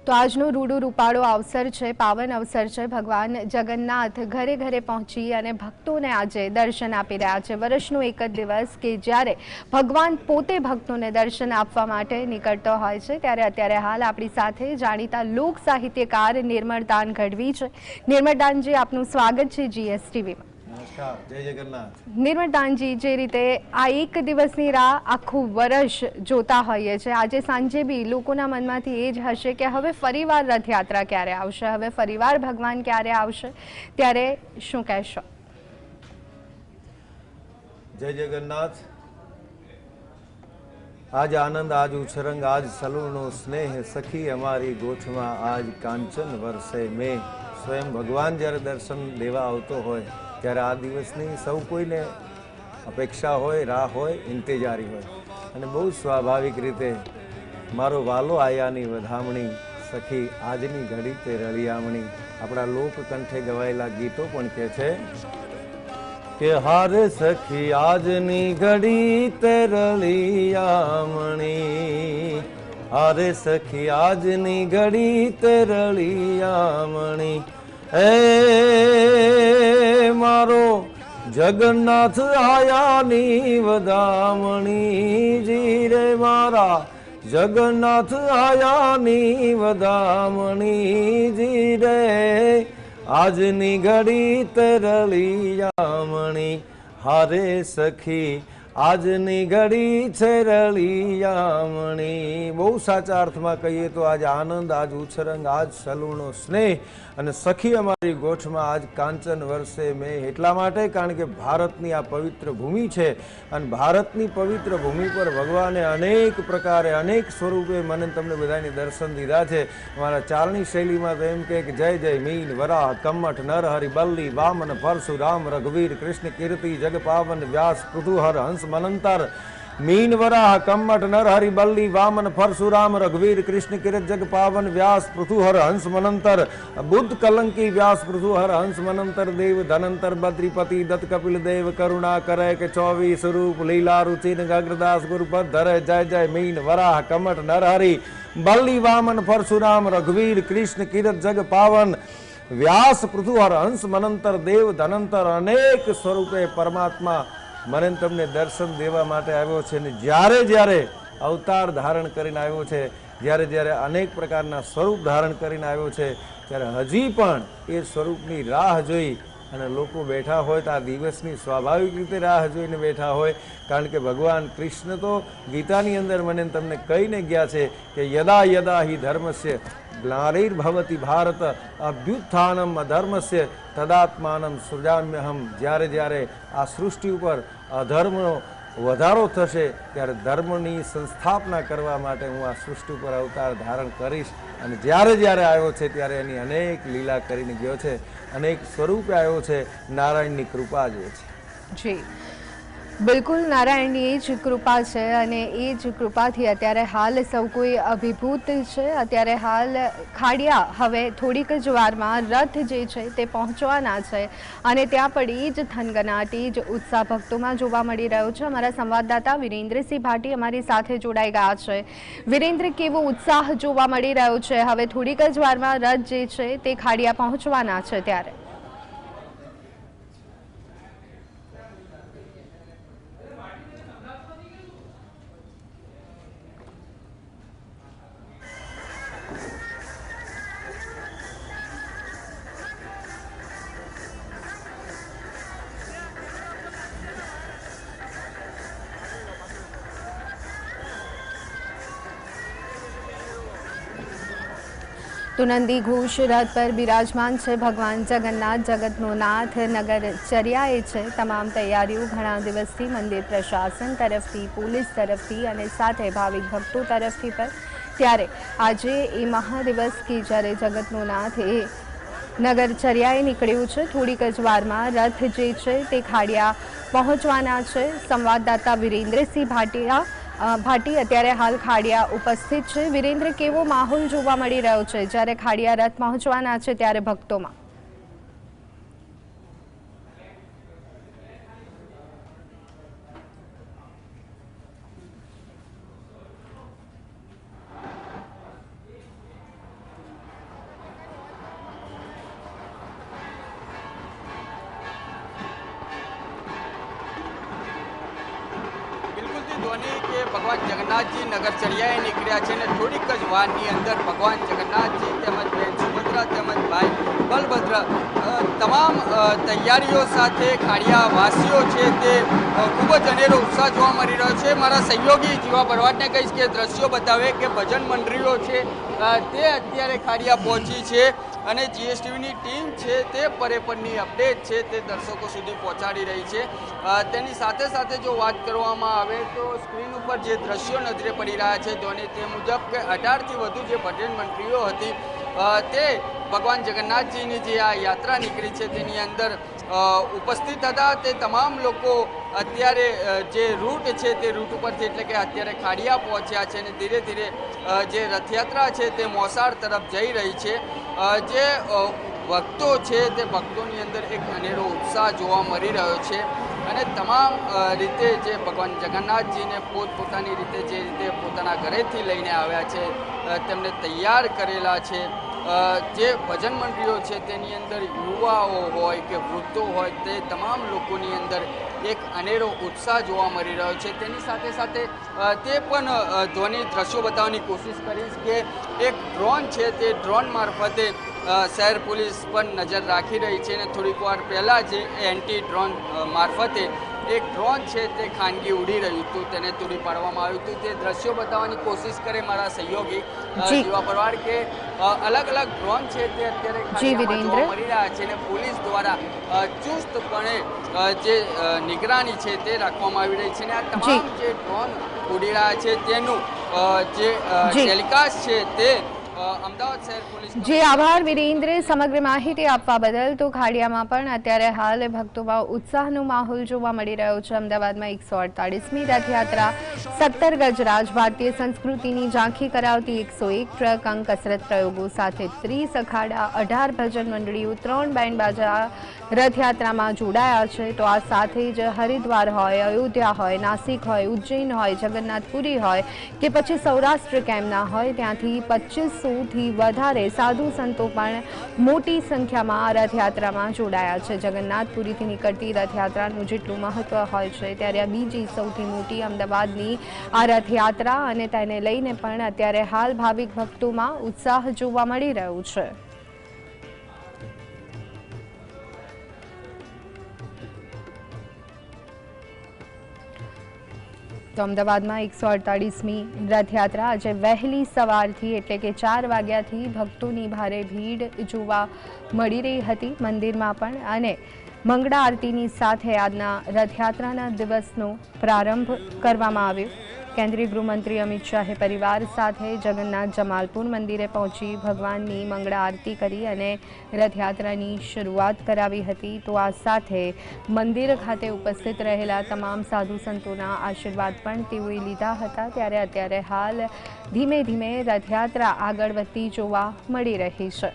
તો આજનો રૂડો રૂપાળો અવસર છે, પાવન અવસર છે। ભગવાન જગન્નાથ ઘરે ઘરે પહોંચી અને ભક્તોને આજે દર્શન આપી રહ્યા છે। વર્ષનો એક જ દિવસ કે જ્યારે ભગવાન પોતે ભક્તોને દર્શન આપવા માટે નીકળતો હોય છે, ત્યારે અત્યારે હાલ આપણી સાથે જાણીતા લોક સાહિત્યકાર નિર્મળદાન ગઢવી છે। નિર્મળદાનજી, આપનું સ્વાગત છે GSTVમાં। નમસ્કાર, જય જગન્નાથ। નિર્મળદાનજી, જે રીતે આ એક દિવસની રાહ આખું વર્ષ જોતા હોઈએ છે, આજે સાંજે બી લોકોના મનમાંથી એ જ હશે કે હવે ફરીવાર રથયાત્રા ક્યારે આવશે, હવે ફરીવાર ભગવાન ક્યારે આવશે, ત્યારે શું કહેશો? જય જગન્નાથ। આજ આનંદ, આજ ઉછરંગ, આજ સલૂણો સ્નેહ, સખી અમારી ગોઠમાં આજ કાંચન વરસે મેં। સ્વયં ભગવાન જ્યારે દર્શન દેવા આવતો હોય ત્યારે આ દિવસની સૌ કોઈને અપેક્ષા હોય, રાહ હોય, ઇંતજારી હોય, અને બહુ સ્વાભાવિક રીતે મારો વાલો આયાની વધામણી, સખી આજની ઘડી તે રળિયામણી, આપણા લોકકંઠે ગવાયેલા ગીતો પણ કહે છે કે હારે સખી આજની ઘડી તે રળિયામણી, હારે સખી આજની ઘડી તે રળિયામણી, એ મારો જગન્નાથ આયાની વધામણી, જી રે મારા જગન્નાથ આયાની વધામણી, જી રે આજની ઘડી તે રળિયામણી, હારે સખી આજની ઘડી છે રળિયામણી। બહુ સાચા અર્થમાં કહીએ તો આજ આનંદ, આજ ઉછરંગ, આજ સલૂણો સ્નેહ, અને સખી અમારી ગોઠમાં આજ કાંચન વરસે મેં। એટલા માટે કારણ કે ભારતની આ પવિત્ર ભૂમિ છે, અને ભારતની પવિત્ર ભૂમિ પર ભગવાને અનેક પ્રકારે, અનેક સ્વરૂપે મને તમને બધાને દર્શન દીધા છે। અમારા ચારણી શૈલીમાં તો એમ કે જય જય મીન વરાહ કમઠ નરહરિ બલ્લી વામન પરશુરામ રઘુવીર કૃષ્ણ કીર્તિ જગ પાવન વ્યાસ પૃથુહર હંસ મનંતર। मीन वराह कम्मठ नरहरि बल्ली वामन परशुराम रघुवीर कृष्ण किरत जग पावन व्यास पृथुहर हंस मनंतर। बुद्ध कलंकी व्यास पृथुहर हंस मनंतर। देव धनंतर बद्रीपति दत्त कपिल देव करुणा करे के 24 रूप लीला रुचिन गग्रदास गुरुपद धरे। जय जय मीन वराह कम्मठ नरहरि बल्ली वामन परशुराम रघुवीर कृष्ण किरत जग पावन व्यास पृथुहर हंस मनंतर। देव धनंतर अनेक स्वरूपे परमात्मा મને તમને દર્શન દેવા માટે આવ્યો છે, ને જ્યારે જ્યારે અવતાર ધારણ કરીને આવ્યો છે, જ્યારે જ્યારે અનેક પ્રકારના સ્વરૂપ ધારણ કરીને આવ્યો છે, ત્યારે હજી પણ એ સ્વરૂપની રાહ જોઈ અને લોકો બેઠા હોય તો આ દિવસની સ્વાભાવિક રીતે રાહ જોઈને બેઠા હોય। કારણ કે ભગવાન કૃષ્ણ તો ગીતાની અંદર મને તમને કહીને ગયા છે કે યદા યદા હિ ધર્મસ્ય ગ્લાનિર્ભવતિ ભારત અભ્યુત્થાનમ અધર્મસ્ય તદાત્માનમ સૃજામ્યહમ। જ્યારે જ્યારે આ સૃષ્ટિ ઉપર અધર્મનો વધારો થશે ત્યારે ધર્મની સંસ્થાપના કરવા માટે હું આ સૃષ્ટિ ઉપર અવતાર ધારણ કરીશ। અને જ્યારે જ્યારે આવ્યો છે ત્યારે એની અનેક લીલા કરીને ગયો છે, અનેક સ્વરૂપે આવ્યો છે। નારાયણની કૃપા જે છે, જી બિલકુલ, નારાયણની એ જ કૃપા છે, અને એ જ કૃપાથી અત્યારે હાલ સૌ કોઈ અભિભૂત છે। અત્યારે હાલ ખાડિયા હવે થોડીક જ વારમાં રથ જે છે તે પહોંચવાના છે, અને ત્યાં પણ એ જ થનગનાટ, એ જ ઉત્સાહ ભક્તોમાં જોવા મળી રહ્યો છે। અમારા સંવાદદાતા વિરેન્દ્રસિંહ ભાટી અમારી સાથે જોડાઈ ગયા છે। વિરેન્દ્ર, કેવો ઉત્સાહ જોવા મળી રહ્યો છે? હવે થોડીક જ વારમાં રથ જે છે તે ખાડિયા પહોંચવાના છે ત્યારે તો નંદી ઘોષ રથ પર બિરાજમાન છે ભગવાન જગન્નાથ, જગતનો નાથ। નગર ચર્યાએ છે તમામ તૈયારીઓ ઘણા દિવસથી મંદિર પ્રશાસન તરફથી, પોલીસ તરફથી અને સાથે ભાવિક ભક્તો તરફથી પણ। ત્યારે આજે એ મહાદિવસ કે જ્યારે જગતનો નાથ એ નગર ચર્યાએ નીકળ્યું છે। થોડીક જ વારમાં રથ જે છે તે ખાડિયા પહોંચવાના છે। સંવાદદાતા વિરેન્દ્રસિંહ ભાટી અત્યારે હાલ ખાડિયા ઉપસ્થિત છે। વિરેન્દ્ર, કેવો માહોલ જોવા મળી રહ્યો છે જ્યારે ખાડિયા રથ પહોંચવાના છે ત્યારે ભક્તોમાં? ભગવાન જગન્નાથજી નગરચર્યાએ નીકળ્યા છે અને થોડીક જ વારની અંદર ભગવાન જગન્નાથજી તેમજ બહેન સુભદ્રા તેમજ ભાઈ બલભદ્ર તમામ તૈયારીઓ સાથે ખાડિયા વાસીઓ છે તે ખૂબ જ અનેરો ઉત્સાહ જોવા મળી રહ્યો છે। મારા સહયોગી જીવા ભરવાડને કહીશ કે દ્રશ્યો બતાવે કે ભજન મંડળીઓ છે તે અત્યારે ખાડિયા પહોંચી છે અને જીએસટીવીની ટીમ છે તે પરેપરની અપડેટ છે તે દર્શકો સુધી પહોંચાડી રહી છે। તેની સાથે સાથે જો વાત કરવામાં આવે તો સ્ક્રીન ઉપર જે દ્રશ્યો નજરે પડી રહ્યા છે તે મુજબ કે 18થી વધુ જે ભજન મંડળીઓ હતી તે ભગવાન જગન્નાથજીની જે આ યાત્રા નીકળી છે તેની અંદર ઉપસ્થિત હતા। તે તમામ લોકો અત્યારે જે રૂટ છે તે રૂટ ઉપરથી એટલે કે અત્યારે ખાડિયા પહોંચ્યા છે અને ધીરે ધીરે જે રથયાત્રા છે તે મોસાળ તરફ જઈ રહી છે। જે ભક્તો છે તે ભક્તોની અંદર એક અનેરો ઉત્સાહ જોવા મળી રહ્યો છે અને તમામ રીતે જે ભગવાન જગન્નાથજીને પોતપોતાની રીતે જે રીતે પોતાના ઘરેથી લઈને આવ્યા છે તેમને તૈયાર કરેલા છે। જે ભજન મંડળીઓ છે તેની અંદર યુવાઓ હોય કે વૃદ્ધો હોય તે તમામ લોકોની અંદર એક અનેરો ઉત્સાહ જોવા મળી રહ્યો છે। તેની સાથે સાથે તે પણ ધ્વનિ દ્રશ્યો બતાવવાની કોશિશ કરીશ કે એક ડ્રોન છે તે ડ્રોન મારફતે શહેર પોલીસ પર નજર રાખી રહી છે અને થોડીક વાર પહેલાં જે એન્ટી ડ્રોન મારફતે એક ડ્રોન છે તે ખાનગી ઉડી રહ્યું હતું તેને તોડી પાડવામાં આવ્યું હતું। તે દ્રશ્યો બતાવવાની કોશિશ કરે મારા સહયોગી જીવા ભરવાડ કે અલગ અલગ ડ્રોન છે તે અત્યારે ખાડિયામાં જોવા મળી રહ્યા છે અને પોલીસ દ્વારા ચુસ્તપણે જે નિગરાની છે તે રાખવામાં આવી રહી છે અને આ તમામ જે ડ્રોન ઉડી રહ્યા છે તેનું જે ટેલિકાસ્ટ છે તે અમદાવાદ શહેર પોલીસ જી આભાર વિરેન્દ્ર સમગ્ર માહિતી આપવા બદલ। તો ખાડિયામાં પણ અત્યારે હાલ ભક્તોમાં ઉત્સાહનો માહોલ જોવા મળી રહ્યો છે। અમદાવાદમાં 148મી રથયાત્રા 17 ગજરાજ ભારતીય સંસ્કૃતિની ઝાંખી કરાવતી 101 ટ્રક અંક કસરત પ્રયોગો સાથે 30 અખાડા 18 ભજન મંડળીઓ 3 બેન્ડ બાજા રથયાત્રામાં જોડાયા છે। તો આ સાથે જ હરિદ્વાર હોય, અયોધ્યા હોય, નાસિક હોય, ઉજ્જૈન હોય, જગન્નાથપુરી હોય કે પછી સૌરાષ્ટ્ર કેમના હોય ત્યાંથી 2500થી વધારે સાધુ સંતો પણ મોટી સંખ્યામાં આ રથયાત્રામાં જોડાયા છે। જગન્નાથપુરીથી નીકળતી રથયાત્રાનું જેટલું મહત્વ હોય છે ત્યારે આ બીજી સૌથી મોટી અમદાવાદની આ રથયાત્રા અને તેને લઈને પણ અત્યારે હાલ ભાવિક ભક્તોમાં ઉત્સાહ જોવા મળી રહ્યો છે। તો અમદાવાદમાં 148મી રથયાત્રા આજે વહેલી સવારથી એટલે કે 4 વાગ્યાથી ભક્તોની ભારે ભીડ જોવા મળી રહી હતી મંદિરમાં પણ અને મંગળા આરતીની સાથે આજના રથયાત્રાના દિવસનો પ્રારંભ કરવામાં આવ્યો। કેન્દ્રીય ગૃહમંત્રી અમિત શાહે પરિવાર સાથે જગન્નાથ જમાલપુર મંદિરે પહોંચી ભગવાનની મંગળા આરતી કરી અને રથયાત્રાની શરૂઆત કરાવી હતી। તો આ સાથે મંદિર ખાતે ઉપસ્થિત રહેલા તમામ સાધુ સંતોના આશીર્વાદ પણ તેઓએ લીધા હતા। ત્યારે અત્યારે હાલ ધીમે ધીમે રથયાત્રા આગળ વધતી જોવા મળી રહી છે।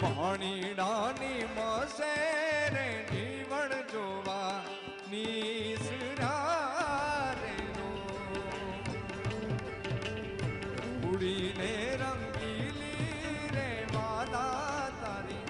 ભાણીડાની મસેરે જીવન જોવા નિસરારે ઉડીને રંગીલી રે વાદા તારી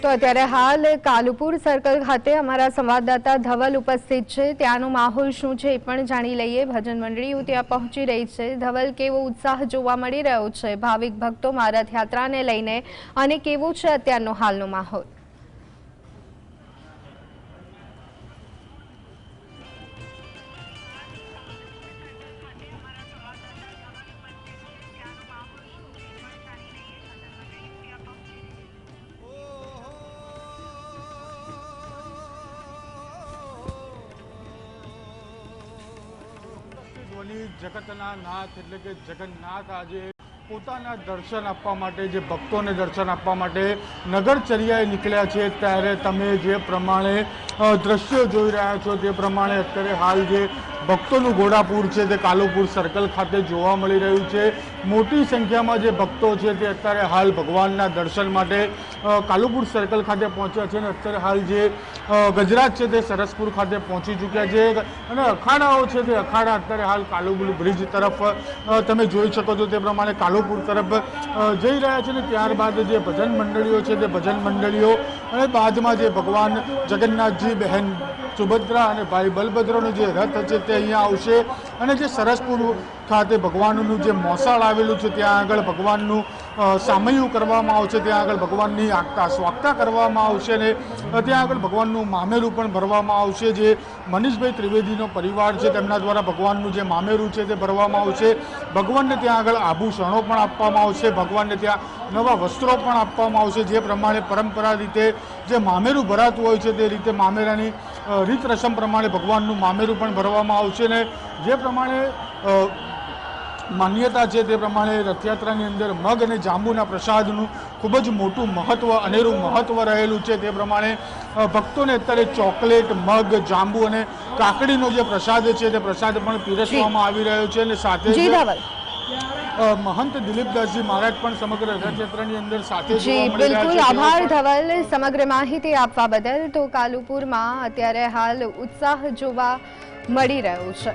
તો અત્યારે હાલ કાલુપુર સર્કલ ખાતે અમારા સંવાદદાતા ધવલ ઉપસ્થિત છે। ત્યાંનો માહોલ શું છે એ પણ જાણી લઈએ। ભજન મંડળીઓ ત્યાં પહોંચી રહી છે। ધવલ, કેવો ઉત્સાહ જોવા મળી રહ્યો છે ભાવિક ભક્તોમાં રથયાત્રાને લઈને અને કેવો છે અત્યારનો હાલનો માહોલ? જગતના નાથ એટલે કે જગન્નાથ આજે પોતાના દર્શન આપવા માટે જે ભક્તોને દર્શન આપવા માટે નગરચર્યાએ નીકળ્યા છે। ત્યારે તમે જે પ્રમાણે દ્રશ્યો જોઈ રહ્યા છો તે પ્રમાણે અત્યારે હાલ જે ભક્તોનું ઘોડાપુર છે તે કાલુપુર સર્કલ ખાતે જોવા મળી રહ્યું છે. મોટી સંખ્યામાં જે ભક્તો છે તે અત્યારે હાલ ભગવાનના દર્શન માટે કાલુપુર સર્કલ ખાતે પહોંચ્યા છે અને અત્યારે હાલ જે ગજરાજ છે તે સરસપુર ખાતે પહોંચી ચૂક્યા છે અને અખાડાઓ છે તે અખાડા અત્યારે હાલ કાલુપુર બ્રિજ તરફ તમે જોઈ શકો છો તે પ્રમાણે કાલુપુર તરફ જઈ રહ્યા છે ને ત્યારબાદ જે ભજન મંડળીઓ છે તે ભજન મંડળીઓ અને બાદમાં જે ભગવાન જગન્નાથજી, બહેન સુભદ્રા અને ભાઈ બલભદ્રનો જે રથ છે તે અહીંયા આવશે અને જે સરસપુર ખાતે ભગવાનનું જે મોસાળ આવેલું છે ત્યાં આગળ ભગવાનનું સામૈયું કરવામાં આવશે, ત્યાં આગળ ભગવાનની આગતા સ્વાગતા કરવામાં આવશે અને ત્યાં આગળ ભગવાનનું મામેરું પણ ભરવામાં આવશે. જે મનીષભાઈ ત્રિવેદીનો પરિવાર છે તેમના દ્વારા ભગવાનનું જે મામેરું છે તે ભરવામાં આવશે. ભગવાનને ત્યાં આગળ આભૂષણો પણ આપવામાં આવશે, ભગવાનને ત્યાં નવા વસ્ત્રો પણ આપવામાં આવશે. જે પ્રમાણે પરંપરા રીતે જે મામેરું ભરાતું હોય છે તે રીતે મામેરાની રીત રસમ પ્રમાણે ભગવાનનું મામેરું પણ ભરવામાં આવશે ને જે પ્રમાણે માન્યતા છે તે પ્રમાણે રથયાત્રાની અંદર મગ અને જાંબુના પ્રસાદનું ખૂબ જ મોટું મહત્વ, અનેરું મહત્વ રહેલું છે. તે પ્રમાણે ભક્તોને અત્યારે ચોકલેટ, મગ, જાંબુ અને કાકડીનો જે પ્રસાદ છે તે પ્રસાદ પણ પીરસવામાં આવી રહ્યો છે અને સાથે મહંત દિલીપદાસજી મહારાજ પણ સમગ્ર રથયાત્રાની અંદર સાથે જી બિલકુલ આભાર ધવલ સમગ્ર માહિતી આપવા બદલ. તો કાલુપુરમાં અત્યારે હાલ ઉત્સાહ જોવા મળી રહ્યો છે.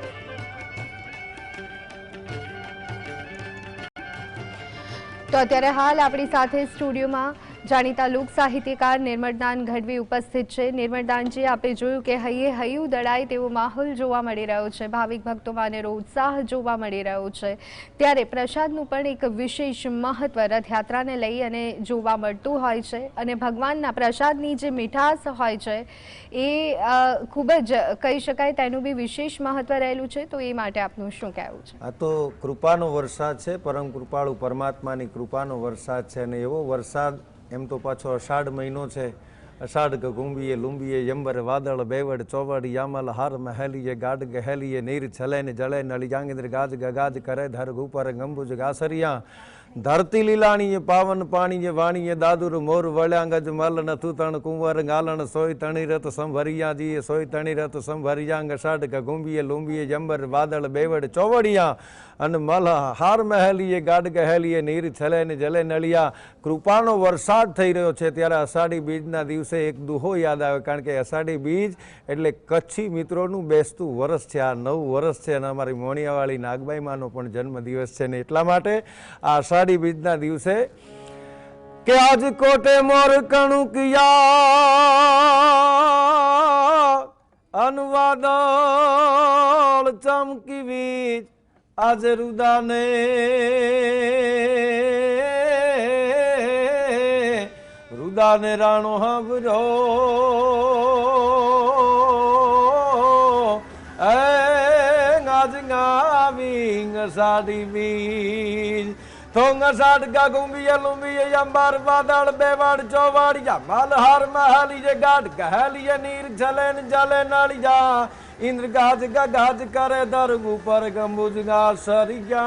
તો અત્યારે હાલ આપણી સાથે સ્ટુડિયોમાં જાણીતા લોક સાહિત્યકાર નિર્મળદાન ગઢવી ઉપસ્થિત છે. નિર્મળદાનજી, આપણે જોયું કે હૈયે હૈયું દળાય તેવો માહોલ જોવા મળી રહ્યો છે, ભાવિક ભક્તોમાં અનેરો ઉત્સાહ જોવા મળી રહ્યો છે. ત્યારે પ્રસાદનું પણ એક વિશેષ મહત્વ રથયાત્રાને લઈ અને જોવા મળતું હોય છે અને ભગવાનના પ્રસાદની જે મીઠાશ હોય છે એ ખૂબ જ કહી શકાય તેનું બી વિશેષ મહત્વ રહેલું છે. તો એ માટે આપનું શું કહેવું છે? આ તો કૃપાનો વરસાદ છે, પરમ કૃપાળુ પરમાત્માની કૃપાનો વરસાદ છે અને એવો વરસાદ એમ તો પાછો અષાઢ મહિનો છે. અષાઢ ગુંબીએ લુંબીએ યંબર વાદળ બેવડ ચોવડ યામલ હાર મહેલીએ ગાઢ ગહેલીએ નીર છલે ને જલે નળી જાંગેન્દ્ર ગાજ ગગાજ કરે ધર ગુપર ગંબુજ ગાસરિયા ધરતી લીલાણીએ પાવન પાણીએ વાણીએ દાદુર મોર વળ્યાંગજ મલ નથુ તણ કુંવર ગાલણ સોય તણી રત સંભરિયાજીએ સોય તણી રત સંભરિયાંગ અષાઢ ગુંબીએ લુંબીએ યંબર વાદળ બેવડ ચોવડિયા અને મલ હાર મહેલીએ ગાઢ ગહેલીએ નીર છલે ને જલે નળિયા. કૃપાનો વરસાદ થઈ રહ્યો છે ત્યારે અષાઢી બીજના દિવસે એક દુહો યાદ આવે, કારણ કે અષાઢી બીજ એટલે કચ્છી મિત્રોનું બેસતું વરસ છે. આ નવું વરસ છે અને અમારી મોણિયાવાળી નાગબાઈમાનો પણ જન્મદિવસ છે ને એટલા માટે આ અષાઢી બીજના દિવસે કે આજ કોટે મોર કણું કિયા અનવાદળ ચમકી વીજ આજે રુદાને રુદાને રાણો હબરો આજ ગાવી અષાઢી બીજ થોંગ અષાઢ ગા ગુંબીએ લુંબીએ યંબર વાદળ બેવડ ચોવાડિયા મલહાર મહાલીએ ગાઢ ગહેલીએ નીર જલે જલે નળિયા इंद्र गाज गाज करे दरगु पर गंबुज गासरिया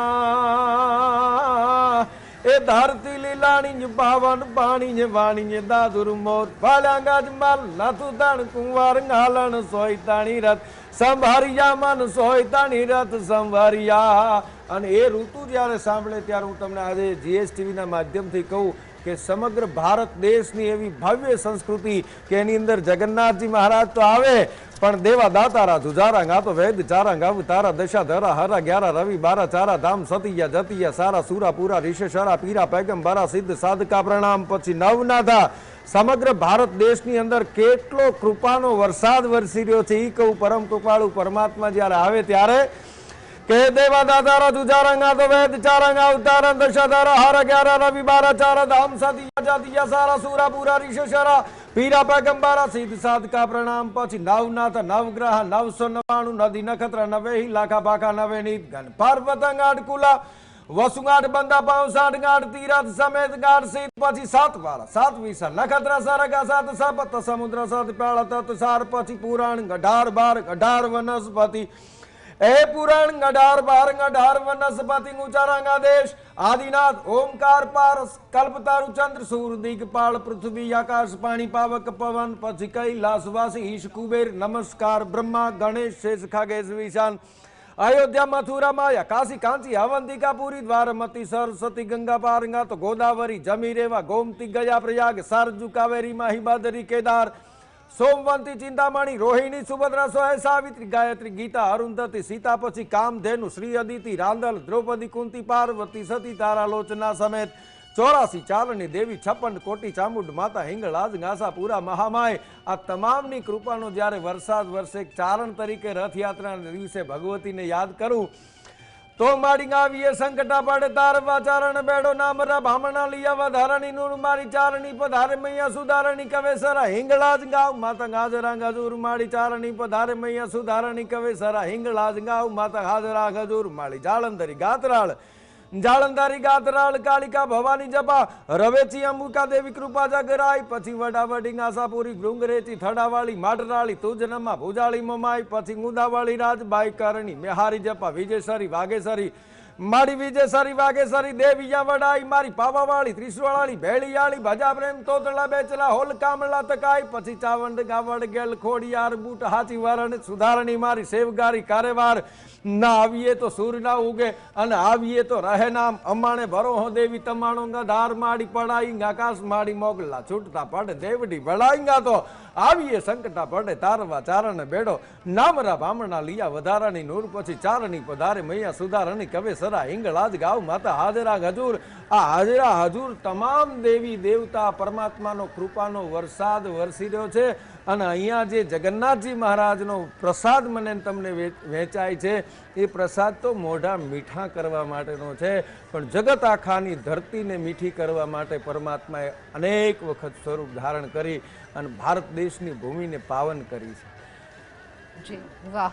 ए धरती लीलाणी पावन पाणी वाणी दादुर मोर भाल्यागाज मल नथु तण कुंवर गालण सोयताणी रथ संभारिया मन सोयताणी रथ संभारिया. અને એ ઋતુ જ્યારે સાંભળે ત્યારે હું તમને આજે જીએસટીવીના માધ્યમથી કહું કે સમગ્ર ભારત દેશની એવી ભવ્ય સંસ્કૃતિ કે એની અંદર જગન્નાથજી મહારાજ તો આવે પણ દેવા દાતારા જુજારા ગાતો વેદ ચારા ગાવ તારા દશા ધરા હરા ગ્યારા રવિ બારા ચારા ધામ સતિયા જતિયા સારા સુરા પૂરા રિષેશરા પીરા પૈગંબરા સિદ્ધ સાધકા પ્રણામ પછી નવનાથા. સમગ્ર ભારત દેશની અંદર કેટલો કૃપાનો વરસાદ વરસી રહ્યો છે એ કહું. પરમ કૃપાળુ પરમાત્મા જ્યારે આવે ત્યારે કે દેવા દાતારા જુજારા તો વેદ ચારા અવતારા દશાધારા હર ગ્યારા રવિ બારા ચારા ધામ સતિયા જતિયા સારા સુરા પૂરા રિષેશરા પીરા પૈગંબરા સિદ્ધ સાધકા પ્રણામ પછી નવનાથ નવગ્રહ 999 નદી નખત્ર 90 લાખા ભાખા 90 નીત ગણ પર્વતંગ આડકુલા વસુગાઢ બંદા પાઉસાઢ ગાઢ તીરથ સમેત ગાઢ સિદ્ધ પછી 7 વાળા 7 વિસા નખત્ર સરગા 7 સપત સમુદ્ર 7 પેળ તત સાર પછી પુરાણ 18 12 18 વનસ્પતિ એ પુરાણ 18 વનસ્પતિ ઉચ્ચારાંગાદેશ આદિનાથ ઓમકાર પાર કલ્પતારુ ચંદ્ર સૂર દિગપાળ પૃથ્વી આકાશ પાણી પાવક પવન પછી કૈલાસવાસી ઈશ કુબેર નમસ્કાર બ્રહ્મા ગણેશ શેષ ખાગેશ વિશાન अयोध्या मथुरा माया काशी कांची अवंतिका पुरी द्वारमती सरस्वती गंगा पारंगा तो गोदावरी जमी रेवा गोमती गया प्रयाग सरजू कावेरी माहिबादरी केदार सोमवंती चिंतामणि रोहिणी सुभद्रा सोय सावित्री गायत्री गीता अरुंधति सीता पछी कामधेनु श्री अदिति रांदल द्रौपदी कुंती पार्वती सती तारालोचना समेत 84 चारणी देवी 56 कोटी चामुंड माता हिंगलाज घासापुरा महामाय आ તમામની કૃપાનો જ્યારે વરસાદ વરસે ચારણ તરીકે રથયાત્રાના દિવસે ભગવતીને યાદ કરું તો માડી આવીએ સંકટા પડે તારવા ચારણ બેડો નામરા ભામણા લિયા વધારણી નૂર મારી ચારણી પધારે મૈયા સુધારણી કવેસરા હિંગલાજ ગાવ માતા ગાજરા ગજુર માડી ચારણી પધારે મૈયા સુધારણી કવેસરા હિંગલાજ ગાવ માતા ગાજરા ગજુર માડી જાળંધરી ગાતરાળ જાળંધારી ગાતરાળ કાલિકા ભવાની જપા રવેચી અંબુકા દેવી કૃપા જગરાઈ પછી વડાવડી ગાસાપુરી ભૃંગરેચી થડાવાળી માટરાળી તુજનમા ભુજાળી મમાઈ પછી મુદાવાળી રાજબાઈ કરણી મેહારી જપા વિજયસરી વાઘેસરી મારી વિજયસરી વાઘેસરી દેવિયા વડાઈ મારી પાવાવાળી ત્રિશુળાળી ભેળિયાળી ભજા પ્રેમ તોતળા બેચલા હોલ કામલા તકાઈ પછી ચાવંડ ગાવડ ગેલ ખોડિયાર બૂટ હાચી વરણ સુધારણી મારી સેવગારી કારેવાર ના આવીએ તો સૂર ના ઉગે અને આવીએ તો રહે નામ અમાણે ભરોહો દેવી તમાણો ધાર માડી પડાઈ આકાશ માડી મોગલા છૂટતા પડે દેવડી ભળાઈંગા તો આવીએ સંકટા પડે તારવા ચારણ બેડો નામરા ભામણા લિયા વધારાની નૂર પછી ચારણી પધારે મૈયા સુધારણી કવે સરા હિંગળાજ ગાવ માતા હાજરા હજુર આ હાજરા હજુર તમામ દેવી દેવતા પરમાત્માનો કૃપાનો વરસાદ વરસી રહ્યો છે અને અહીંયા જે જગન્નાથજી મહારાજનો પ્રસાદ મને તમને વહેંચાય છે એ પ્રસાદ તો મોઢા મીઠા કરવા માટેનો છે પણ જગત આખાની ધરતીને મીઠી કરવા માટે પરમાત્માએ અનેક વખત સ્વરૂપ ધારણ કરી અને ભારત દેશની ભૂમિને પાવન કરી છે. જી વાહ,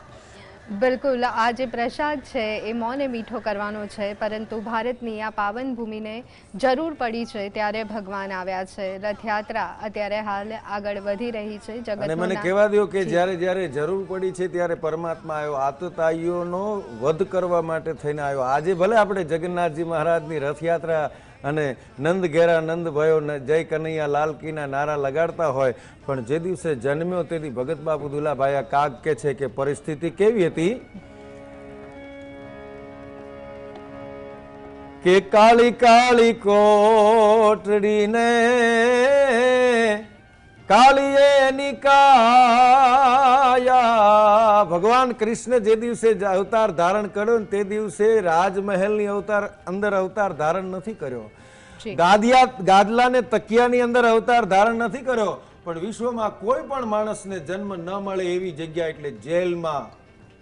બિલકુલ આ જે પ્રસાદ છે એ મોંને મીઠો કરવાનો છે, પરંતુ ભારતની આ પાવન ભૂમિને જરૂર પડી છે ત્યારે ભગવાન આવ્યા છે. રથયાત્રા અત્યારે હાલ આગળ વધી રહી છે. અને મને કહેવા દો કે જ્યારે જ્યારે જરૂર પડી છે ત્યારે પરમાત્મા આવ્યો, આતતાઈઓનો વધ કરવા માટે થઈને આવ્યો. આજે ભલે આપણે જગન્નાથજી મહારાજની રથયાત્રા અને નંદ ઘેરા નંદ ભયો જય કનૈયા લાલકીના નારા લગાડતા હોય, પણ જે દિવસે જન્મ્યો તેથી ભગત બાપુ દુલાભાઈ કાગ કે છે કે પરિસ્થિતિ કેવી હતી કે કાળી કાળી કોટડીને કાળીએ નિકાયા. ભગવાન કૃષ્ણ જે દિવસે અવતાર ધારણ કર્યો ને તે દિવસે રાજમહેલની અંદર અવતાર ધારણ નથી કર્યો, ગાદલાને તકિયાની અંદર અવતાર ધારણ નથી કર્યો, પણ વિશ્વમાં કોઈ પણ માણસને જન્મ ન મળે એવી જગ્યા એટલે જેલમાં.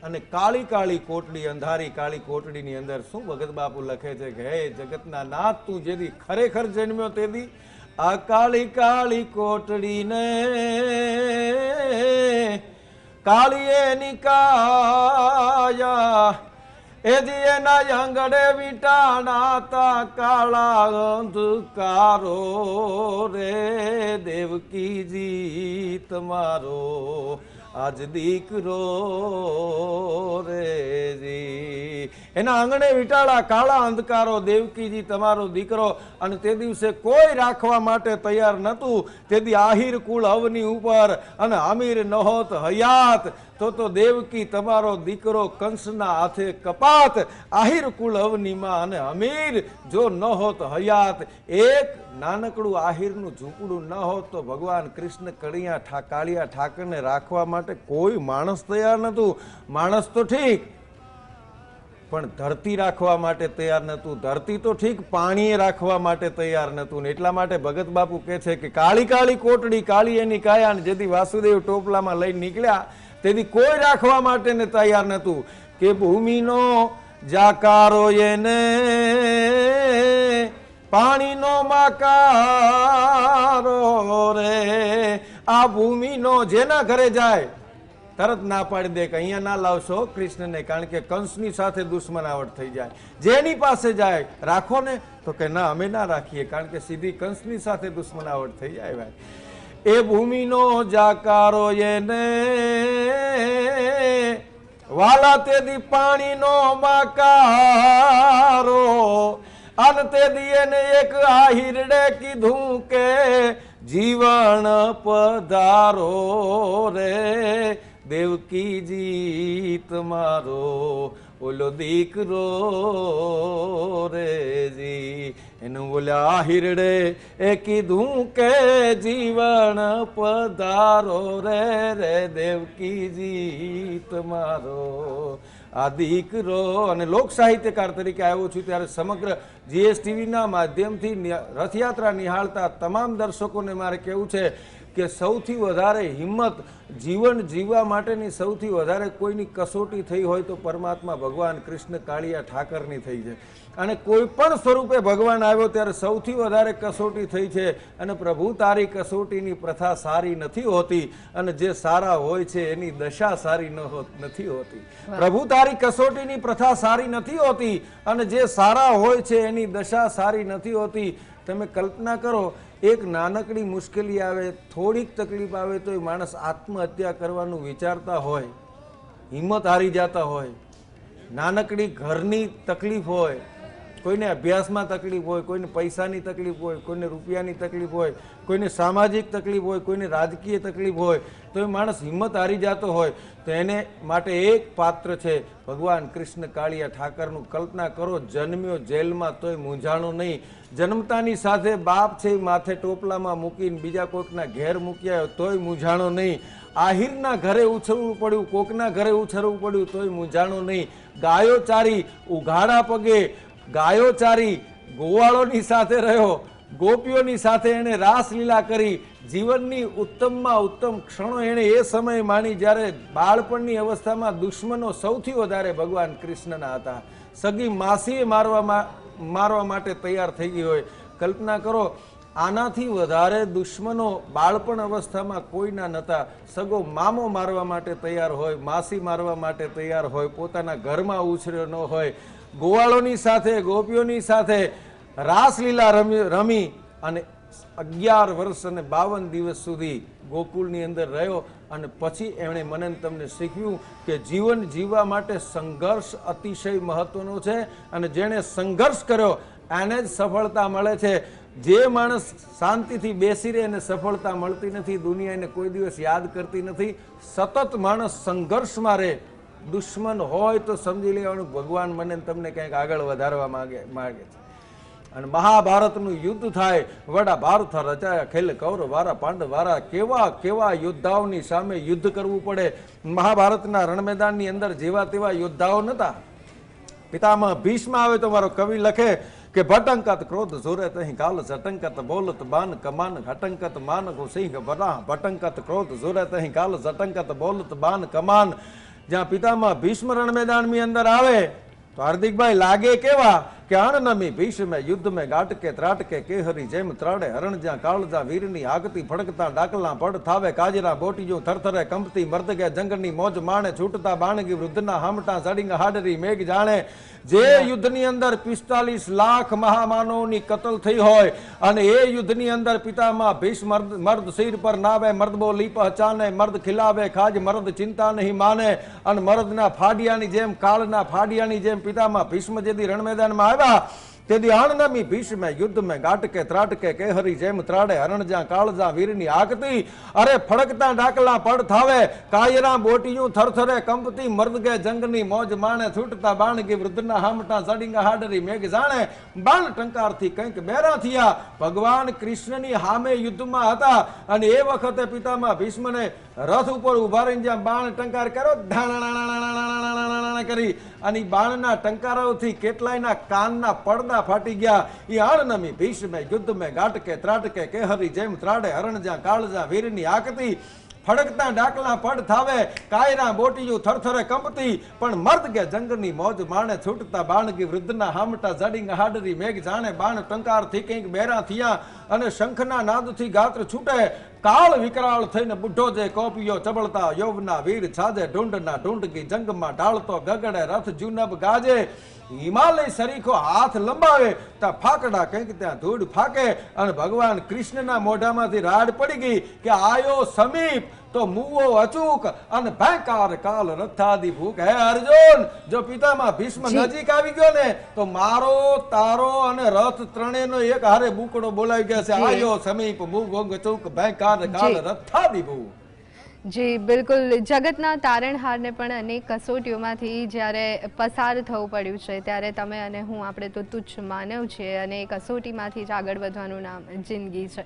અને કાળી કાળી કોટડી, અંધારી કાળી કોટડીની અંદર શું ભગત બાપુ લખે છે કે હે જગતના નાથ, તું જેથી ખરેખર જન્મ્યો તેથી આ કાળી કાળી કોટડીને કાળીએ નિકાયા. એ જી એના આંગણે વીટાણા તા કાળા અંધકારો રે દેવકીજી તમારો આજ દીકરો રેજી. એના આંગણે વીટાળા કાળા અંધકારો દેવકીજી તમારો દીકરો. અને તે દિવસે કોઈ રાખવા માટે તૈયાર નહોતું. તેથી આહિર કુળ અવની ઉપર અને અમીર નહોત હયાત તો દેવકી તમારો દીકરો કંસના હાથે કપાત. આહિર કુળ અવનીમાં અને અમીર જો ન હોત હયાત, એક નાનકડું આહિરનું ઝૂંપડું ન હોત તો ભગવાન કૃષ્ણ કાળિયા ઠાકરને રાખવા માટે કોઈ માણસ તૈયાર નહોતું. માણસ તો ઠીક, પણ ધરતી રાખવા માટે તૈયાર નહોતું. ધરતી તો ઠીક, પાણીએ રાખવા માટે તૈયાર નહોતું. ને એટલા માટે ભગત બાપુ કહે છે કે કાળી કાળી કોટડી કાળી એની કાયા. જેથી વાસુદેવ ટોપલામાં લઈને નીકળ્યા તેથી કોઈ રાખવા માટે ને તૈયાર નહોતું. કે ભૂમિનો જાકારો એને પાણીનો માકારો રે. આ ભૂમિનો જેના ઘરે જાય તરત ના પાડી દે કે અહીંયા ના લાવશો કૃષ્ણને, કારણ કે કંસની સાથે દુશ્મનાવટ થઈ જાય. જેની પાસે જાય રાખો ને તો કે ના અમે ના રાખીએ, કારણ કે સીધી કંસની સાથે દુશ્મનાવટ થઈ જાય. ભાઈ એ ભૂમિનો જાકારો એને વાલા તેદી પાણીનો માકારો અન તેદી એને એક આહિરડે કીધું કે જીવન પધારો રે દેવકીજી તમારો ઓલો દીકરો રેજી એનું બોલ્યા આહિરડે એ કીધું કે જીવન પધારો રે રે દેવકીજી તમારો આ દીકરો. અને લોક સાહિત્યકાર તરીકે આવ્યો છું ત્યારે સમગ્ર GSTVના માધ્યમથી રથયાત્રા નિહાળતા તમામ દર્શકોને મારે કહેવું છે કે સૌથી વધારે હિંમત જીવન જીવવા માટેની સૌથી વધારે કોઈની કસોટી થઈ હોય તો પરમાત્મા ભગવાન કૃષ્ણ કાળિયા ઠાકરની થઈ છે. અને કોઈ પણ સ્વરૂપે ભગવાન આવ્યો ત્યારે સૌથી વધારે કસોટી થઈ છે. અને પ્રભુ તારી કસોટીની પ્રથા સારી નથી હોતી અને જે સારા હોય છે એની દશા સારી નથી હોતી. પ્રભુ તારી કસોટીની પ્રથા સારી નથી હોતી અને જે સારા હોય છે એની દશા સારી નથી હોતી. તમે કલ્પના કરો, એક નાનકડી મુશ્કેલી આવે, થોડીક તકલીફ આવે તો એ માણસ આત્મહત્યા કરવાનું વિચારતા હોય, હિંમત હારી જતા હોય. નાનકડી ઘરની તકલીફ હોય, કોઈને અભ્યાસમાં તકલીફ હોય, કોઈને પૈસાની તકલીફ હોય, કોઈને રૂપિયાની તકલીફ હોય, કોઈને સામાજિક તકલીફ હોય, કોઈને રાજકીય તકલીફ હોય, તો એ માણસ હિંમત હારી જતો હોય તો એને માટે એક પાત્ર છે ભગવાન કૃષ્ણ કાળિયા ઠાકરનું. કલ્પના કરો, જન્મ્યો જેલમાં તોય મૂંઝાણો નહીં. જન્મતાની સાથે બાપ છે માથે ટોપલામાં મૂકીને બીજા કોઈકના ઘેર મૂક્યા તોય મૂંઝાણો નહીં. આહિરના ઘરે ઉછરવું પડ્યું, કોકના ઘરે ઉછરવું પડ્યું તોય મૂંઝાણો નહીં. ગાયો ચારી, ઉઘાડા પગે ગાયો ચારી, ગોવાળોની સાથે રહ્યો, ગોપીઓની સાથે એણે રાસલીલા કરી. જીવનની ઉત્તમમાં ઉત્તમ ક્ષણો એણે એ સમય માણી જ્યારે બાળપણની અવસ્થામાં દુશ્મનો સૌથી વધારે ભગવાન કૃષ્ણના હતા. સગી માસીએ મારવા માટે તૈયાર થઈ ગઈ હોય. કલ્પના કરો, આનાથી વધારે દુશ્મનો બાળપણ અવસ્થામાં કોઈના નહોતા. સગો મામો મારવા માટે તૈયાર હોય, માસી મારવા માટે તૈયાર હોય, પોતાના ઘરમાં ઉછર્યો ન હોય. ગોવાળોની સાથે, ગોપીઓની સાથે રાસલીલા રમી અને 11 વર્ષ અને 52 દિવસ સુધી ગોકુળની અંદર રહ્યો. અને પછી એમણે મને તમને શીખ્યું કે જીવન જીવવા માટે સંઘર્ષ અતિશય મહત્વનો છે અને જેણે સંઘર્ષ કર્યો એને જ સફળતા મળે છે. જે માણસ શાંતિથી બેસી રહે એને સફળતા મળતી નથી. દુનિયા એને કોઈ દિવસ યાદ કરતી નથી. સતત માણસ સંઘર્ષમાં રહે. દુશ્મન હોય તો સમજી લેવાનું ભગવાન મને તમને કંઈક આગળ વધારવા માંગે છે. અને મહાભારતનું યુદ્ધ થાય, વડા ભારત રચાયા, ખેલ કૌરવ વારા પાંડવ વારા, કેવા કેવા યોદ્ધાઓની સામે યુદ્ધ કરવું પડે. મહાભારતના રણમેદાનની અંદર જેવા તેવા યોદ્ધાઓ નતા. પિતામહ ભીષ્મ આવે તો મારો કવિ લખે કે ભટંકત ક્રોધ જોરે તહીં કાલ જટંકત બોલત બાન કમાન હટંકત માન કો સિંહ બના ભટંકત ક્રોધ જોરે તહીં કાલ જટંકત બોલત બાન કમાન. જ્યાં પિતામહ ભીષ્મ રણમેદાનની અંદર આવે તો હાર્દિકભાઈ લાગે કેવા કે અણનમી ભીષ્મે યુદ્ધ મેં ગાટકે ત્રાટકે કેહરી જેમ ત્રાડે હરણ જ્યાં કાળજા વીરની આગતી ફડકતા ડાકલા પડ થાવે કાજરા બોટીજો થરથરે કંપતી મર્દગે જંગની મોજ માણે છૂટતા બાણગી વૃદ્ધના હામટા સડીંગ હાડરી મેઘ જાણે. જે યુદ્ધની અંદર 45 લાખ મહામાનવની કતલ થઈ હોય અને એ યુદ્ધની અંદર પિતામહ ભીષ્મ મર્દ સિર પર નાવે, મર્દ બોલી પહચાને, મર્દ ખિલાવે ખાજ, મર્દ ચિંતા નહીં માને. અને મર્દના ફાડિયાની જેમ, કાળના ફાડિયાની જેમ પિતામહ ભીષ્મ જેથી રણમેદાનમાં આવ્યા તેદી અણનમી ભીષ્મે યુદ્ધ મેં ગાટકે ત્રાટકે કેહરી જેમ ત્રાડે હરણ જ્યાં કાળજા વીરની આગતી. અરે ફડકતા ડાકલા પડ થાવે કાયરા બોટીયું થરથરે કંપતી મર્દગે જંગની મોજ માણે છૂટતા બાણગી વૃદ્ધના હામટા સડીંગા હાડરી મેઘ જાણે. બાણ ટંકારથી કંઈક બેરા થયા. ભગવાન કૃષ્ણની સામે યુદ્ધમાં હતા અને એ વખતે પિતામહ ભીષ્મને રથ ઉપર ઉભા રહીને જ્યાં બાણ ટંકાર કર્યો કરી અને બાણના ટંકારાઓથી કેટલાયના કાનના પડદા ફાટી ગયા. એ અણનમી ભીષ્મે યુદ્ધ મેં ગાટકે ત્રાટકે કેહરી જેમ ત્રાડે હરણ જ્યાં કાળજા વીરની આગતી. ફડકતા ડાકલા પડ થાવે કાયરા બોટીયું થરથરે કંપતી પણ મર્દ કે જંગની મોજ માણે છૂટતા બાણગી વૃદ્ધના હામટા જડીંગ હાડરી મેઘ જાણે. બાણ ટંકારથી કંઈક બેરા થયા અને શંખના નાદથી ગાત્ર છૂટે. કાળ વિકરાળ થઈને બુઢો જે કોપિયો ચબળતા યૌવના વીર છાજે ઢૂંઢના ઢૂંઢગી જંગમાં ઢાળતો ગગડે રથ જુનબ ગાજે. હિમાલય સરીખો હાથ લંબાવે ત્યાં ફાકડા કંઈક ત્યાં ધૂળ ફાકે અને ભગવાન કૃષ્ણના મોઢામાંથી રાડ પડી ગઈ કે આયો સમીપ તો મુવો અચૂક અને ભયંકર કાલ રથાદી ભૂખ. હે અર્જુન, જો પિતામાં ભીષ્મ નજીક આવી ગયો ને તો મારો, તારો અને રથ ત્રણેયનો એક હારે બુકડો બોલાવી ગયા છે. આયો સમીપ મુવો અચૂક ભયંકર કાલ રથાદી ભૂખ. જી બિલકુલ, જગતના તારણહારને પણ અનેક કસોટીઓમાંથી જ્યારે પસાર થવું પડ્યું છે ત્યારે તમે અને હું આપણે તો તુચ્છ માનવ છીએ અને એ કસોટીમાંથી જ આગળ વધવાનું નામ જિંદગી છે.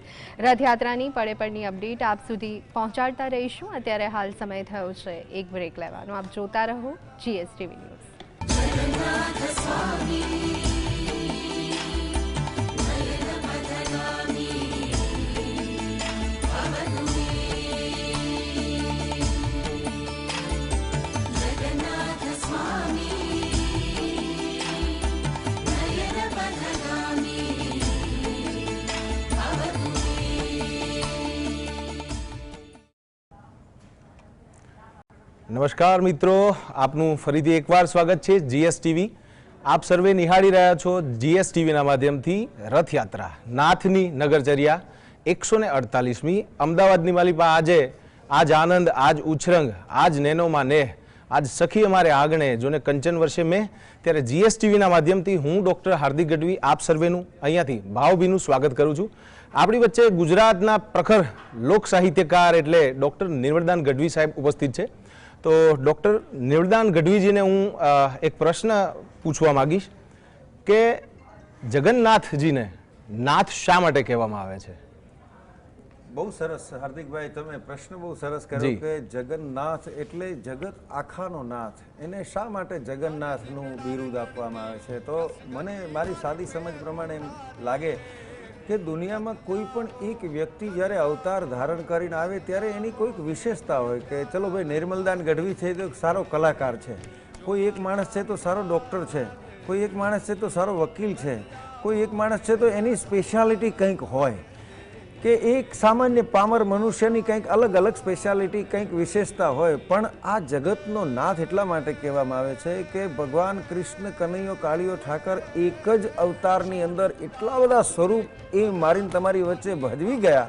રથયાત્રાની પડે પડની અપડેટ આપ સુધી પહોંચાડતા રહીશું. અત્યારે હાલ સમય થયો છે એક બ્રેક લેવાનો. આપ જોતા રહો GSTV ન્યૂઝ. નમસ્કાર મિત્રો, આપનું ફરીથી એકવાર સ્વાગત છે GSTV. આપ સર્વે નિહાળી રહ્યા છો GSTVના માધ્યમથી રથયાત્રા નાથની નગરચર્યા 148મી અમદાવાદની માલિપા. આજ આનંદ, આજ ઉછરંગ, આજ નેનોમાં નેહ, આજ સખી અમારે આંગણે જોને કંચન વર્ષે મેં. ત્યારે GSTVના માધ્યમથી હું ડૉક્ટર હાર્દિક ગઢવી આપ સર્વેનું અહીંયાથી ભાવભીનું સ્વાગત કરું છું. આપણી વચ્ચે ગુજરાતના પ્રખર લોક સાહિત્યકાર એટલે ડૉક્ટર નિર્મળદાન ગઢવી સાહેબ ઉપસ્થિત છે. તો ડૉક્ટર નિર્મળદાન ગઢવીજીને હું એક પ્રશ્ન પૂછવા માગીશ કે જગન્નાથજીને નાથ શા માટે કહેવામાં આવે છે? બહુ સરસ હાર્દિકભાઈ, તમે પ્રશ્ન બહુ સરસ કર્યો કે જગન્નાથ એટલે જગત આખાનો નાથ. એને શા માટે જગન્નાથનું બિરુદ આપવામાં આવે છે? તો મને મારી સાદી સમજ પ્રમાણે એમ લાગે કે દુનિયામાં કોઈ પણ એક વ્યક્તિ જ્યારે અવતાર ધારણ કરીને આવે ત્યારે એની કોઈક વિશેષતા હોય કે ચલો ભાઈ નિર્મલદાન ગઢવી છે તો સારો કલાકાર છે, કોઈ એક માણસ છે તો સારો ડૉક્ટર છે, કોઈ એક માણસ છે તો સારો વકીલ છે, કોઈ એક માણસ છે તો એની સ્પેશિયાલિટી કંઈક હોય કે એક સામાન્ય પામર મનુષ્યની કંઈક અલગ અલગ સ્પેશિયાલિટી કંઈક વિશેષતા હોય. પણ આ જગતનો નાથ એટલા માટે કહેવામાં આવે છે કે ભગવાન કૃષ્ણ કનૈયો કાળિયો ઠાકર એક જ અવતારની અંદર એટલા બધા સ્વરૂપ એ મારીને તમારી વચ્ચે ભજવી ગયા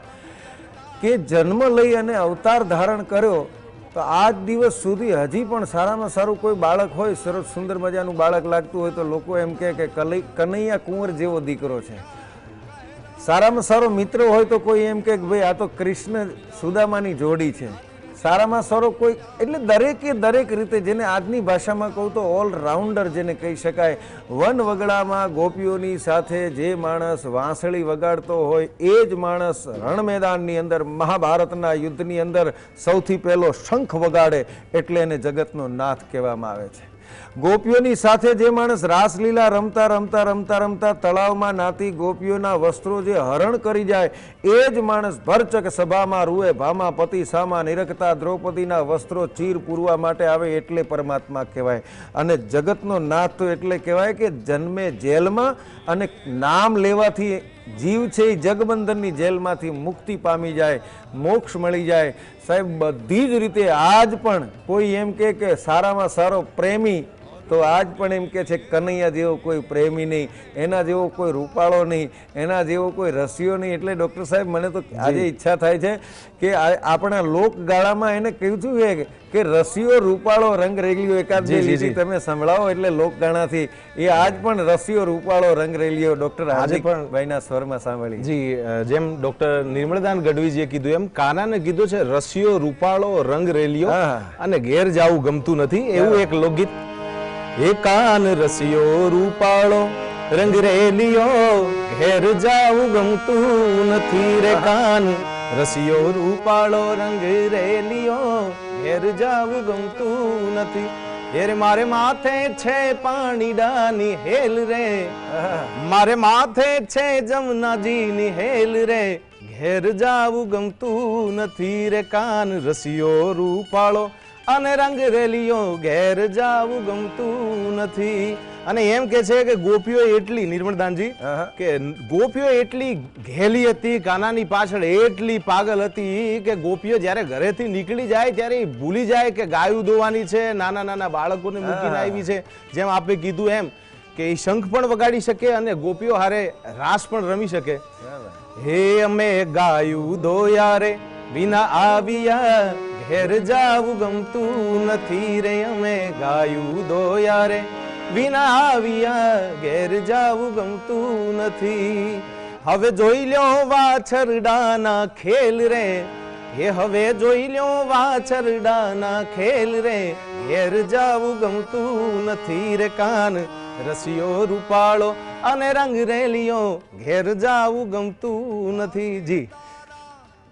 કે જન્મ લઈ અને અવતાર ધારણ કર્યો તો આજ દિવસ સુધી હજી પણ સારામાં સારું કોઈ બાળક હોય, સરસ સુંદર મજાનું બાળક લાગતું હોય તો લોકો એમ કહે કે કનૈયા કુંવર જેવો દીકરો છે. સારામાં સારો મિત્ર હોય તો કોઈ એમ કે ભાઈ આ તો કૃષ્ણ સુદામાની જોડી છે. સારામાં સારો કોઈ, એટલે દરેકે દરેક રીતે જેને આજની ભાષામાં કહું તો ઓલરાઉન્ડર જેને કહી શકાય. વન વગડામાં ગોપીઓની સાથે જે માણસ વાંસળી વગાડતો હોય એ જ માણસ રણ મેદાનની અંદર મહાભારતના યુદ્ધની અંદર સૌથી પહેલો શંખ વગાડે એટલે એને જગતનો નાથ કહેવામાં આવે છે. ગોપીઓની સાથે જે માણસ રાસલીલા રમતા રમતા રમતા રમતા તળાવમાં નાતી ગોપીઓના વસ્ત્રો જે હરણ કરી જાય એ જ માણસ ભરચક સભામાં રૂએ ભામા પતિ સામા નિરખતા દ્રૌપદીના વસ્ત્રો ચીર પૂરવા માટે આવે એટલે પરમાત્મા કહેવાય. અને જગતનો નાથ તો એટલે કહેવાય કે જન્મે જેલમાં અને નામ લેવાથી જીવ છે એ જગબંધનની જેલમાંથી મુક્તિ પામી જાય, મોક્ષ મળી જાય. સાહેબ બધી જ રીતે આજ પણ કોઈ એમ કે સારામાં સારો પ્રેમી તો આજ પણ એમ કે છે કનૈયા જેવો કોઈ પ્રેમી નહીં, એના જેવો કોઈ રૂપાળો નહીં, એના જેવો કોઈ રસિયો નહીં. એટલે ડૉક્ટર સાહેબ મને તો આજે ઈચ્છા થાય છે કે આપણા લોકગાળામાં એને કહ્યું છે કે રસિયો રૂપાળો રંગ રેલિયો એકાદ બે લીટી તમે સંભળાવો એટલે લોકગાળાથી એ આજ પણ રસિયો રૂપાળો રંગ રેલિયો ડૉક્ટર આજે પણ ભાઈના સ્વરમાં સાંભળી. જી, જેમ ડૉક્ટર નિર્મળદાન ગઢવીજીએ કીધું એમ કાનાને કીધું છે રસિયો રૂપાળો રંગ રેલિયો અને ઘેર જાવું ગમતું નથી, એવું એક લોકગીત. એ કાન રસિયો રૂપાળો રંગ રેલિયો ઘેર જાવું ગમતું નથી રે. કાન રસિયો રૂપાળો રંગ રેલિયો ઘેર જાવું ગમતું નથી. હેર મારે માથે છે પાણીડાની હેલ રે, મારે માથે છે જમનાજીની હેલ રે, ઘેર જાવું ગમતું નથી રે. કાન રસિયો રૂપાળો અને રંગ રેલિયો ઘેર જાવું ગમતું નથી. અને એમ કે છે કે ગોપીઓ એટલી, નિર્મળદાનજી, કે ગોપીઓ એટલી ઘેલી હતી, કાનાની પાછળ એટલી પાગલ હતી કે ગોપીઓ જ્યારે ઘરેથી નીકળી જાય ત્યારે ભૂલી જાય કે ગાયું દોવાની છે, નાના નાના બાળકોને મૂકીને આવી છે. જેમ આપણે કીધું એમ કે એ શંખ પણ વગાડી શકે અને ગોપીઓ હારે રાસ પણ રમી શકે. હે અમે ગાયું દોયા રે વિના આવ્યા ઘેર જાવું ગમતું નથી રે અમે ગાયું દોયા રે વિના આવ્યા ઘેર જાવું ગમતું નથી હવે જોઈ લ્યો વાછરડાના ખેલ રે એ હવે જોઈ લ્યો વાછરડાના ખેલ રે ઘેર જાવું ગમતું નથી રે કાન રસિયો રૂપાળો અને રંગ રેલિયો ઘેર જાવું ગમતું નથી જી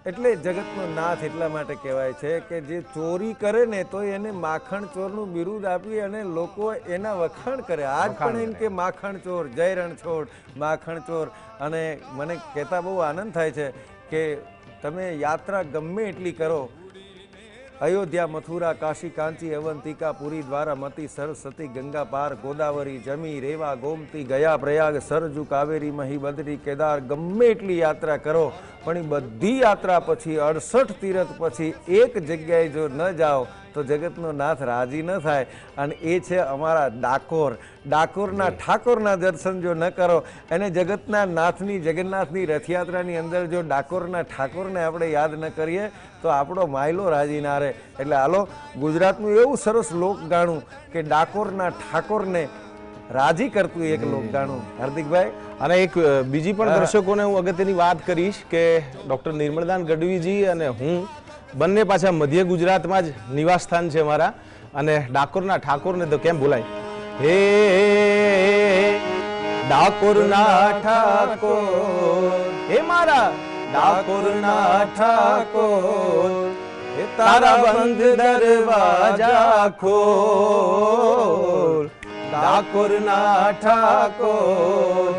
એટલે જગતનો નાથ એટલા માટે કહેવાય છે કે જે ચોરી કરે ને તો એને માખણ ચોરનું બિરુદ આપી અને લોકો એના વખાણ કરે. આજ પણ એમ કે માખણ ચોર, જય રણછોડ, માખણ ચોર. અને મને કહેતા બહુ આનંદ થાય છે કે તમે યાત્રા ગમે એટલી કરો, અયોધ્યા, મથુરા, કાશી, કાંચી, અવંતિકા, પુરી, દ્વારા, મતી, સરસ્વતી, ગંગા પાર, ગોદાવરી, જમી, રેવા, ગોમતી, ગયા, પ્રયાગ, સરજુ, કાવેરી, મહી, બદ્રી, કેદાર, ગમે એટલી યાત્રા કરો પણ એ બધી યાત્રા પછી 68 તીરથ પછી એક જગ્યાએ જો ન જાઓ તો જગતનો નાથ રાજી ન થાય. અને એ છે અમારા ડાકોર. ડાકોરના ઠાકોરના દર્શન જો ન કરો અને જગતના નાથની, જગન્નાથની રથયાત્રાની અંદર જો ડાકોરના ઠાકોરને આપણે યાદ ન કરીએ તો આપણો માયલો રાજી ના રહે. એટલે હાલો, ગુજરાતનું એવું સરસ લોકગાણું કે ડાકોરના ઠાકોરને રાજી કરતું એક લોકગાણું. હાર્દિકભાઈ, અને એક બીજી પણ દર્શકોને હું અગત્યની વાત કરીશ કે ડૉક્ટર નિર્મળદાન ગઢવીજી અને હું બંને પાછા મધ્ય ગુજરાતમાં જ નિવાસ સ્થાન છે મારા. અને ડાકોરના ઠાકોરને તો કેમ ભૂલાય. હે ડાકોરના ઠાકોર, હે મારા ડાકોરના ઠાકોર, તારા બંધ દરવાજા ખોલ. ડાકોરના ઠાકોર,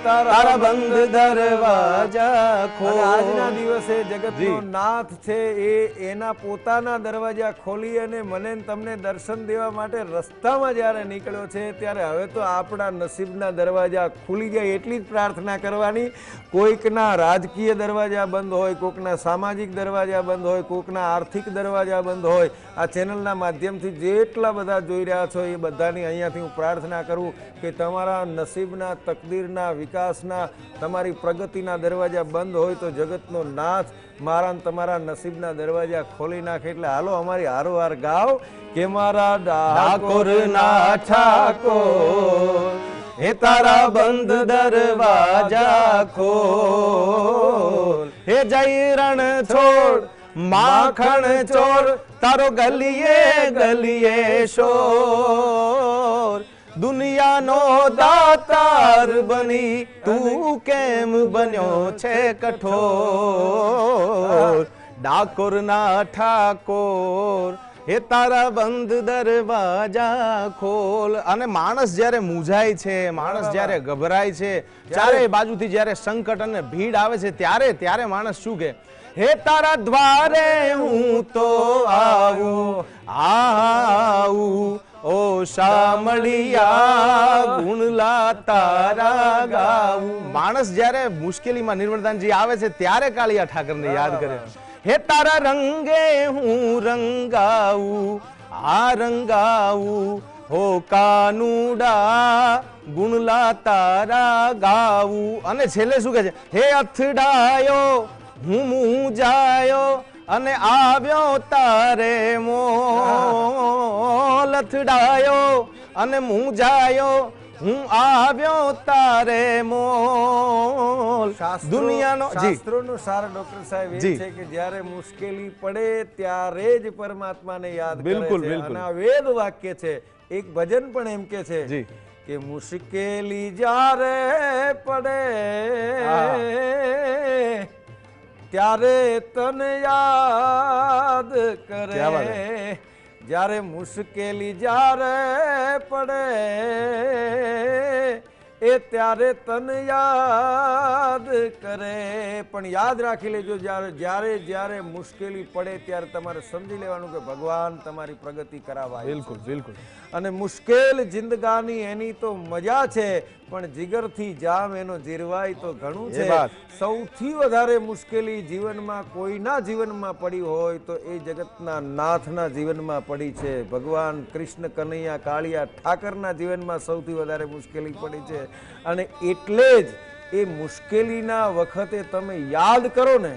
તારા બંધ દરવાજા ખોલ. આજના દિવસે જગતનો નાથ છે એ એના પોતાના દરવાજા ખોલી અને મને તમને દર્શન દેવા માટે રસ્તામાં જ્યારે નીકળ્યો છે ત્યારે હવે તો આપણા નસીબના દરવાજા ખુલી જાય એટલી જ પ્રાર્થના કરવાની. કોઈકના રાજકીય દરવાજા બંધ હોય, કોઈકના સામાજિક દરવાજા બંધ હોય, કોઈકના આર્થિક દરવાજા બંધ હોય. આ ચેનલના માધ્યમથી જેટલા બધા જોઈ રહ્યા છો એ બધાની અહીંયાથી હું પ્રાર્થના કરું કે તમારા નસીબના, તકદીરના, વિકાસના, તમારી પ્રગતિના દરવાજા બંધ હોય તો જગતનો નાથ મારા તમારા નસીબના દરવાજા ખોલી નાખે. એટલે હાલો અમારી હારોહાર ગાવ કે મારા ડાકોરના ઠાકોર, હે તારા બંધ દરવાજા ખોલ. હે જય રણછોડ, માખણ ચોર, તારો ગલીએ ગલીએ શોર. દુનિયાનો દાતાર બની તું કેમ બન્યો છે કઠોર. ડાકોરના ઠાકોર, હે તારા બંધ દરવાજા ખોલ. અને માણસ જ્યારે મૂંઝાય છે, માણસ જ્યારે ગભરાય છે, ચારે બાજુથી જ્યારે સંકટ અને ભીડ આવે છે ત્યારે માણસ શું કહે? હે તારા દ્વારે હું તો આવું ઓ શામળિયા, ગુણલા તારા ગાવું. માણસ જ્યારે મુશ્કેલીમાં નિર્મળદાનજી આવે છે ત્યારે કાળિયા ઠાકરને યાદ કરે. હે તારા રંગે હું રંગાવું, રંગાવું હો કાનુડા, ગુણલા તારા ગાવું. અને છેલ્લે શું કહે છે? હે અથડાયો હું મૂંઝાયો અને આવ્યો તારે મોલ. અથડાયો અને મૂંઝાયો હું આવ્યો તારે મોલ. દુનિયાનો શાસ્ત્રોનો સાર ડોક્ટર સાહેબ એ છે કે જ્યારે મુશ્કેલી પડે ત્યારે જ પરમાત્માને યાદ કરે છે. અને આ વેદ વાક્ય છે. એક ભજન પણ એમ કે છે કે મુશ્કેલી જ્યારે પડે ત્યારે તને યાદ કરે. જ્યારે મુશ્કેલી જ્યારે પડે એ ત્યારે તને યાદ કરે. પણ યાદ રાખી લેજો, જ્યારે મુશ્કેલી પડે ત્યારે તમારે સમજી લેવાનું કે ભગવાન તમારી પ્રગતિ કરાવવા. બિલકુલ બિલકુલ. અને મુશ્કેલ જિંદગાની એની તો મજા છે પણ જીગરથી જામ એનો જીરવાય તો ઘણું છે. સૌથી વધારે મુશ્કેલી જીવનમાં કોઈના જીવનમાં પડી હોય તો એ જગતના નાથના જીવનમાં પડી છે. ભગવાન કૃષ્ણ કનૈયા કાળિયા ઠાકરના જીવનમાં સૌથી વધારે મુશ્કેલી પડી છે. અને એટલે જ એ મુશ્કેલીના વખતે તમે યાદ કરો ને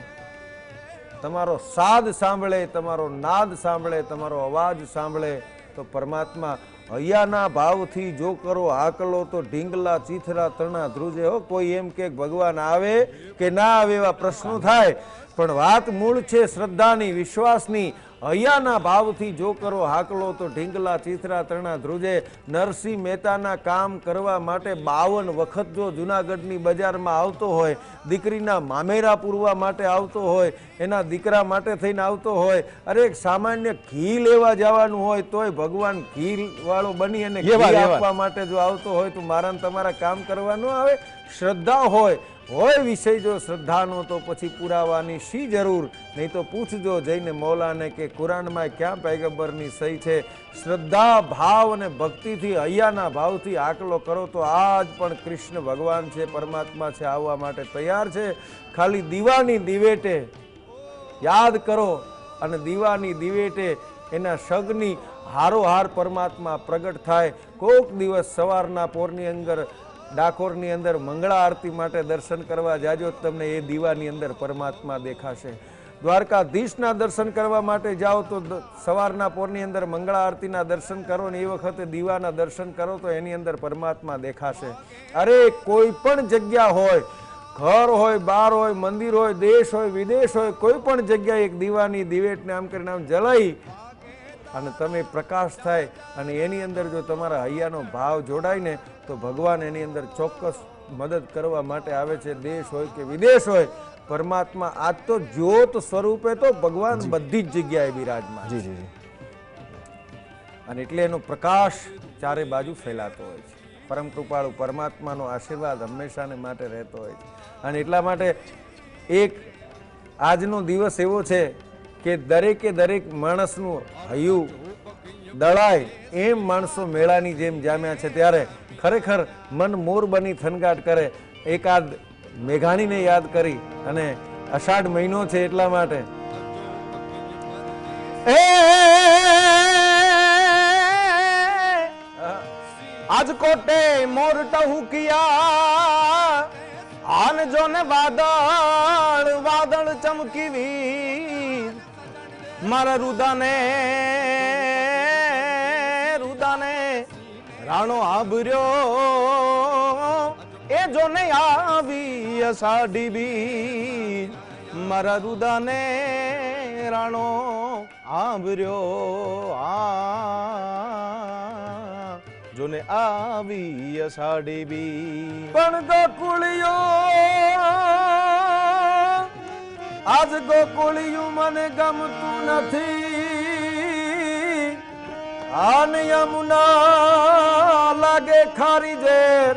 તમારો સાદ સાંભળે, તમારો નાદ સાંભળે, તમારો અવાજ સાંભળે તો પરમાત્મા હૈયાના ભાવથી જો કરો હાકલો તો ઢીંગલા ચીથરા તરણા ધ્રુજે. હો, કોઈ એમ કે ભગવાન આવે કે ના આવે એવા પ્રશ્નો થાય, પણ વાત મૂળ છે શ્રદ્ધાની, વિશ્વાસની. હૈયાના ભાવથી જો કરો હાકલો તો ઢીંગલા ચીથરા તરણા ધ્રુજે. નરસિંહ મહેતાના કામ કરવા માટે 52 વખત જો જુનાગઢની બજારમાં આવતો હોય, દીકરીના મામેરા પૂરવા માટે આવતો હોય, એના દીકરા માટે થઈને આવતો હોય, અરે સામાન્ય ઘી લેવા જવાનું હોય તોય ભગવાન ઘી વાળો બની અને ઘી આપવા માટે જો આવતો હોય તો મારા તમારા કામ કરવા ન આવે. શ્રદ્ધા હોય વિષય જો શ્રદ્ધાનો તો પછી પુરાવાની શી જરૂર? નહીં તો પૂછજો જઈને મૌલાને કે કુરાનમાં ક્યાં પૈગંબરની સહી છે. શ્રદ્ધા, ભાવ અને ભક્તિથી, હૈયાના ભાવથી આકલો કરો તો આજ પણ કૃષ્ણ ભગવાન છે, પરમાત્મા છે, આવવા માટે તૈયાર છે. ખાલી દીવાની દિવેટે યાદ કરો અને દીવાની દિવેટે એના સગની હારોહાર પરમાત્મા પ્રગટ થાય. કોક દિવસ સવારના પોરની અંદર ડાકોરની અંદર મંગળા આરતી માટે દર્શન કરવા જાજો, તમને એ દીવાની અંદર પરમાત્મા દેખાશે. દ્વારકાધીશના દર્શન કરવા માટે જાઓ તો સવારના પોરની અંદર મંગળા આરતીના દર્શન કરો ને એ વખતે દીવાના દર્શન કરો તો એની અંદર પરમાત્મા દેખાશે. અરે કોઈ પણ જગ્યા હોય, ઘર હોય, બાર હોય, મંદિર હોય, દેશ હોય, વિદેશ હોય, કોઈ પણ જગ્યાએ એક દીવાની દિવેટને આમ કરીને આમ જલાઈ અને તમે પ્રકાશ થાય અને એની અંદર જો તમારા હૈયાનો ભાવ જોડાય ને તો ભગવાન એની અંદર ચોક્કસ મદદ કરવા માટે આવે છે. દેશ હોય કે વિદેશ હોય, પરમાત્મા આજ તો જ્યોત સ્વરૂપે તો ભગવાન બધી જ જગ્યાએ બિરાજમાન. જી જી. અને એટલે એનો પ્રકાશ ચારે બાજુ ફેલાતો હોય છે. પરમ કૃપાળુ પરમાત્માનો આશીર્વાદ હંમેશાને માટે રહેતો હોય છે. અને એટલા માટે એક આજનો દિવસ એવો છે કે દરેકે દરેક માણસનું હૈયું દળાય એમ માણસો મેળાની જેમ જામ્યા છે. ત્યારે ખરેખર મન મોર બની થનગાટ કરે. એકાદ મેઘાણીને યાદ કરી અને અષાઢ મહિનો છે એટલા માટે આજ કોટે મોર ટહુકિયા આન જો ને વાદળ વાદળ ચમકી વીર મારા રુદાને રાણો આભર્યો એ જો ને આવી અષાઢી બીજ મારા રુદાને રાણો આભર્યો જોને આવી અષાઢી બીજ. પણ ગોકુળિયો આજ ગોકુળિયું મને ગમતું નથી. આન યમુના લાગે ખારી ઝેર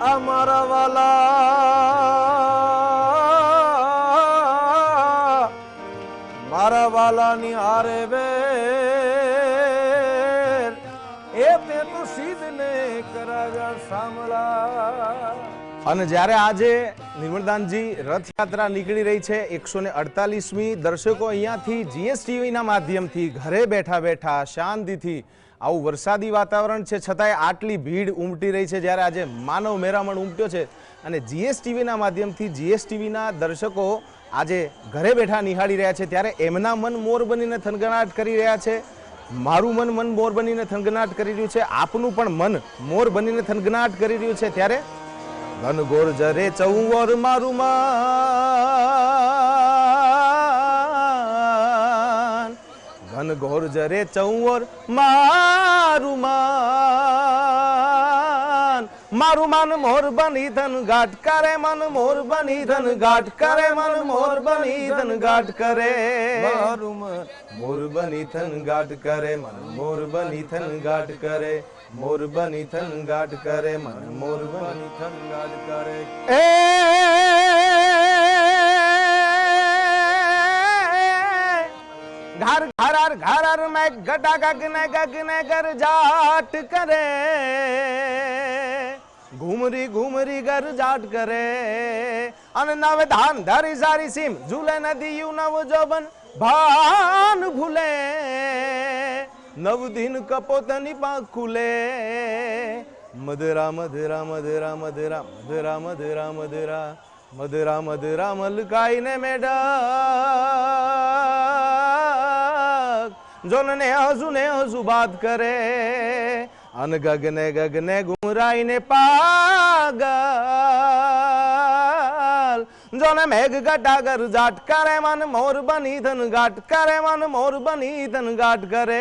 આ મારા વાલાની હારે વેર એ તે તો સીધને કરાવ્યા સાંભળા. અને જ્યારે આજે નિર્મળદાનજી રથયાત્રા નીકળી રહી છે 148મી, દર્શકો અહીંયાથી જીએસટીવીના માધ્યમથી ઘરે બેઠા બેઠા શાંતિથી, આવું વરસાદી વાતાવરણ છે છતાંય આટલી ભીડ ઉમટી રહી છે જ્યારે આજે માનવ મેરામણ ઉમટ્યો છે અને જીએસટીવીના માધ્યમથી જીએસટીવીના દર્શકો આજે ઘરે બેઠા નિહાળી રહ્યા છે ત્યારે એમના મન મોર બનીને થનગનાટ કરી રહ્યા છે. મારું મન મોર બનીને થનગનાટ કરી રહ્યું છે, આપનું પણ મન મોર બનીને થનગનાટ કરી રહ્યું છે. ત્યારે ઘન ગોર જરે ચૌવર મારું માન, ઘન ઘોર જરે ચૌવર મારું માન, મારું માન મોર બની ધન ગાટ કરે, મન મોર બની ધન ગાટ કરે, મન મોર બની ધન ગાટ કરે, મારું મન મોર બની ધન ગાટ કરે, મન મોર બની ધન ગાટ કરે, મોર બની થન ગાટ કરે, મન મોર બની થન ગાટ કરે. એ ઘર ઘર ઘર મેં ગટા ગગને ગર જાટ કરે, ઘુમરી ઘુમરી ગર જાટ કરે, અને નવે ધાન ધરી સારી સીમ ઝૂલે નદી યુ નવ જોબન ભાન ભૂલે, નવ દિન કપોતની પાંખ ખુલે, મધરા મધરા મધરા મધરા મધરા મધરા મધરા મધરા મધરા મલકાઈને મેઢક જોનને હસુ બાત કરે અન ગગને ગગને ગુમરાઈને પાગલ જોને મેઘ ગટાગર જાટ કરે મન મોર બની ધન ગાટ કરે મન મોર બની ધન ગાટ કરે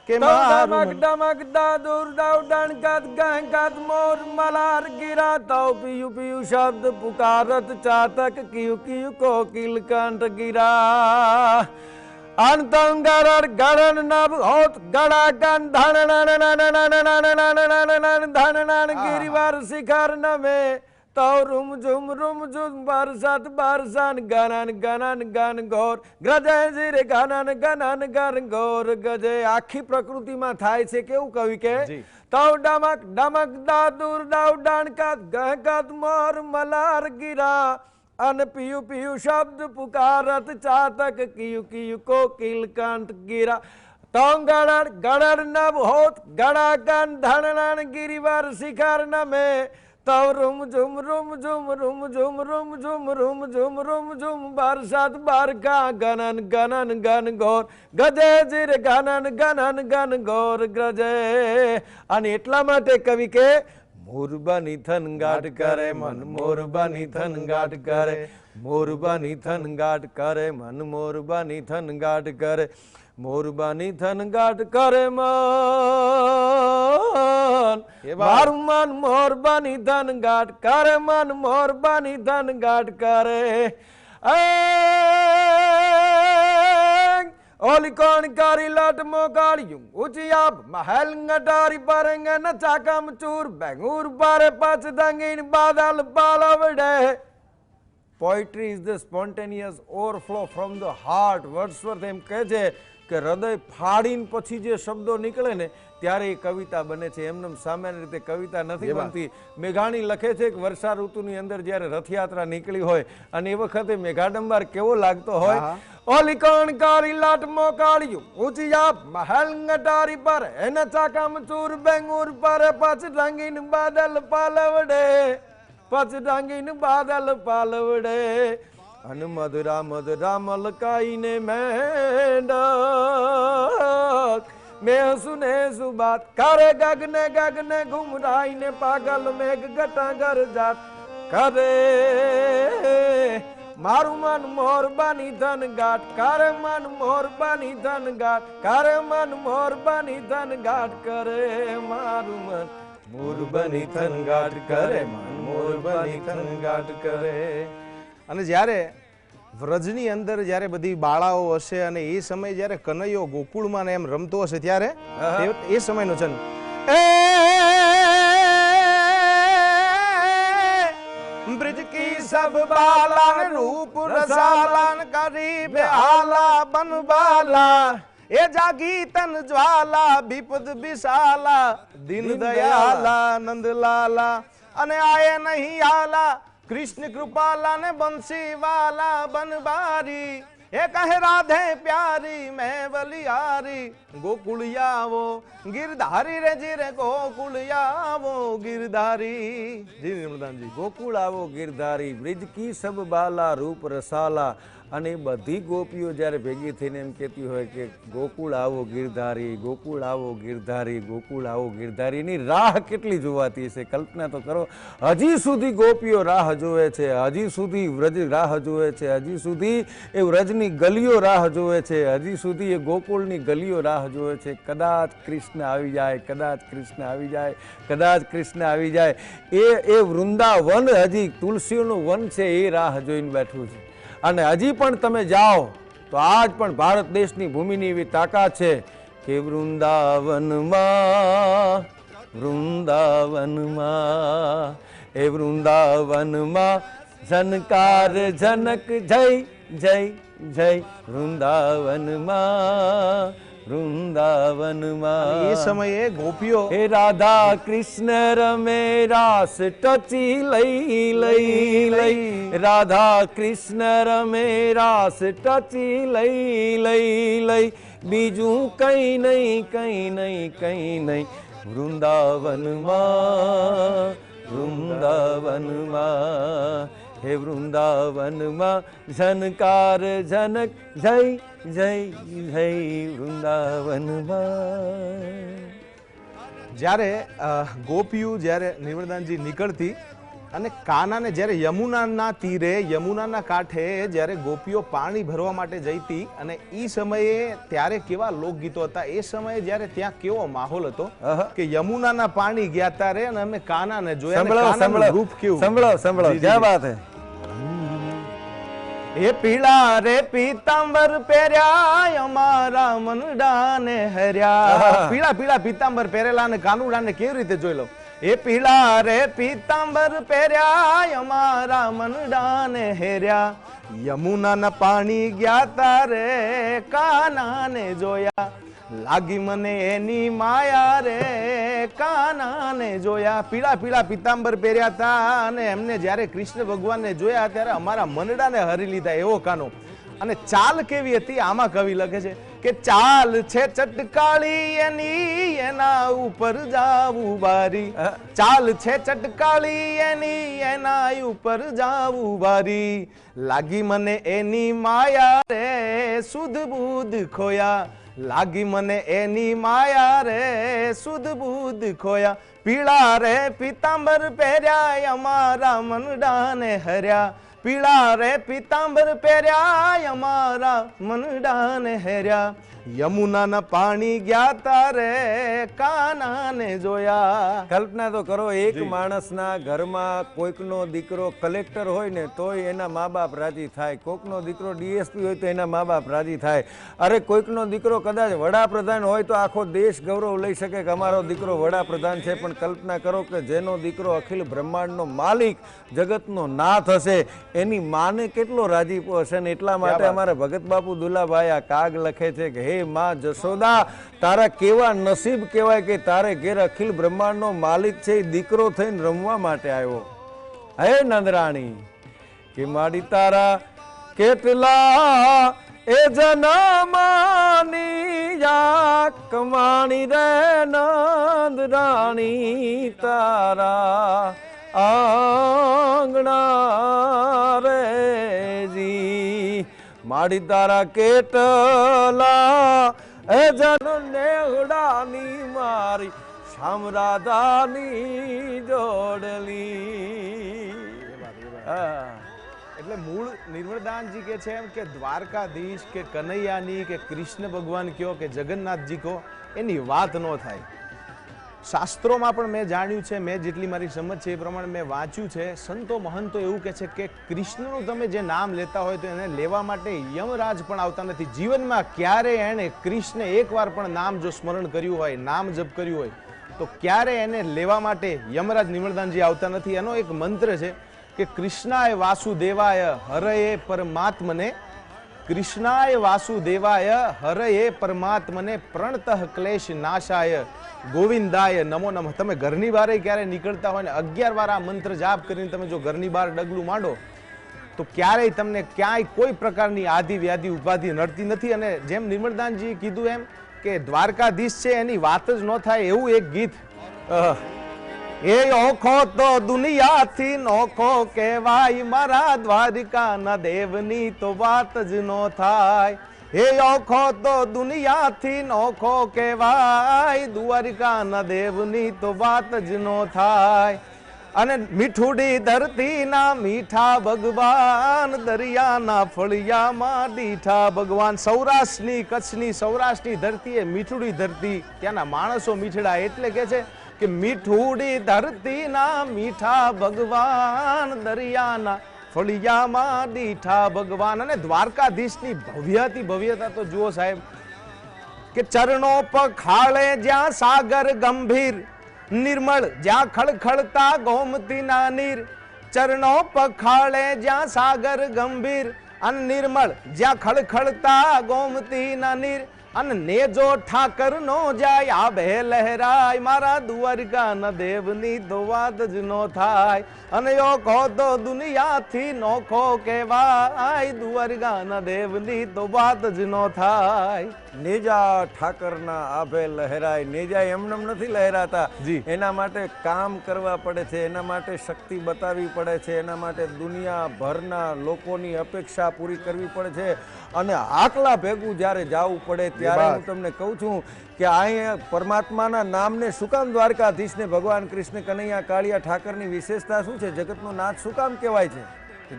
કે ડમક ડમક દાદુર દાઉડન કદ ગંકદ મોર મલાર ગિરા તૌ પિયુ પિયુ શબ્દ પુકારત ચાતક કિયુ કિયુ કોકિલ કંઠ ગિરા અંતંગર ગરણ નભ હોત ગડા ગન ધન ધન ગિરિવાર શિખર નમે તૌ રૂમ ઝુમ બરસત બરસન ગનન ગનન ગન ઘોર ગ્રજે જીરે ગનન ગનન ગન ઘોર ગજે આખી પ્રકૃતિમાં થાય છે કેવું કવિ કે તૌ ડમક ડમક દાદુર દાઉડન કદ ગહકદ મોર મલાર ગિરા અન પિયુ પિયુ શબ્દ પુકારત ચાતક કિયુ કિયુ કોકિલ કંઠ ગિરા તોંગડ ગડડ નભ હોત ગડા ગન ધનન ગિરિવર શિખર નમે તવ રૂમ ઝુમ રૂમ ઝુમ રૂમ ઝુમ રૂમ ઝુમ રૂમ ઝુમ રૂમ ઝુમ બરસાત બારકા ગનન ગનન ગન ઘોર ગજે જીર ગનન ગનન ગન ઘોર ગજે અને એટલા માટે કવિ કે મોરબાની થન ગાટ કરે મન મોરબાની થન ગાટ કરે મોરબાની થન ગાટ કરે મન મોરબાની થન ગાટ કરે મોરબાની થન ગાટ કરે મન મારું મન મોરબાની ધન ગાટ કરે મન મોરબાની ધન ગાટ કરે ઓલી કોણ કરી લટ મોકાળ્યું ઊંચી આપ મહેલ ગટારી પરંગ ન ચાકમ ચૂર બેંગુર પારે પાછ દંગીન બાદલ પાલવડે poetry is the spontaneous overflow from the heart Wordsworth એમ કહે છે કે હૃદય ફાડીને પછી જે શબ્દો નીકળે ને ત્યારે એ કવિતા બને છે એમને સામાન્ય રીતે કવિતા નથી બનતી મેઘાણી લખે છે કે વર્ષા ઋતુની અંદર જ્યારે રથયાત્રા નીકળી હોય અને એ વખતે મેઘાડંબર કેવો લાગતો હોય ઓલી કોણ કાળી લાટ મોકાળ્યું ઊંચી આપ મહેલ ગટારી પર એના ચાકામ ચૂર બેંગુર પર પછ રંગીન બાદલ પાલવડે પછ રંગીન બાદલ પાલવડે અન મધુરા મધુરા મલકાઈને મેંડક મેં સુને સુબાત કરે ગગને ગગને ઘુમરાઈને પાગલ મેઘ ગટાગર જાત કરે મારું મન મોરબાની ધન ગાટ કરે મન મોરબાની ધન ગાટ કરે મન મોરબાની ધન ગાટ કરે મારું મન મોરબાની ધન ગાટ કરે મન મોરબાની ધન ગાટ કરે અને જ્યારે વ્રજની અંદર જ્યારે બધી બાળાઓ હશે અને એ સમય જ્યારે કનૈયો ગોકુળમાં એમ રમતો હશે ત્યારે એ સમયનો છે બ્રિજ કી સબ બાલાન રૂપ રસાલાન કરી બેહાલા બનબાલા એ જાગી તન જ્વાલા વિપદ વિશાલા દિન દયાલા નંદલાલા અને આયે નહીં આલા कृष्ण कृपाला ने बंसी वाला बनबारी ए कहे राधे प्यारी मैं बलियारी गोकुलियावो गिरधारी रे जीरे गोकुलियावो गिरधारी जी निर्मलदान जी गोकुल आवो गिरधारी ब्रिज की सब बाला रूप रसाला અને બધી ગોપીઓ જ્યારે ભેગી થઈને એમ કહેતી હોય કે ગોકુળ આવો ગિરધારી ગોકુળ આવો ગિરધારી ગોકુળ આવો ગિરધારીની રાહ કેટલી જોવાતી છે કલ્પના તો કરો હજી સુધી ગોપીઓ રાહ જોવે છે હજી સુધી વ્રજ રાહ જોવે છે હજી સુધી એ વ્રજની ગલીઓ રાહ જોવે છે હજી સુધી એ ગોકુળની ગલીઓ રાહ જોવે છે કદાચ કૃષ્ણ આવી જાય કદાચ કૃષ્ણ આવી જાય કદાચ કૃષ્ણ આવી જાય એ વૃંદાવન હજી તુલસીઓનું વન છે એ રાહ જોઈને બેઠું છે અને હજી પણ તમે જાઓ તો આજ પણ ભારત દેશની ભૂમિની એવી તાકાત છે કે વૃંદાવનમાં વૃંદાવનમાં એ વૃંદાવનમાં ઝનકાર ઝનક જય જય જય વૃંદાવનમાં વૃંદાવનમાં એ સમયે ગોપીઓ હે રાધા કૃષ્ણ રમે રાસ ટચી લઈ લઈ લઈ રાધા કૃષ્ણ રમે રાસ ટચી લઈ લઈ લઈ બીજું કઈ નહીં કઈ નહીં કઈ નહીં વૃંદાવનમાં વૃંદાવનમાં હે વૃંદાવનમાં ઝનકાર ઝનક જય જય જય વૃંદાવનમાં. જ્યારે ગોપીઓ જ્યારે નિર્મળદાનજી નીકળતી અને કાનાને જ્યારે યમુનાના તીરે યમુનાના કાંઠે જ્યારે ગોપીઓ પાણી ભરવા માટે જઈતી અને એ સમયે ત્યારે કેવા લોકગીતો હતા, એ સમયે જ્યારે ત્યાં કેવો માહોલ હતો કે યમુનાના પાણી ગયા ત્યારે અને અમે કાનાને જોયા અને કાનાનું રૂપ કેવું. સંભળો ક્યાં વાત હે. એ પીળા રે પીતાંબર પહેર્યા અમારા મનડાને હર્યા. પીળા પીળા પીતાંબર પહેરેલા અને કાનુડાને કેવી રીતે જોઈ લો. એ પીળા રે પીતાંબર પહેર્યા અમારા મનડાને હેર્યા. યમુનાના પાણી ગયા તારે કાનાને જોયા, લાગી મને એની માયા રે કાનાને જોયા. પીળા પીળા પીતાંબર પહેર્યા હતા અને એમને જ્યારે કૃષ્ણ ભગવાનને જોયા ત્યારે અમારા મનડાને હરી લીધા એવો કાનો. અને ચાલ કેવી હતી આમાં કવિ લખે છે કે ચાલ છે ચટકાળી એની એના ઉપર જાવું બારી. ચાલ છે ચટકાળી એની એના ઉપર જાવું બારી. લાગી મને એની માયા રે સુધ બુધ ખોયા. લાગી મને એની માયા રે સુધ બુધ ખોયા. પીળા રે પીતાંબર પહેર્યા અમારા મનડાને હર્યા. પીળા રે પીતાંબર પહેર્યા અમારા મનડાને હેર્યા. યમુનાના પાણી ગયા તારે કાનાને જોયા. કલ્પના તો કરો, એક માણસના ઘરમાં કોઈકનો દીકરો કલેક્ટર હોય ને તોય એના મા બાપ રાજી થાય, કોઈકનો દીકરો ડીએસપી હોય તો એના મા બાપ રાજી થાય. અરે કોઈકનો દીકરો કદાચ વડાપ્રધાન હોય તો આખો દેશ ગૌરવ લઈ શકે કે અમારો દીકરો વડાપ્રધાન છે. પણ કલ્પના કરો કે જેનો દીકરો અખિલ બ્રહ્માંડનો માલિક જગતનો નાથ હશે એની માને કેટલો રાજીપો હશે ને. એટલા માટે અમારા ભગત બાપુ દુલાભાઈ આ કાગ લખે છે કે હે માં જશોદા, તારા કેવા નસીબ કહેવાય કે તારે ઘેર અખિલ બ્રહ્માંડનો માલિક છે એ દીકરો થઈને રમવા માટે આવ્યો. હે નંદરાણી કે માડી તારા કેટલા એ જનમાની યા કમાણી રે નંદરાણી તારા આંગણા રે જી. માડી તારા કેટલા એ જન નેહડાની મારી શામરાધાની જોડલી. એટલે મૂળ નિર્મળદાનજી કે છે એમ કે દ્વારકાધીશ કે કનૈયાની કે કૃષ્ણ ભગવાન કયો કે જગન્નાથજી કહો એની વાત ન થાય. શાસ્ત્રોમાં પણ મેં જાણ્યું છે, મેં જેટલી મારી સમજ છે એ પ્રમાણે મેં વાંચ્યું છે, સંતો મહંતો એવું કહે છે કે કૃષ્ણનું તમે જે નામ લેતા હોય તો એને લેવા માટે યમરાજ પણ આવતા નથી. જીવનમાં ક્યારે એણે કૃષ્ણ એકવાર પણ નામ જો સ્મરણ કર્યું હોય, નામ જપ કર્યું હોય તો ક્યારે એને લેવા માટે યમરાજ નિર્મળદાનજી આવતા નથી. એનો એક મંત્ર છે કે કૃષ્ણાય વાસુદેવાય હરયે પરમાત્મને, કૃષ્ણાય વાસુદેવાય હરયે પરમાત્મને પ્રણતઃ ક્લેશ નાશાય ગોવિંદાય નમો નમઃ. તમે ઘરની બહાર ક્યારે નીકળતા હોય ને 11 વાર આ મંત્ર જાપ કરીને તમે જો ઘરની બહાર ડગલું માંડો તો ક્યારેય તમને ક્યાંય કોઈ પ્રકારની આદિ વ્યાધિ ઉપાધિ નડતી નથી. અને જેમ નિર્મળદાનજીએ કીધું એમ કે દ્વારકાધીશ છે એની વાત જ ન થાય એવું એક ગીત. એ ઓખો તો દુનિયાથી નોખો કહેવાય, મારા દ્વારિકાના દેવની તો વાત જ ન થાય. હે ઓખો તો દુનિયાથી નોખો કહેવાય, દ્વારિકાના દેવની તો વાત જ ન થાય. અને મીઠુડી ધરતીના મીઠા ભગવાન, દરિયાના ફળિયામાં દીઠા ભગવાન. સૌરાષ્ટ્રની કચ્છની સૌરાષ્ટ્રની ધરતી એ મીઠુડી ધરતી, ત્યાંના માણસો મીઠડા એટલે કે છે કે મીઠુડી ધરતીના મીઠા ભગવાન, દરિયાના ફળિયામાં દીઠા ભગવાન. અને દ્વારકાધીશની ભવ્યથી ભવ્યતા તો જુઓ સાહેબ કે ચરણો પખાળે જ્યાં સાગર ગંભીર, નિર્મળ જ્યાં ખળખળતા ગોમતીના નીર. ચરણો પખાળે જ્યાં સાગર ગંભીર અને નિર્મળ જ્યાં ખળખળતા ગોમતીના નીર. અને નેજો ઠાકર નો જાય આભે લહેરાય મારા દ્વારકા ન દેવની તો વાત જ નો થાય અને યો કહો તો દુનિયાથી નોખો કહેવાય દ્વારકા ન દેવની તો વાત જ નો થાય. નેજા ઠાકરના આભે લહેરાય. નેજા એમનેમ નથી લહેરાતા, જી. એના માટે કામ કરવા પડે છે, એના માટે શક્તિ બતાવવી પડે છે, એના માટે દુનિયાભરના લોકોની અપેક્ષા પૂરી કરવી પડે છે અને આકલા ભેગું જ્યારે જવું પડે ત્યારે હું તમને કહું છું કે અહીંયા પરમાત્માના નામને શું કામ દ્વારકાધીશને ભગવાન કૃષ્ણ કનૈયા કાળિયા ઠાકરની વિશેષતા શું છે? જગતનો નાથ શું કામ કહેવાય છે?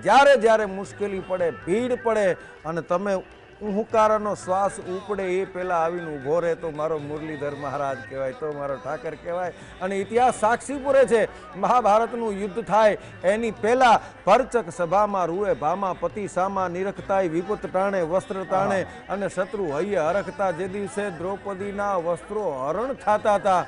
જ્યારે જ્યારે મુશ્કેલી પડે, ભીડ પડે અને તમે હુંકારાનો શ્વાસ ઉપડે એ પહેલાં આવીને ઊભો રહે તો મારો મુરલીધર મહારાજ કહેવાય, તો મારો ઠાકર કહેવાય. અને ઇતિહાસ સાક્ષી પૂરે છે, મહાભારતનું યુદ્ધ થાય એની પહેલાં પરચક સભામાં રૂએ ભામાં પતિ સામા નિરખતાય વિપુત ટાણે વસ્ત્ર તાણે અને શત્રુ હૈયે હરખતા. જે દિવસે દ્રૌપદીના વસ્ત્રો હરણ થતા હતા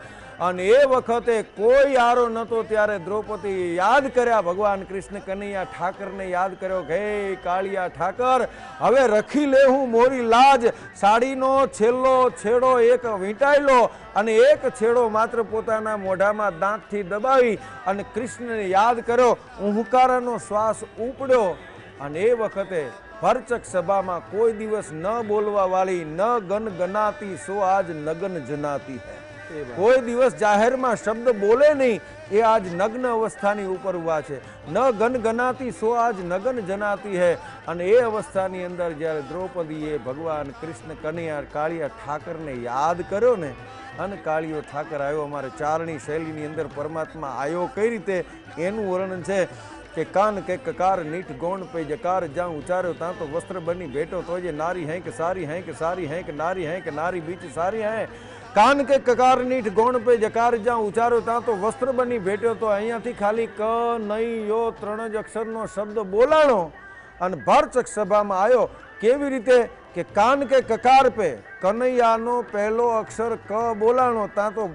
અને એ વખતે કોઈ આરો નહોતો ત્યારે દ્રૌપદી યાદ કર્યા ભગવાન કૃષ્ણ કનૈયા ઠાકરને યાદ કર્યો કે હે કાળિયા ઠાકર, હવે રખી લે હું મોરી લાજ. સાડીનો છેલ્લો છેડો એક વીંટાઈ લો અને એક છેડો માત્ર પોતાના મોઢામાં દાંતથી દબાવી અને કૃષ્ણને યાદ કર્યો. હુંકારાનો શ્વાસ ઉપડ્યો અને એ વખતે ભરચક સભામાં કોઈ દિવસ ન બોલવા વાળી ન ગન ગનાતી સો આજ નગન જનાતી હૈ. કોઈ દિવસ જાહેરમાં શબ્દ બોલે નહીં એ આજ નગ્ન અવસ્થાની ઉપર ઉભા છે. ન ગન ગનાતી સો આજ નગન જનાતી હૈ. અને એ અવસ્થાની અંદર જ્યારે દ્રૌપદીએ ભગવાન કૃષ્ણ કનૈયા કાળિયા ઠાકરને યાદ કર્યો ને અને કાળિયો ઠાકર આવ્યો. અમારે ચારણી શૈલીની અંદર પરમાત્મા આવ્યો કઈ રીતે એનું વર્ણન છે કે કાન કે કકાર નીઠ ગૌણ પે જકાર જ્યાં ઉચાર્યો ત્યાં તો વસ્ત્ર બની બેઠો તો જે નારી હૈ કે સારી હૈ કે સારી હૈ કે નારી હૈ કે નારી બીચ સારી હૈ. કાન કે કકાર નીઠ ગૌણ પે જકાર જ્યાં ઉચાર્યો ત્યાં તો વસ્ત્ર બની બેઠ્યો. તો અહીંયાથી ખાલી ક નહીં યો 3 જ અક્ષરનો શબ્દ બોલાણો અને ભરચક સભામાં આવ્યો. કેવી રીતે કે કાન કે કકાર પે કનૈયાનો પહેલો અક્ષર ક બોલાણો ત્યાં તો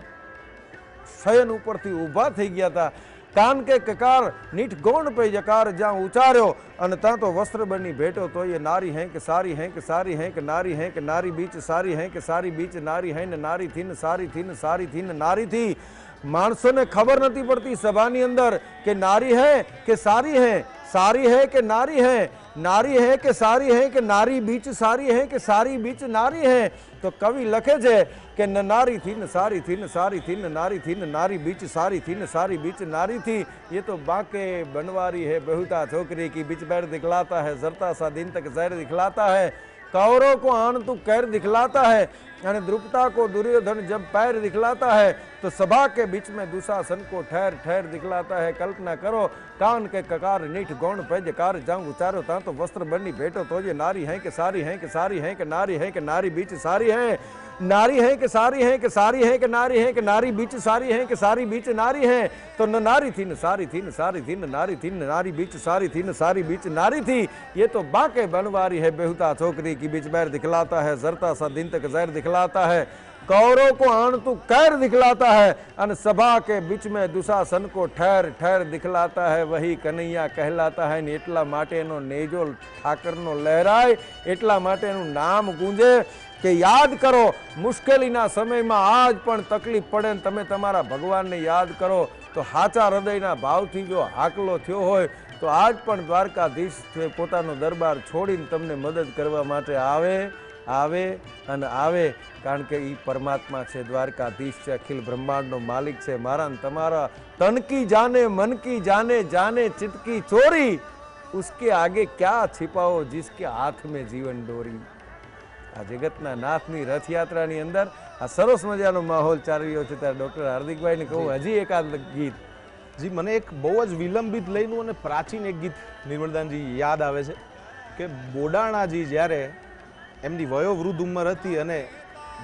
શયન ઉપરથી ઊભા થઈ ગયા હતા. કાન કે કકાર નીઠ ગૌણ પે જકાર જ્યાં ઉચાર્યો અને ત્યાં તો વસ્ત્ર બની બેઠો. તો એ નારી હૈ કે સારી હૈ કે સારી હૈ કે નારી હૈ કે નારી બીચ સારી હૈ કે સારી બીચ નારી હૈ ને નારી થી ને સારી થી ને સારી થી ને નારી થી. માણસોને ખબર નથી પડતી સભાની અંદર કે નારી હૈ કે સારી હૈ, સારી હૈ કે નારી હૈ, નારી હૈ કે સારી હૈ કે નારી બીચ સારી હૈ કે સારી બીચ નારી હૈ. તો કવિ લખે છે કે ન નારી થી ને સારી થી ને સારી થી ને નારી થી ને નારી बीच सारी थी न सारी बीच नारी थी. ये तो बांके बनवारी है बहुता छोकरी की बीच पैर दिखलाता है जरता सा दिन तक जहर दिखलाता है. कौरों को आन तू कैर दिखलाता है यानी द्रुपदा को दुर्योधन जब पैर दिखलाता है तो सभा के बीच में दुशासन को ठहर ठहर दिखलाता है. कल्पना करो कान के ककार नीठ गौण पे जकार जाऊं उचारो ता तो वस्त्र बनी बैठो तो ये नारी है कि सारी है कि सारी है कि नारी है कि नारी बीच सारी है, नारी है कि सारी है कि सारी है कि नारी है कि नारी बीच सारी है कि सारी बीच नारी है. तो न नारी थी न सारी थी न सारी थी न नारी थी न नारी बीच सारी थी न सारी बीच नारी थी. ये तो बांके बनवारी है बेहुता छोकरी की बीच बैर दिखलाता है जरता सा दिन तक जहर दिखलाता है. कौरों को आन तू कैर दिखलाता है और सभा के बीच में दुशासन को ठहर ठहर दिखलाता है. वही कन्हैया कहलाता है. ने એટલા માટેનો નેજો ઠાકરનો લહેરાય, એટલા માટેનું નામ ગુંજે કે યાદ કરો મુશ્કેલીના સમયમાં આજ પણ તકલીફ પડે ને તમે તમારા ભગવાનને યાદ કરો તો સાચા હૃદયના ભાવથી જો હાકલો થયો હોય તો આજ પણ દ્વારકાધીશ પોતાનો દરબાર છોડીને તમને મદદ કરવા માટે આવે અને આવે. કારણ કે એ પરમાત્મા છે, દ્વારકાધીશ છે, અખિલ બ્રહ્માંડનો માલિક છે. મારા ને તમારા તન કી જાને મન કી જાને જાને ચિત્ત કી ચોરી उसके आगे क्या छिपाओ जिसके हाथ में जीवन डोरी. આ જગતના નાથની રથયાત્રાની અંદર આ સરસ મજાનો માહોલ ચાલી રહ્યો છે ત્યારે ડૉક્ટર હાર્દિકભાઈને કહું હજી એકાદ ગીત. જી, મને એક બહુ જ વિલંબિત લઈનું અને પ્રાચીન એક ગીત નિર્મળદાનજી યાદ આવે છે કે બોડાણાજી જ્યારે એમની વયોવૃદ્ધ ઉંમર હતી અને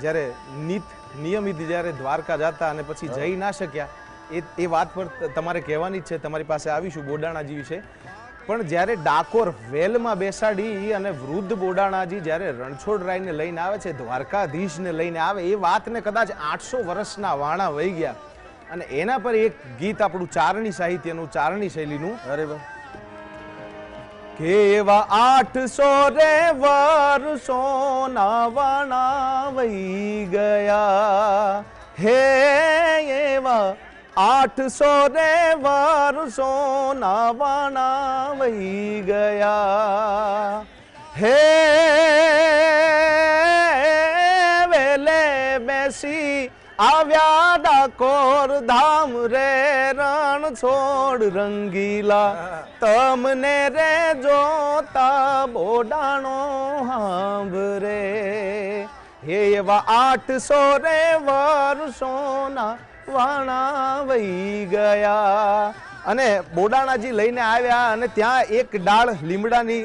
જ્યારે નિયમિત જ્યારે દ્વારકા જતા અને પછી જઈ ના શક્યા એ વાત પર તમારે કહેવાની જ છે, તમારી પાસે આવીશું બોડાણાજી વિશે. પણ જ્યારે ડાકોર વેલમાં બેસાડી અને વૃદ્ધ બોડાણાજી જ્યારે રણછોડરાયને લઈને આવે છે, દ્વારકાધીશને લઈને આવે, એ વાતને કદાચ 800 વર્ષના વાણા વહી ગયા અને એના પર એક ગીત આપણું ચારણી સાહિત્યનું, ચારણી શૈલીનું, અરે વાહ, કે એવા 800 રે વર્ષોના વાણા વહી ગયા, હે એવા 800 રે વર્ષોના વાણા વહી ગયા, હે વેલે બેસી આવ્યા ડાકોર ધામ રે રણ છોડ રંગીલા, તમને રે જોતા બોડાણો હાંભરે, હે એવા 800 રે વર્ષોના વાણા વહી ગયા. અને બોડાણાજી લઈને આવ્યા અને ત્યાં એક ડાળ લીમડાની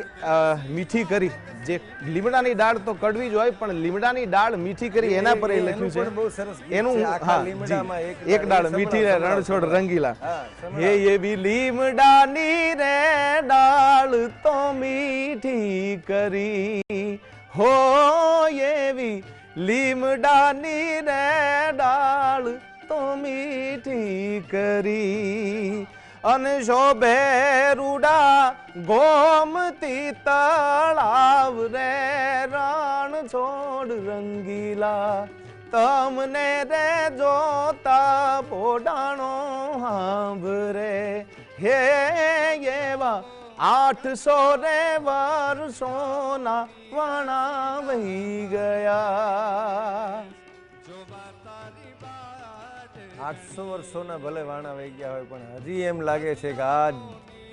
મીઠી કરી, જે લીમડાની ડાળ તો કડવી જ હોય પણ લીમડાની ડાળ મીઠી કરી એના પર એ લખ્યું છે બહુ સરસ ગીત એનું. છે. આખા હા, લીમડામાં જી, એક ડાળ મીઠી રે રણછોડ રંગીલા, હે એવી લીમડાની રે ડાળ તો મીઠી કરી, હો એવી લીમડાની રે ડાળ તો મીઠી કરી, અને શોભે રૂડા ગોમતી તળાવ રે રણ છોડ રંગીલા, તમને રે જોતા પોડાણો હાંભરે, હે એવા 800 રે વર્ષોના વાણા વહી ગયા. 800 વર્ષોના ભલે વાણા વહી ગયા હોય પણ હજી એમ લાગે છે કે આ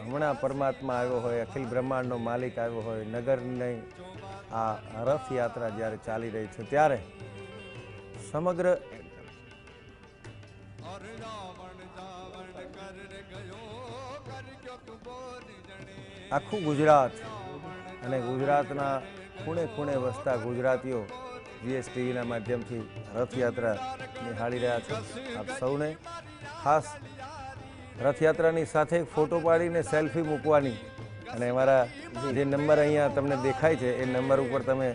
હમણાં પરમાત્મા આવ્યો હોય, અખિલ બ્રહ્માંડનો માલિક આવ્યો હોય. નગરની આ રથયાત્રા જ્યારે ચાલી રહી છે ત્યારે સમગ્ર આખું ગુજરાત અને ગુજરાતના ખૂણે ખૂણે વસતા ગુજરાતીઓ GSTVના માધ્યમથી રથયાત્રા નિહાળી રહ્યા છે. આપ સૌને ખાસ રથયાત્રાની સાથે ફોટો પાડીને સેલ્ફી મૂકવાની, અને અમારા જે નંબર અહીંયા તમને દેખાય છે એ નંબર ઉપર તમે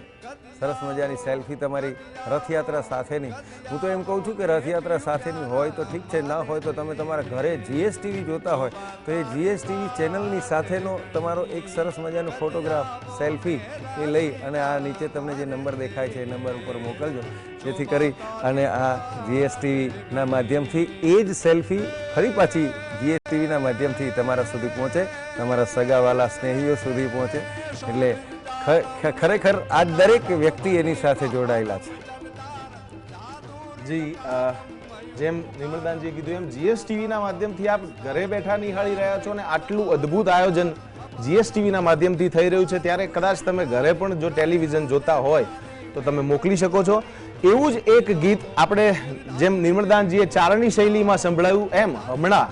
સરસ મજાની સેલ્ફી તમારી રથયાત્રા સાથેની, હું તો એમ કહું છું કે રથયાત્રા સાથેની હોય તો ઠીક છે, ના હોય તો તમે તમારા ઘરે GSTV જોતા હોય તો એ GSTV ચેનલની સાથેનો તમારો એક સરસ મજાનો ફોટોગ્રાફ સેલ્ફી એ લઈ અને આ નીચે તમને જે નંબર દેખાય છે એ નંબર ઉપર મોકલજો, જેથી કરી અને આ GSTVના માધ્યમથી એ જ સેલ્ફી ફરી પાછી GSTVના માધ્યમથી તમારા સુધી પહોંચે, તમારા સગાવાલા સ્નેહીઓ સુધી પહોંચે. એટલે ખરેખર આ દરેક વ્યક્તિ એની સાથે જોડાયેલા છે. જી, જેમ નિર્મલદાનજીએ કીધું એમ GSTVના માધ્યમથી આપ ઘરે બેઠા નિહાળી રહ્યા છો, અને આટલું અદ્ભુત આયોજન GSTVના માધ્યમથી થઈ રહ્યું છે, ત્યારે કદાચ તમે ઘરે પણ જો ટેલિવિઝન જોતા હોય તો તમે મોકલી શકો છો. એવું જ એક ગીત આપણે જેમ નિર્મલદાનજીએ ચારણી શૈલીમાં સંભળાયું એમ હમણાં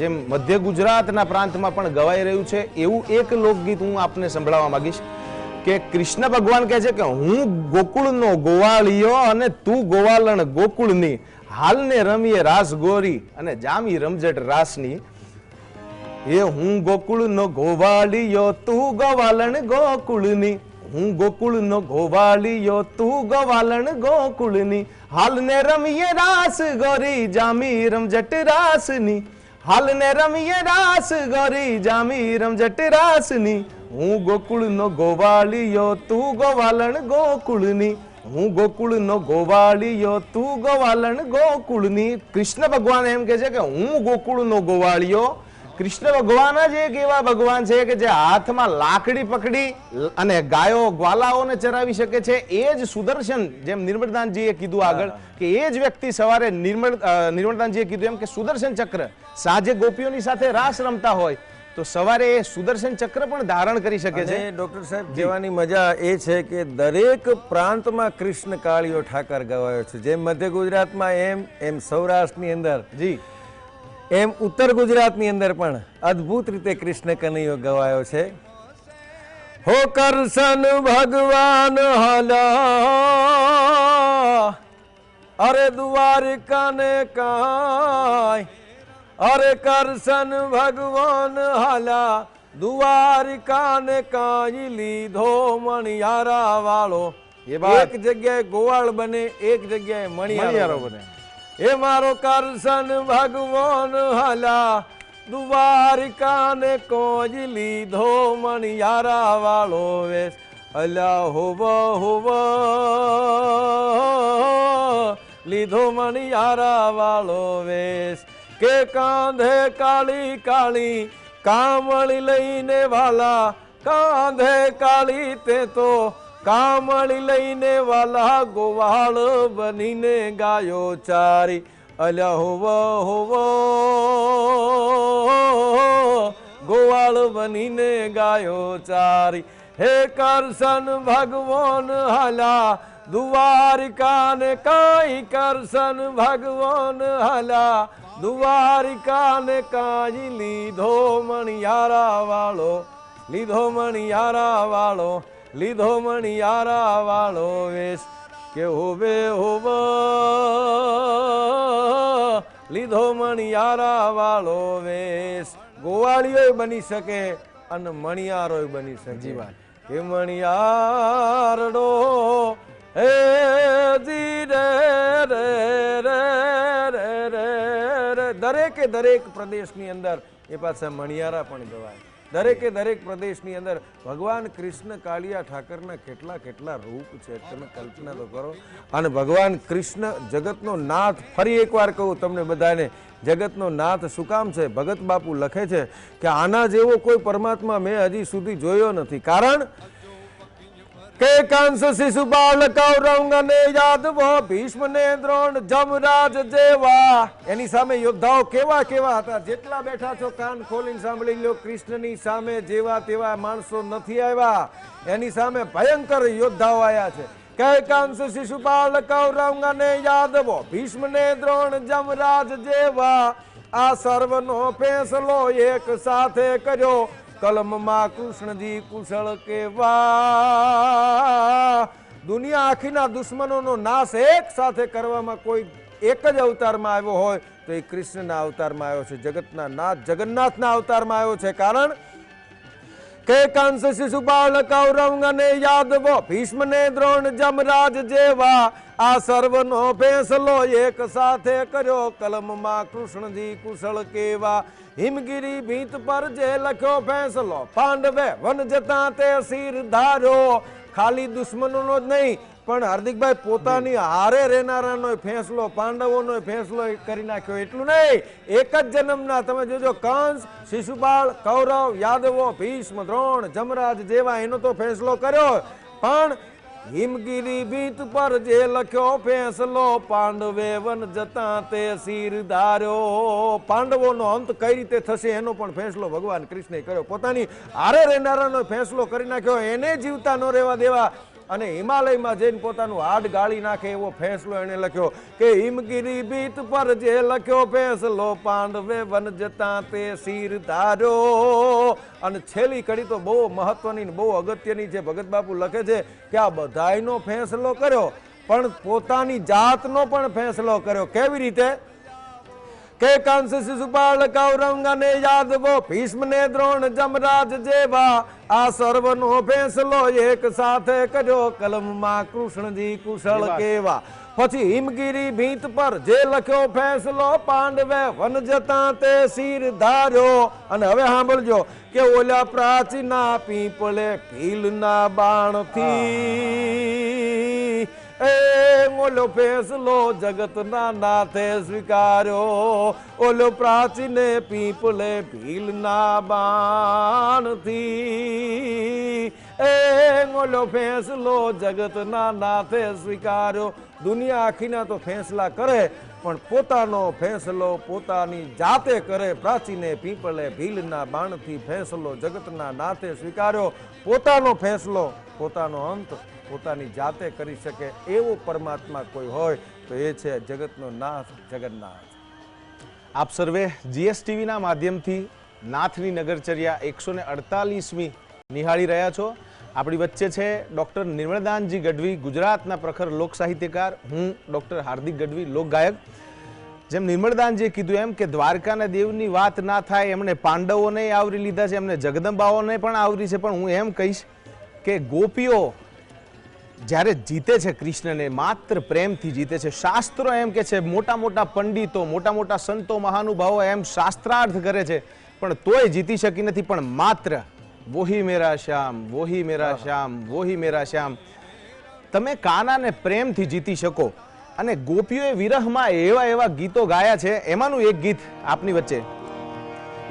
જેમ મધ્ય ગુજરાતના પ્રાંતમાં પણ ગવાઈ રહ્યું છે, એવું એક લોકગીત હું આપને સંભળાવવા માંગીશ કે કૃષ્ણ ભગવાન કહે છે કે હું ગોકુળનો ગોવાળિયો અને તું ગોવાલણ ગોકુળની, હાલને રમીએ રાસ ગોરી અને જામી રમઝટ રાસની, એ હું ગોકુળનો ગોવાળિયો તું ગોવાલણ ગોકુળની, હું ગોકુળનો ગોવાળિયો તું ગોવાલણ ગોકુળની, હાલને રમીએ રાસ ગોરી જામી રમઝટ રાસની, હાલને રમીએ રાસ ગોરી જામી રમઝટ રાસની, હું ગોકુળનો ગોવાળિયો તું ગોવાલણ ગોકુળની, હું ગોકુળનો ગોવાળિયો તું ગોવાલણ ગોકુળની. કૃષ્ણ ભગવાન એમ કે છે કે હું ગોકુળનો ગોવાળિયો. કૃષ્ણ ભગવાન જ એક એવા ભગવાન છે કે જે હાથમાં લાકડી પકડી અને ગાયો ગ્વાલાઓને ચરાવી શકે છે. એ જ સુદર્શન, જેમ નિર્મળદાનજીએ કીધું આગળ કે એ જ વ્યક્તિ સવારે નિર્મળદાનજીએ કીધું એમ કે સુદર્શન ચક્ર, સાંજે ગોપીઓની સાથે રાસ રમતા હોય તો સવારે એ સુદર્શન ચક્ર પણ ધારણ કરી શકે છે. ડોક્ટર સાહેબ, કહેવાની મજા એ છે કે દરેક પ્રાંતમાં કૃષ્ણ કાળિયો ઠાકર ગવાયો છે. જેમ મધ્ય ગુજરાતમાં એમ સૌરાષ્ટ્રની અંદર, જી, એમ ઉત્તર ગુજરાતની અંદર પણ અદ્ભુત રીતે કૃષ્ણ કનૈયો ગવાયો છે. હો કરશન ભગવાન હાલા, અરે દ્વારિકાને કાય, અરે કરશન ભગવાન હાલા, દ્વારિકાને કાઈ લીધો મણિયારા વાળો. એક જગ્યાએ ગોવાળ બને, એક જગ્યાએ મણિયારો બને. એ મારો કરશન ભગવાન હાલા, દ્વારિકાને કોજ લીધો મણિયારા વાળો વેશ અલ્યા હોવ હોવ લીધો મણિયારા વાળો વેશ કે કાંધે કાળી કાળી કામળી લઈને વાલા કાંધે કાળી તે તો કામળી લઈને વાલા ગોવાળ બનીને ગાયો ચારી અલ્યા હોવ હોવ ગોવાળ બનીને ગાયો ચારી હે કરશન ભગવાન હાલા દ્વારિકાને કાંઈ કરશન ભગવાન હાલા દ્વારિકાને કાંઈ લીધો મણિયારા વાળો લીધો મણિયારા વાળો લીધો મણિયારા વાળો વેશ કે હોવે હોવ લીધો મણિયારા વાળો વેશ ગોવાળીઓ બની શકે અને મણિયારો બની શકે કે મણિયારડો હે જી રે રે રે રે રે રે દરેકે દરેક પ્રદેશની અંદર એ પાછા મણિયારા પણ ગવાય દરેકે દરેક પ્રદેશની અંદર ભગવાન કૃષ્ણ કાલિયા ઠાકરના કેટલા કેટલા રૂપ છે તમે કલ્પના તો કરો અને ભગવાન કૃષ્ણ જગતનો નાથ ફરી એકવાર કહું તમને બધાને જગતનો નાથ શું કામ છે ભગત બાપુ લખે છે કે આના જેવો કોઈ પરમાત્મા મેં હજી સુધી જોયો નથી કારણ કે કંસ શિશુપાલ કૌરવ ને યાદવો ભીષ્મ ને દ્રોણ જમરાજ જેવા એની સામે યોદ્ધાઓ કેવા કેવા હતા જેટલા બેઠા છો કાન ખોલીને સાંભળી લો કૃષ્ણની સામે જેવા તેવા માણસો નથી આવ્યા એની સામે ભયંકર યોદ્ધાઓ આવ્યા છે કે કંસ શિશુપાલ કૌરવ ને યાદવો ભીષ્મ ને દ્રોણ જમરાજ જેવા આ સર્વનો ફેસલો એક સાથે કર્યો કલમમાં કૃષ્ણજી કુશળ કેવા દુનિયા આખીના દુશ્મનોનો નાશ એક સાથે કરવામાં કોઈ એક જ અવતારમાં આવ્યો હોય તો એ કૃષ્ણના અવતારમાં આવ્યો છે જગતના નાથ જગન્નાથના અવતારમાં આવ્યો છે કારણ કે કંસ શિશુપાલ કૌરવ ને યાદવો ભીષ્મ ને દ્રોણ જમરાજ જેવા આ સર્વનો ફેસલો એક સાથે કર્યો કલમમાં કૃષ્ણજી કુશળ કેવા હિમગીરી ભીત પર જે લખ્યો ફેસલો પાંડવે વન જતા તે શિર ધાર્યો ખાલી દુશ્મનોનો જ નહીં પણ હાર્દિકભાઈ પોતાની હારે રહેનારાનો ફેસલો પાંડવોનો ફેસલો કરી નાખ્યો એટલું નહીં એક જ જન્મના તમે જોજો કંસ શિશુપાલ કૌરવ યાદવો ભીષ્મ દ્રોણ જમરાજ જેવા એનો તો ફેસલો કર્યો પણ હિમગીરી ભીત પર જે લખ્યો ફેસલો પાંડવે વન જતા તે શિર ધાર્યો પાંડવોનો અંત કઈ રીતે થશે એનો પણ ફેસલો ભગવાન કૃષ્ણે કર્યો પોતાની હારે રહેનારાનો ફેસલો કરી નાખ્યો એને જીવતા ન રહેવા દેવા અને હિમાલયમાં જઈને પોતાનું હાડ ગાળી નાખે એવો ફેસલો એને લખ્યો કે હિમગીરી ભીત પર જે લખ્યો ફેસલો પાંડવે વન જતા તે શિર ધાર્યો અને છેલ્લી કડી તો બહુ મહત્વની બહુ અગત્યની છે ભગત બાપુ લખે છે કે આ બધાયનો ફેસલો કર્યો પણ પોતાની જાતનો પણ ફેસલો કર્યો કેવી રીતે કે કંસ શિશુપાલ કૌરવ ને યાદવો ભીષ્મ ને દ્રોણ જમરાજ જેવા આ સર્વનો ફેસલો એક સાથે કર્યો કલમમાં કૃષ્ણજી કુશળ કેવા પછી હિમગીરી ભીત પર જે લખ્યો ફેસલો પાંડવે વન જતા તે શિર ધાર્યો અને હવે સાંભળજો કે ઓલા પ્રાચીના પીપળે ભીલના બાણથી એ ઓલો ફેસલો જગતના નાથે સ્વીકાર્યો ઓલો પ્રાચીને પીપલે ભીલના બાણથી એ ઓલો ફેસલો જગતના નાથે સ્વીકાર્યો દુનિયા આખીના તો ફેંસલા કરે પણ પોતાનો ફેંસલો પોતાની જાતે કરે પ્રાચીને પીપલે ભીલના બાણથી ફેંસલો જગતના નાથે સ્વીકાર્યો પોતાનો ફેંસલો પોતાનો અંત પોતાની જાતે કરી શકે એવો પરમાત્મા કોઈ હોય તો એ છે જગતનો નાથ જગન્નાથ આપ સર્વે જીએસટીવીના માધ્યમથી નાથની નગરચર્યા 148મી નિહાળી રહ્યા છો આપણી વચ્ચે છે ડૉક્ટર નિર્મળદાનજી ગઢવી ગુજરાતના પ્રખર લોક સાહિત્યકાર હું ડૉક્ટર હાર્દિક ગઢવી લોકગાયક જેમ નિર્મળદાનજીએ કીધું એમ કે દ્વારકાના દેવની વાત ના થાય એમણે પાંડવોને આવરી લીધા છે એમને જગદંબાઓને પણ આવરી છે પણ હું એમ કહીશ કે ગોપીઓ જ્યારે જીતે છે કૃષ્ણને માત્ર પ્રેમથી જીતે છે. શાસ્ત્રો એમ કે છે, મોટા મોટા પંડિતો, મોટા મોટા સંતો, મહાનુભાવો એમ શાસ્ત્રાર્થ કરે છે, પણ તોય જીતી શકી નથી. પણ માત્ર વોહી મેરા શ્યામ, વોહી મેરા શ્યામ, વોહી મેરા શ્યામ, તમે કાનાને પ્રેમથી જીતી શકો. અને ગોપીઓએ વિરહમાં એવા એવા ગીતો ગાયા છે, એમાંનું એક ગીત આપની વચ્ચે.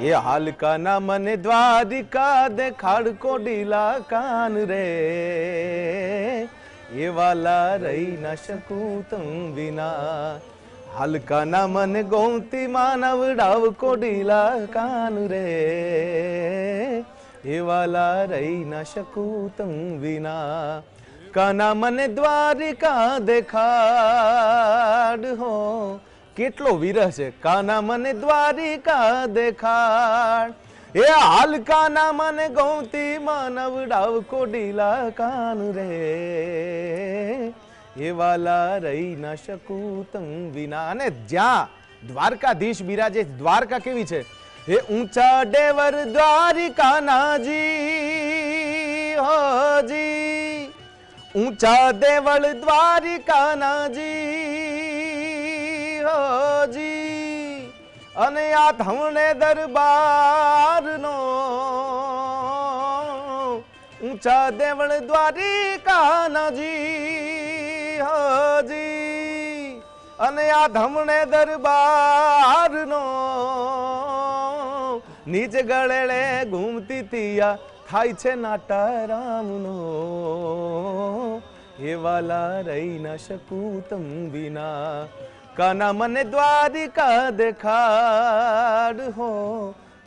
એ હાલ કાના મને દ્વારિકા દેખાડ કોડીલા કાન રે, એ વાલા રહી ન શકું તમ વિના. હાલ કાના મને ગોમતી માનવડાવ કોડીલા કાન રે, એ વાલા રહી ન શકું તમ વિના. કાના મને દ્વારિકા દેખાડ હો, કેટલો વિરહ છે. કાના મને દ્વારિકા દેખાડ, એ હાલ કાના મને ગૌતી માનવડાવ કોડીલા કાન રે, એ વાલા રહી ન શકું તમ વિના. અને જ્યાં દ્વારકાધીશ બિરાજે, દ્વારકા કેવી છે, એ ઊંચા ડેવર દ્વારિકાના જી હોજી, ઊંચા દેવળ દ્વારિકાના જી હોજી, અને આ ધમણે દરબારનો, ઊંચા દેવળ દ્વારિકાના જી હોજી, અને આ ધમણે દરબારનો, નીચ ગળે ઘૂમતી તિયા થાય છે નાટા રામનો, એ વાલા રહી ન શકું તમ વિના. કાના મને દ્વારિકા દેખાડ હો,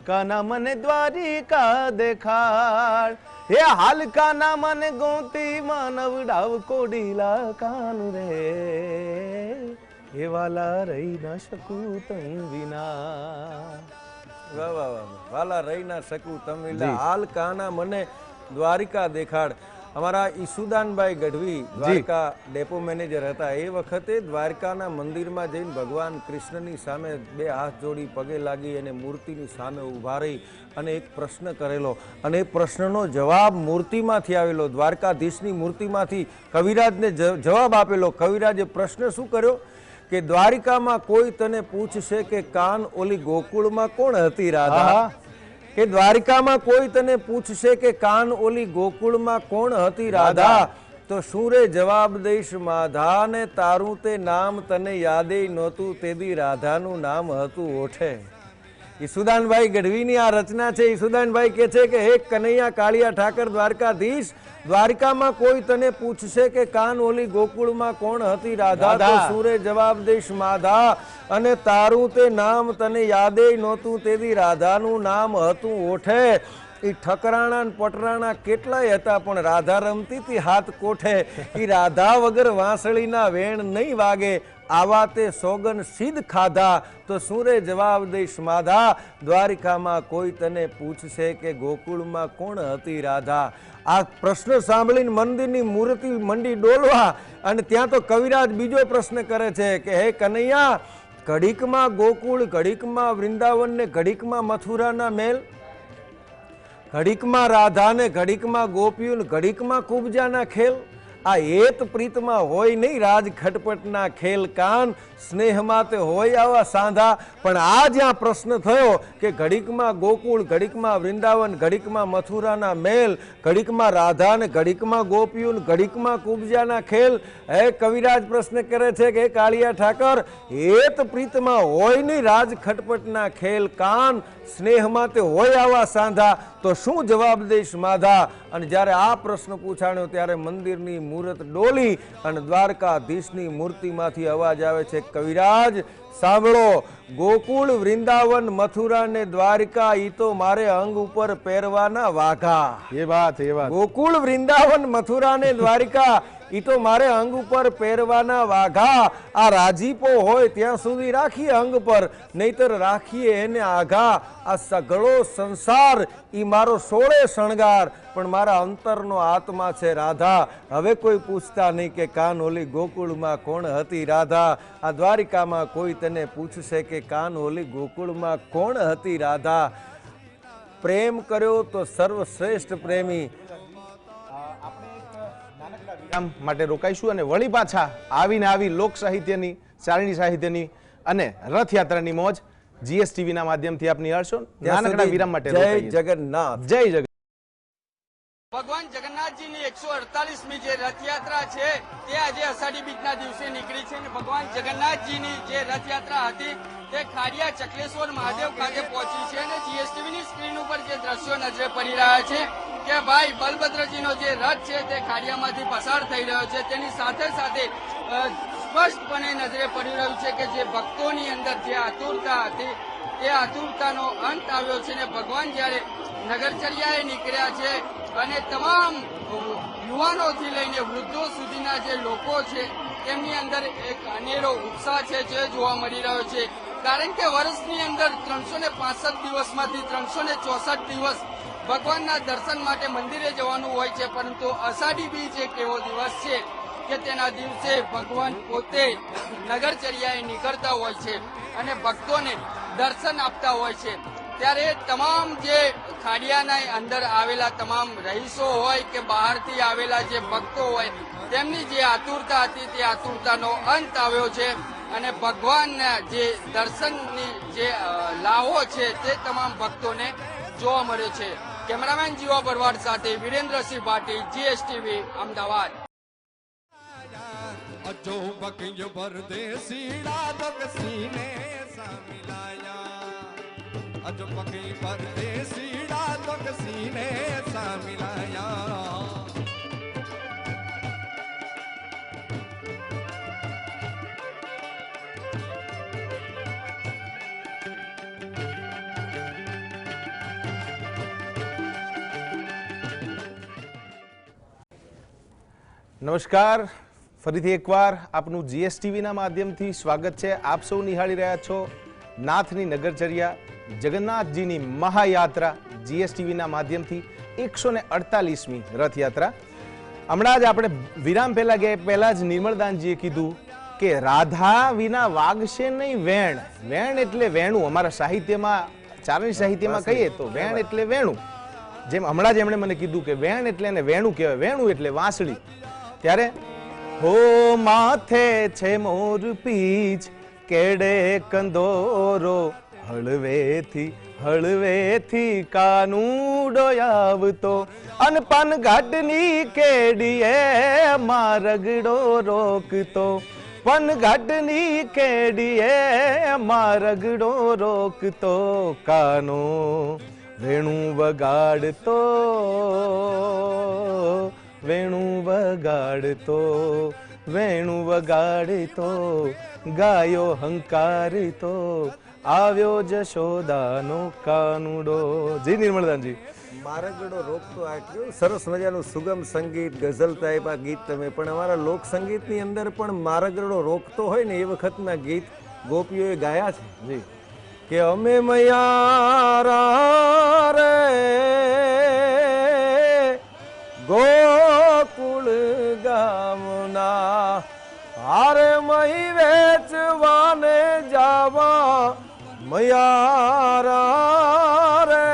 કાના મને દ્વારિકા દેખાડ, એ હાલ કાના મને ગોતી માનવડાવ કોડીલા કાન રે, એ વાલા રહી ન શકું તમ વિના. વાહ વાહ વાહ, વાલા રહી ના શકું તમે, હાલ કાના મને દ્વારિકા દેખાડ. અમારા ઈસુદાનભાઈ ગઢવી દ્વારકા ડેપો મેનેજર હતા. એ વખતે દ્વારકાના મંદિરમાં જઈને ભગવાન કૃષ્ણની સામે બે હાથ જોડી પગે લાગી અને મૂર્તિની સામે ઊભા રહી અને એક પ્રશ્ન કરેલો, અને એ પ્રશ્નનો જવાબ મૂર્તિમાંથી આવેલો, દ્વારકાધીશની મૂર્તિમાંથી કવિરાજને જવાબ આપેલો. કવિરાજે પ્રશ્ન શું કર્યો કે દ્વારિકામાં કોઈ તને પૂછશે કે કાન ઓલી ગોકુળમાં કોણ હતી રાધા, કે દ્વારિકામાં કોઈ તને પૂછશે કે કાન ઓલી ગોકુળમાં કોણ હતી રાધા, તો શું રે જવાબ દઈશ માધા, ને તારું તે નામ તને યાદે નહોતું, તેદી રાધાનું નામ હતું ઓઠે. ઈસુદાનભાઈ ગઢવીની આ રચના છે. ઈસુદાનભાઈ કહે છે કે હે કનૈયા કાળિયા ઠાકર દ્વારકાધીશ, દ્વારિકામાં કોઈ તને પૂછશે કે કાન ઓલી ગોકુળમાં કોણ હતી રાધા, તો સુરે જવાબ દઈશ માધા, અને તારું તે નામ તને યાદે નહોતું, તેદી રાધાનું નામ હતું ઓઠે. એ ઠકરાણા ને પટરાણા કેટલાય હતા, પણ રાધા રમતી હતી હાથ કોઠે. એ રાધા વગર વાંસળીના વેણ નહીં વાગે, આવા તે સોગન સિદ્ધ ખાધા, તો શું રે જવાબ દઈશ માધા, દ્વારિકામાં કોઈ તને પૂછશે કે ગોકુળમાં કોણ હતી રાધા. આ પ્રશ્ન સાંભળીને મંદિરની મૂર્તિ મંડી ડોલવા, અને ત્યાં તો કવિરાજ બીજો પ્રશ્ન કરે છે કે હે કનૈયા, ઘડીકમાં ગોકુળ, ઘડીકમાં વૃંદાવન ને ઘડીકમાં મથુરાના મેલ, ઘડીકમાં રાધા ને ઘડીકમાં ગોપીઓ ને ઘડીકમાં કુબજાના ખેલ, આ હેત પ્રીતમાં હોય નહીં રાજ ખટપટના ખેલ કાન, સ્નેહમાં તે હોય આવા સાંધા. પણ આ જ્યાં પ્રશ્ન થયો કે ઘડીકમાં ગોકુળ, ઘડીકમાં વૃંદાવન, ઘડીકમાં મથુરાના મેલ, ઘડીકમાં રાધા ને ઘડીકમાં ગોપીઓ ને ઘડીકમાં કુબજાના ખેલ, હે કવિરાજ પ્રશ્ન કરે છે કે કાળિયા ઠાકર, હેત પ્રીતમાં હોય નહીં રાજ ખટપટના ખેલ કાન, સ્નેહમાં તે હોય આવા સાંધા, તો શું જવાબ દઈશ માધા. અને જ્યારે આ પ્રશ્ન પૂછાણ્યો ત્યારે મંદિરની મૂર્ત ડોલી અને દ્વારકાધીશની મૂર્તિમાંથી અવાજ આવે છે, કવિરાજ સાંભળો, ગોકુળ, વૃંદાવન, મથુરા ને દ્વારકા, ઈ તો મારે અંગ ઉપર પહેરવાના વાઘા. એ વાત ગોકુળ, વૃંદાવન, મથુરા ને દ્વારકા, ઈ તો મારે અંગ ઉપર પહેરવાના વાઘા. આ રાજીપો હોય ત્યાં સુધી રાખીએ અંગ પર, નહીતર રાખીએ એને આઘા. આ સઘળો સંસાર ઈ મારો સોળે શણગાર, પણ મારા અંતરનો આત્મા છે રાધા. હવે કોઈ પૂછતા નહીં કે કાન ઓલી ગોકુળમાં કોણ હતી રાધા, આ દ્વારિકામાં કોઈ તને પૂછશે કે કાન ઓલી ગોકુળમાં કોણ હતી રાધા. પ્રેમ કર્યો તો સર્વશ્રેષ્ઠ પ્રેમી. વિરામ માટે રોકાઈશું અને વળી પાછા આવીને આવી લોક સાહિત્યની, ચારણી સાહિત્યની અને રથયાત્રાની મોજ GSTV ના માધ્યમથી આપ નિહાળશો. નાનકડા વિરામ માટે જય રોકાઈએ. જગન્નાથ. જય જગન્નાથ. ભગવાન જગન્નાથજીની 148મી જે રથયાત્રા છે તે આજે અષાઢી બીજના દિવસે નીકળી છે અને ભગવાન જગન્નાથજીની જે રથયાત્રા હતી તે ખાડિયા ચકલેશ્વર મહાદેવ ખાતે પહોંચી છે અને GSTVની સ્ક્રીન ઉપર જે દ્રશ્યો નજરે પડી રહ્યા છે કે ભાઈ બલભદ્રજીનો જે રથ છે તે ખાડિયામાંથી પસાર થઈ રહ્યો છે. તેની સાથે સાથે સ્પષ્ટપણે નજરે પડી રહ્યું છે કે જે ભક્તોની અંદર જે આતુરતા હતી તે આતુરતાનો અંત આવ્યો છે અને ભગવાન જ્યારે નગરચર્યાએ નીકળ્યા છે અને તમામ યુવાનોથી લઈને વૃદ્ધો સુધીના જે લોકો છે તેમની અંદર એક અનેરો ઉત્સાહ છે જે જોવા મળી રહ્યો છે. કારણ કે વર્ષની અંદર 365 દિવસમાંથી 364 દિવસ ભગવાનના દર્શન માટે મંદિરે જવાનું હોય છે, પરંતુ અષાઢી બીજ એક એવો દિવસ છે કે તેના દિવસે ભગવાન પોતે નગરચર્યાએ નીકળતા હોય છે અને ભક્તોને દર્શન આપતા હોય છે. ત્યારે તમામ જે ખાડિયાના અંદર આવેલા તમામ રહીશો હોય કે બહારથી આવેલા જે ભક્તો હોય તેમની જે આતુરતા હતી તે આતુરતાનો અંત આવ્યો છે અને ભગવાનના જે દર્શનની જે લાહો છે તે તમામ ભક્તોને જોવા મળે છે. કેમેરામેન જીવા ભરવાડ સાથે વિરેન્દ્રસિંહ ભાટી, GSTV, અમદાવાદ. अजो बकिय परदेसीड़ा तक सीने सा मिलाया, अजो बकी परदेसीड़ा तक सीने सा मिलाया. નમસ્કાર, ફરીથી એકવાર આપનું GSTVના માધ્યમથી સ્વાગત છે. આપ સૌ નિહાળી રહ્યા છો નાથની નગરચર્યા, જગન્નાથજીની મહાયાત્રા GSTVના માધ્યમથી 148મી રથયાત્રા. હમણાં જ આપણે વિરામ પહેલા જ નિર્મળદાનજીએ કીધું કે રાધા વિના વાગશે નહીં વેણ. વેણ એટલે વેણું. અમારા સાહિત્યમાં, ચારણી સાહિત્યમાં કહીએ તો વેણ એટલે વેણું. જેમ હમણાં જ એમણે મને કીધું કે વેણ એટલે એને વેણું કહેવાય. વેણું એટલે વાંસળી. ત્યારે હો માથે છે મોર પીછ, કેડે કંદોરો, હળવેથી હળવેથી કાનુડો આવતો, અન પાન ઘાટની કેડીએ મારગડો રોકતો, પન ઘાટની કેડીએ મારગડો રોકતો, કાનો વેણું વગાડતો, વેણું વગાડતો, વેણું વગાડતો, ગાયો હંકારતો, આવ્યો જશોદાનો કાનુડો. જી નિર્મળદાનજી. મારગડો રોકતો. આ કેવું સરસ મજાનું સુગમ સંગીત, ગઝલ ટાઈપ આ ગીત તમે પણ અમારા લોક સંગીતની અંદર પણ મારગડો રોકતો હોય ને એ વખતના ગીત ગોપીઓએ ગાયા છે. જી. કે અમે મયારા રે ગોકુળ ગામના, હારે મહી વેચવાને જાવા મયારા રે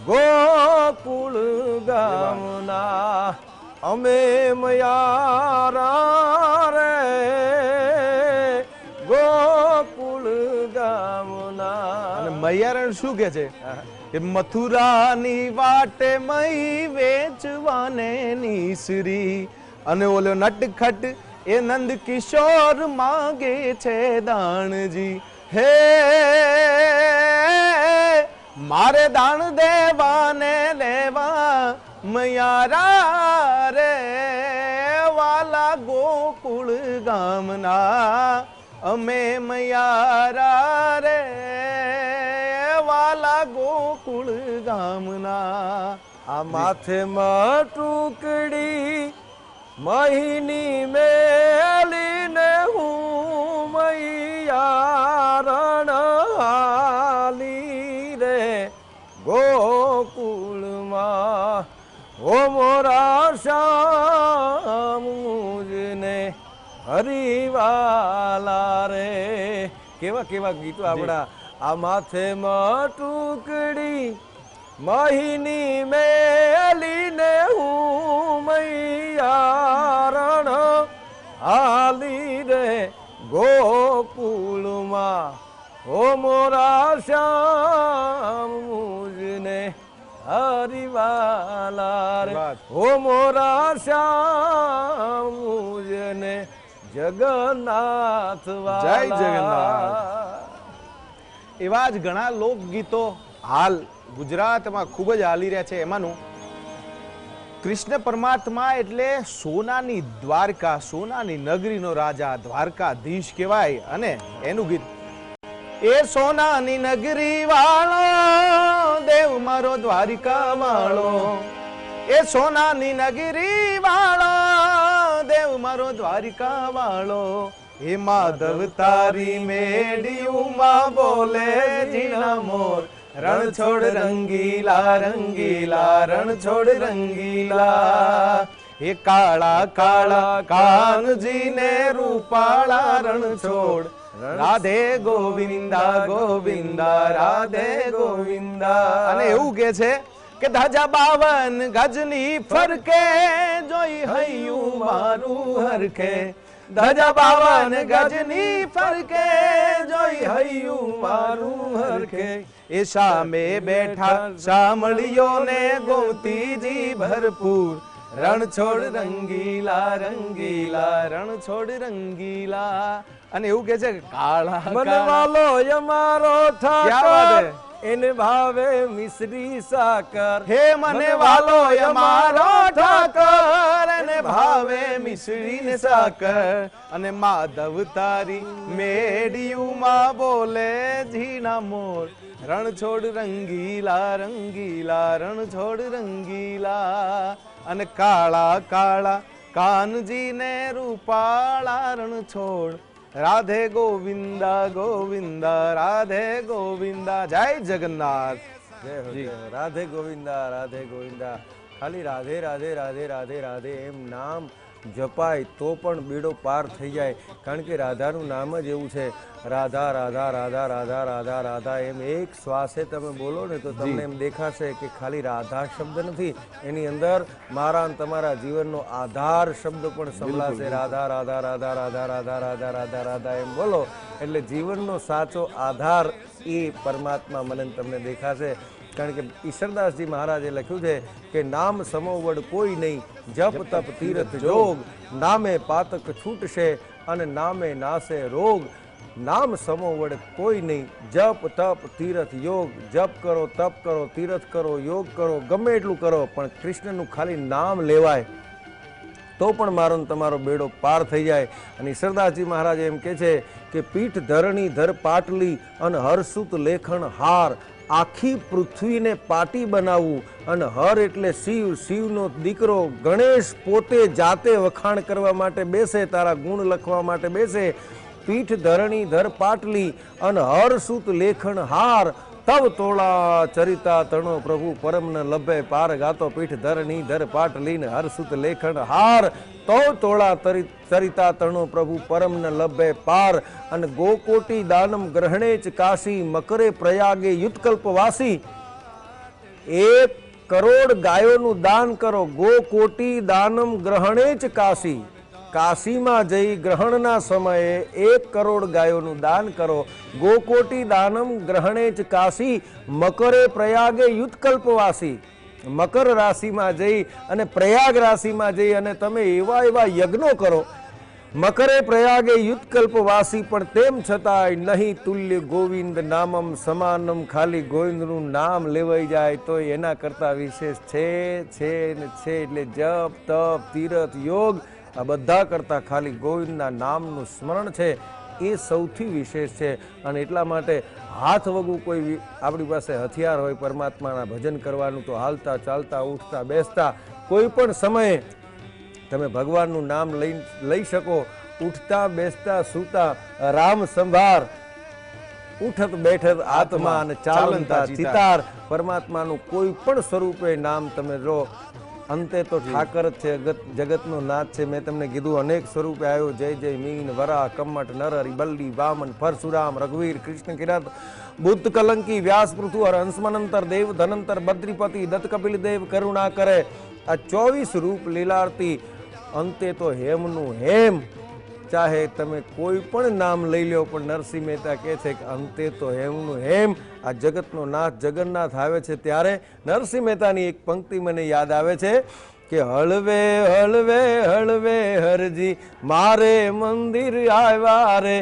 ગોકુળ ગામના, અમે મયારા રે ગોકુળ ગામના. અને મૈયારણ શું કે છે કે મથુરાની વાટે મઈ વેચવાને નીસરી, અને ઓલો નટખટ એ નંદ કિશોર માગે છે દાણજી. હે મારે દાણ દેવાને લેવા મયારા રે વાલા ગોકુળ ગામના, અમે મયારા રે વાલા ગોકુળ ગામના. આ માથે માં ટુકડી મહિની મેલીને હું મૈયારણ હાલી રે ગોકુળમાં, ઓ મોરા શ્યામુજને હરિવાલા રે. કેવા કેવા ગીતો આપણા. આ માથે માં ટુકડી મહિની મેલીને હું મૈયા રણ હાલી રે ગોકુળમાં ઓ મોરા શ્યામ મુજને હરિવાલા રે ઓ મોરા શ્યામ મુજને જગન્નાથ જય જગન્નાથ। એવા જ ઘણા લોકગીતો હાલ ગુજરાતમાં ખૂબ જ હાલી રહ્યા છે। એમાંનું કૃષ્ણ પરમાત્મા એટલે સોનાની દ્વારકા, સોનાની નગરીનો રાજા, દ્વારકાધીશ કહેવાય। અને એનું ગીત એ સોનાની નગરી વાળો દેવ મારો દ્વારિકા વાળો, એ સોનાની નગરી વાળો દેવ મારો દ્વારિકા વાળો, હે માધવ તારી મેડિયુમાં બોલે જીણા મોર, રણ છોડ રંગીલા રંગીલા રણ છોડ રંગીલા, હે કાળા કાળા કાનજી ને રૂપાળા રણ છોડ, રાધે ગોવિંદા ગોવિંદા રાધે ગોવિંદા। અને એવું કે છે કે ધજા 52 ગજની ફરકે જોઈ હૈયું મારું હરખે, ધજા 52 ગજની ફરકે જોઈ હૈયું મારું હરખે, એ સામે બેઠા સામળીઓને ગોતીજી ભરપૂર, રણ છોડ રંગીલા રંગીલા રણ છોડ રંગીલા। અને એવું કે છે કાળા મનવાલો અમારો ઠાકર એને ભાવે મિશ્રી સાકર, હે મને વાલો અમારો ઠાકર એને ભાવે મિશ્રી ને સાકર, અને માધવ તારી મેડિયુમાં બોલે ઝીણા મોર, રણ છોડ રંગીલા રંગીલા રણ છોડ રંગીલા, અને કાળા કાળા કાનજી ને રૂપાળા રણ છોડ, રાધે ગોવિંદા ગોવિંદા રાધે ગોવિંદા। જય જગન્નાથ। રાધે ગોવિંદા રાધે ગોવિંદા। ખાલી રાધે રાધે રાધે રાધે રાધે એમ નામ જપાય તો પણ બેડો પાર થઈ જાય, કારણ કે રાધાનું નામ જ એવું છે, રાધા રાધા રાધા રાધા રાધા રાધા એમ એક શ્વાસે તમે બોલો ને તો તમને એમ દેખાશે કે ખાલી રાધા શબ્દ નથી, એની અંદર મારા અને તમારા જીવનનો આધાર શબ્દ પણ સંભળાશે। રાધા રાધા રાધા રાધા રાધા રાધા રાધા રાધા એમ બોલો એટલે જીવનનો સાચો આધાર એ પરમાત્મા મને તમને દેખાશે। કારણ કે ઈશ્વરદાસજી મહારાજે લખ્યું છે કે નામ સમોવડ કોઈ નહીં, જપ તપ તીર્થ જોગ, નામે પાતક છૂટશે અને નામે નાશે રોગ, નામ સમોવડ કોઈ નહીં, જપ તપ તીર્થ યોગ, જપ કરો તપ કરો તીર્થ કરો યોગ કરો ગમે એટલું કરો પણ કૃષ્ણનું ખાલી નામ લેવાય તો પણ મારો તમારો બેડો પાર થઈ જાય। અને ઈશ્વરદાસજી મહારાજ એમ કે છે કે પીઠ ધરણી ધર પાટલી અને હરસુત લેખણ હાર, આખી પૃથ્વીને પાટી બનાવવું, અને હર એટલે શિવ, શિવનો દીકરો ગણેશ પોતે જાતે વખાણ કરવા માટે બેસે, તારા ગુણ લખવા માટે બેસે, પીઠ ધરણી ધર પાટલી અને હરસુત લેખણ હાર, તવ તોળા ચરિતા તણો પ્રભુ પરમ ન લભે પાર, ગાતો પીઠ ધરણી ધર પાટલી ને હરસુત લેખણ હાર, તવ તોળા ચરિતા તણો પ્રભુ પરમ ન લભે પાર, અને ગોકોટી દાનમ ગ્રહણે ચ કાશી, મકરે પ્રયાગે યુત્કલ્પ વાસી, 1 કરોડ ગાયોનું દાન કરો, ગોકોટી દાનમ ગ્રહણે ચ કાશી, કાશીમાં જઈ ગ્રહણના સમયે 1 કરોડ ગાયોનું દાન કરો, ગોકોટી દાનમ ગ્રહણે ચ કાશી, મકરે પ્રયાગે યુત્કલ્પવાસી, મકર રાશિમાં જઈ અને પ્રયાગ રાશિમાં જઈ અને તમે એવા એવા યજ્ઞો કરો, મકરે પ્રયાગે યુત્કલ્પવાસી, પણ તેમ છતાંય નહીં તુલ્ય ગોવિંદ નામમ સમાનમ, ખાલી ગોવિંદનું નામ લેવાઈ જાય તો એના કરતા વિશેષ છે ને છે। એટલે જપ તપ તીર્થ યોગ આ બધા કરતાં ખાલી ગોવિંદના નામનું સ્મરણ છે એ સૌથી વિશેષ છે। અને એટલા માટે હાથ વગું કોઈ આપણી પાસે હથિયાર હોય પરમાત્માના ભજન કરવાનું તો હાલતા ચાલતા ઉઠતા બેસતા કોઈ પણ સમયે તમે ભગવાનનું નામ લઈ શકો, ઉઠતા બેસતા સૂતા રામ સંભાર, ઉઠત બેઠત આત્મા અને ચાલંતા ચિતાર, પરમાત્માનું કોઈ પણ સ્વરૂપે નામ તમે લો, અંતે તો ઠાકર જ છે, જગતનો નાથ છે। મેં તમને કીધું અનેક સ્વરૂપે આવ્યો, જય જય મીન વરા કમટ નરહરિ બલ્લી વામન પરશુરામ રઘુવીર કૃષ્ણ કિરત બુદ્ધ કલંકી વ્યાસ પૃથુ હર હંસમનંતર દેવ ધનંતર બદ્રીપતિ દત્ત કપિલ દેવ કરુણા કરે, આ 24 રૂપ લીલારતી અંતે તો હેમનું હેમ. ચાહે તમે કોઈ પણ નામ લઈ લો, પણ નરસિંહ મહેતા કહે છે કે અંતે તો હેમનું હેમ. આ જગતનો નાથ જગન્નાથ આવે છે ત્યારે નરસિંહ મહેતાની એક પંક્તિ મને યાદ આવે છે કે હળવે હળવે હળવે હરજી મારે મંદિર આવ્યા રે,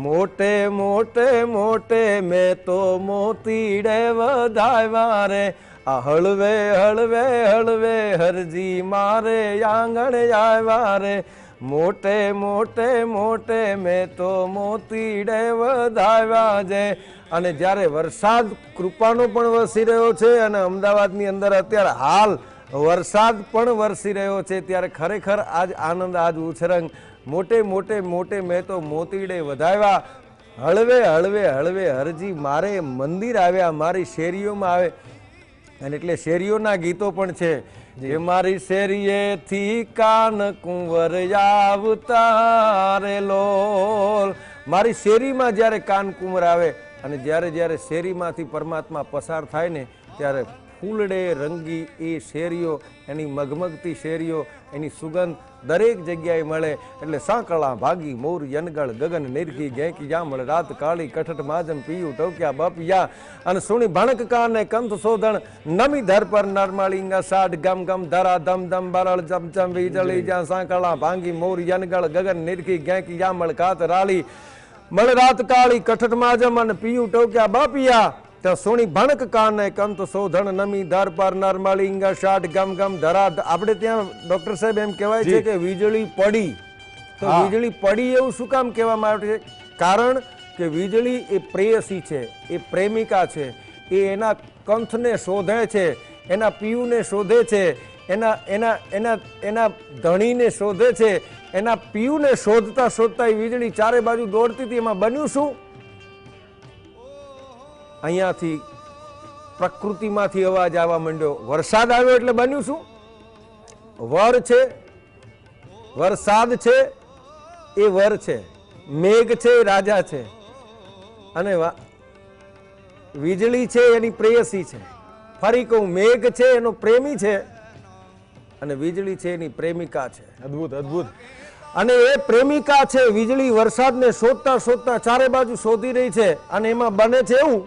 મોટે મોટે મોટે મેં તો મોતીડે વધાવ્યા રે. આ હળવે હળવે હળવે હરજી મારે આંગણ આવ્યા રે, મોટે મોટે મોટે મેં તો મોતીડે વધાવ્યા છે. અને જ્યારે વરસાદ કૃપાનો પણ વરસી રહ્યો છે અને અમદાવાદની અંદર અત્યારે હાલ વરસાદ પણ વરસી રહ્યો છે, ત્યારે ખરેખર આજ આનંદ, આજ ઉછરંગ. મોટે મોટે મોટે મેં તો મોતીડે વધાવ્યા, હળવે હળવે હળવે હરજી મારે મંદિર આવ્યા, મારી શેરીઓમાં આવે. અને એટલે શેરીઓના ગીતો પણ છે જે મારી શેરીએથી કાન કુંવર આવતા રે લોલ. મારી શેરીમાં જ્યારે કાન કુંવર આવે અને જ્યારે જ્યારે શેરીમાંથી પરમાત્મા પસાર થાય ને ત્યારે ફૂલડે રંગી એ શેરીઓ, એની મગમગતી શેરીઓ, એની સુગંધ દરેક જગ્યાએ મળે. એટલે સાંકળા ભાગી મોર યનગળ ગગન નિરખી ગેંકી જામળ રાત કાળી કઠટ માજમ પીયું ટોક્યા બપિયા અને સુણી ભણક કાને કંથ શોધણ નમી ધર પર નરમાળીંગા સાઠ ગમ ગમ ધરા ધમ ધમ બરળ ચમચમ વીજળી જ્યાં સાંકળા ભાંગી મોર યનગળ ગગન નિરખી ગેંકી જામળ કાત રાળી મળ રાત કાળી કઠટ માજમ અને પીયું ટોક્યા બાપિયા. તો સોની ભણક કાને કંત શોધણ નમી ધાર પર નરમાળીંગા શાટ ગમ ગમ ધરા. આપણે ત્યાં ડોક્ટર સાહેબ એમ કહેવાય છે કે વીજળી પડી, તો વીજળી પડી એવું શું કામ કહેવામાં આવે છે? કારણ કે વીજળી એ પ્રેયસી છે, એ પ્રેમિકા છે, એ એના કંથને શોધે છે, એના પિયુને શોધે છે, એના એના એના એના ધણીને શોધે છે. એના પિયુને શોધતા શોધતા એ વીજળી ચારે બાજુ દોડતી હતી. એમાં બન્યું શું? અહીંયાથી પ્રકૃતિમાંથી અવાજ આવવા માંડ્યો, વરસાદ આવ્યો. એટલે બન્યું શું? વર છે, વરસાદ છે એ વર છે, મેઘ છે એ રાજા છે, અને વીજળી છે એની પ્રેયસી છે. ફરી કહું, મેઘ છે એનો પ્રેમી છે અને વીજળી છે એની પ્રેમિકા છે. અદ્ભુત અદ્ભુત. અને એ પ્રેમિકા છે વીજળી વરસાદને શોધતા શોધતા ચારે બાજુ શોધી રહી છે. અને એમાં બને છે એવું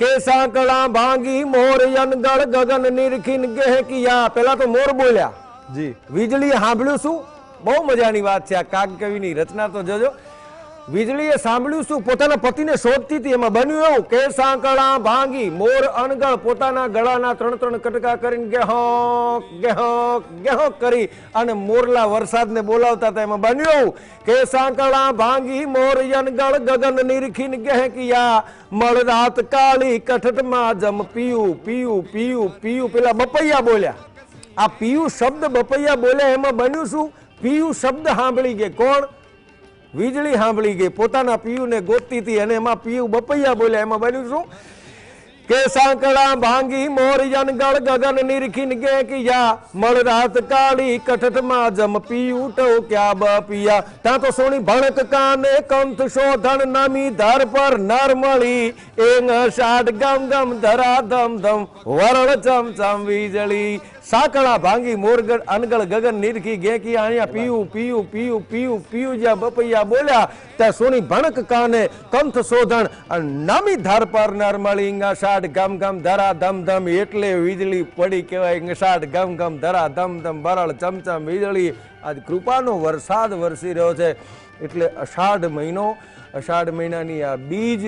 કે સાંકળા ભાંગી મોર યનગળ ગગન નિરખીન ગહેકિયા. પેલા તો મોર બોલ્યા, જી. વીજળીએ સાંભળ્યું શું? બહુ મજાની વાત છે, આ કાગ કવિની રચના તો જોજો. વીજળીએ સાંભળ્યું શું? પોતાના પતિને શોધતી હતી. એમાં બન્યું એવું કે સાંકળા ભાંગી મોર અણગળ પોતાના ગળાના 3-3 કટકા કરીને ગેહોક ગેહોક ગેહોક કરી અને મોરલા વરસાદને બોલાવતા હતા. એમાં બન્યું એવું કે સાંકળા ભાંગી મોર યનગળ ગગન નિરખીન ગહેકિયા મળ રાત કાળી કઠટમાં જમ પીયું પીયું પીયું પીયું. પેલા બપૈયા બોલ્યા. આ પીયું શબ્દ બપૈયા બોલ્યા. એમાં બન્યું શું? પીયું શબ્દ સાંભળી ગઈ. કોણ? વીજળી સાંભળી ગઈ, પોતાના પિયુને ગોતતી હતી અને એમાં પિયુ બપૈયા બોલ્યા. એમાં બન્યું શું કે સાંકળા ભાંગી મોર યનગળ ગગન નિરખીન ગેકિયા મળ રાત કાળી કઠટમાં જમ પીયું ટોક્યા બપિયા. ત્યાં તો સોની ભણક કાને કંથ શોધણ નમી ધર પર નરમળી એંગ શાટ ગમ ગમ ધરા ધમ ધમ વરળ ચમચમ વીજળી. સાંકળા ભાંગી મોરગઢ અનગળ ગગન નિરખી ગેકી. અહીંયા પીયું પીયું પીયું પીયું પીયું જ્યાં બપૈયા બોલ્યા ત્યાં સોની ભણક કાને કંથ શોધણ નમી ધાર પર નરમળી ngસાટ ગમ ગમ ધરા ધમ ધમ. એટલે વીજળી પડી કહેવાય. ngસાટ ગમ ગમ ધરા ધમ ધમ બરળ ચમચમ વીજળી. આજ કૃપાનો વરસાદ વરસી રહ્યો છે. એટલે અષાઢ મહિનો, અષાઢ મહિનાની આ બીજ,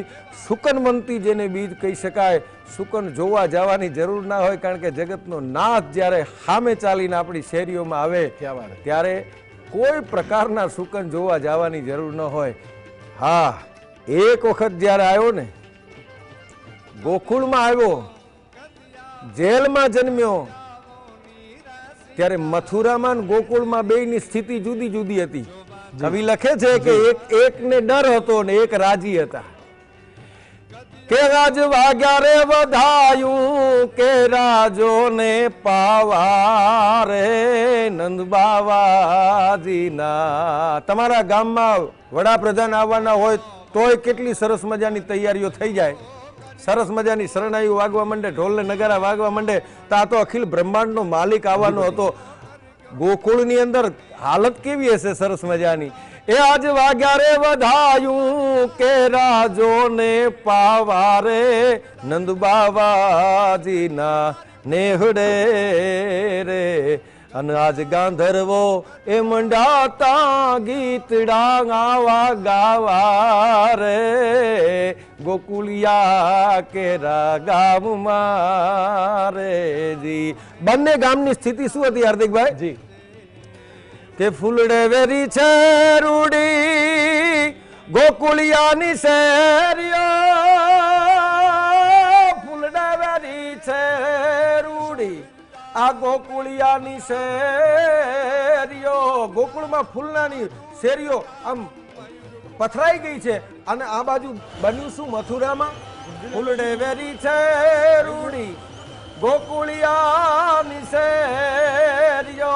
શુકનવંતી જેને બીજ કહી શકાય. શુકન જોવા જવાની જરૂર ના હોય, કારણ કે જગતનો નાથ જ્યારે સામે ચાલીને આપણી શેરીઓમાં આવે ત્યારે કોઈ પ્રકારના શુકન જોવા જવાની જરૂર ન હોય. હા, એક વખત જ્યારે આવ્યો ને, ગોકુળમાં આવ્યો, જેલમાં જન્મ્યો, ત્યારે મથુરામાં અને ગોકુળમાં બેયની સ્થિતિ જુદી જુદી હતી. કવિ લખે છે કે એકને ડર હતો ને એક રાજી હતા. કે રાજ વાગ્યા રે વધાયું કે રાજો ને પાવા રે નંદ બાવાજીના. તમારા ગામમાં વડાપ્રધાન આવવાના હોય તોય કેટલી સરસ મજાની તૈયારીઓ થઈ જાય. સરસ મજાની શરણાઈઓ વાગવા માંડે, ઢોલ ને નગારા વાગવા માંડે તો આ તો અખિલ બ્રહ્માંડનો માલિક આવવાનો હતો. ગોકુળની અંદર હાલત કેવી હશે સરસ મજાની. એ આજ વાગ્યા રે વધાયું કે રાજો ને પાવારે નંદ બાવાજીના નેહડે રે. અને આજ ગાંધર્વો એ મંડાતા ગીતડા ગાવા ગાવા રે ગોકુલિયા કેરા ગામમાં રે જી. બંને ગામની સ્થિતિ શું હતી હાર્દિકભાઈ જી? કે ફૂલડે વેરી છે રૂડી ગોકુલિયાની શેરીઓ, ફૂલડે વેરી છે રૂડી આ ગોકુળિયાની શેરીઓ. ગોકુળમાં ફૂલનાની શેરીઓ આમ પથરાઈ ગઈ છે. અને આ બાજુ બન્યું શું મથુરામાં? ફૂલડે વેરી છે રૂડી ગોકુળિયાની શેરીઓ.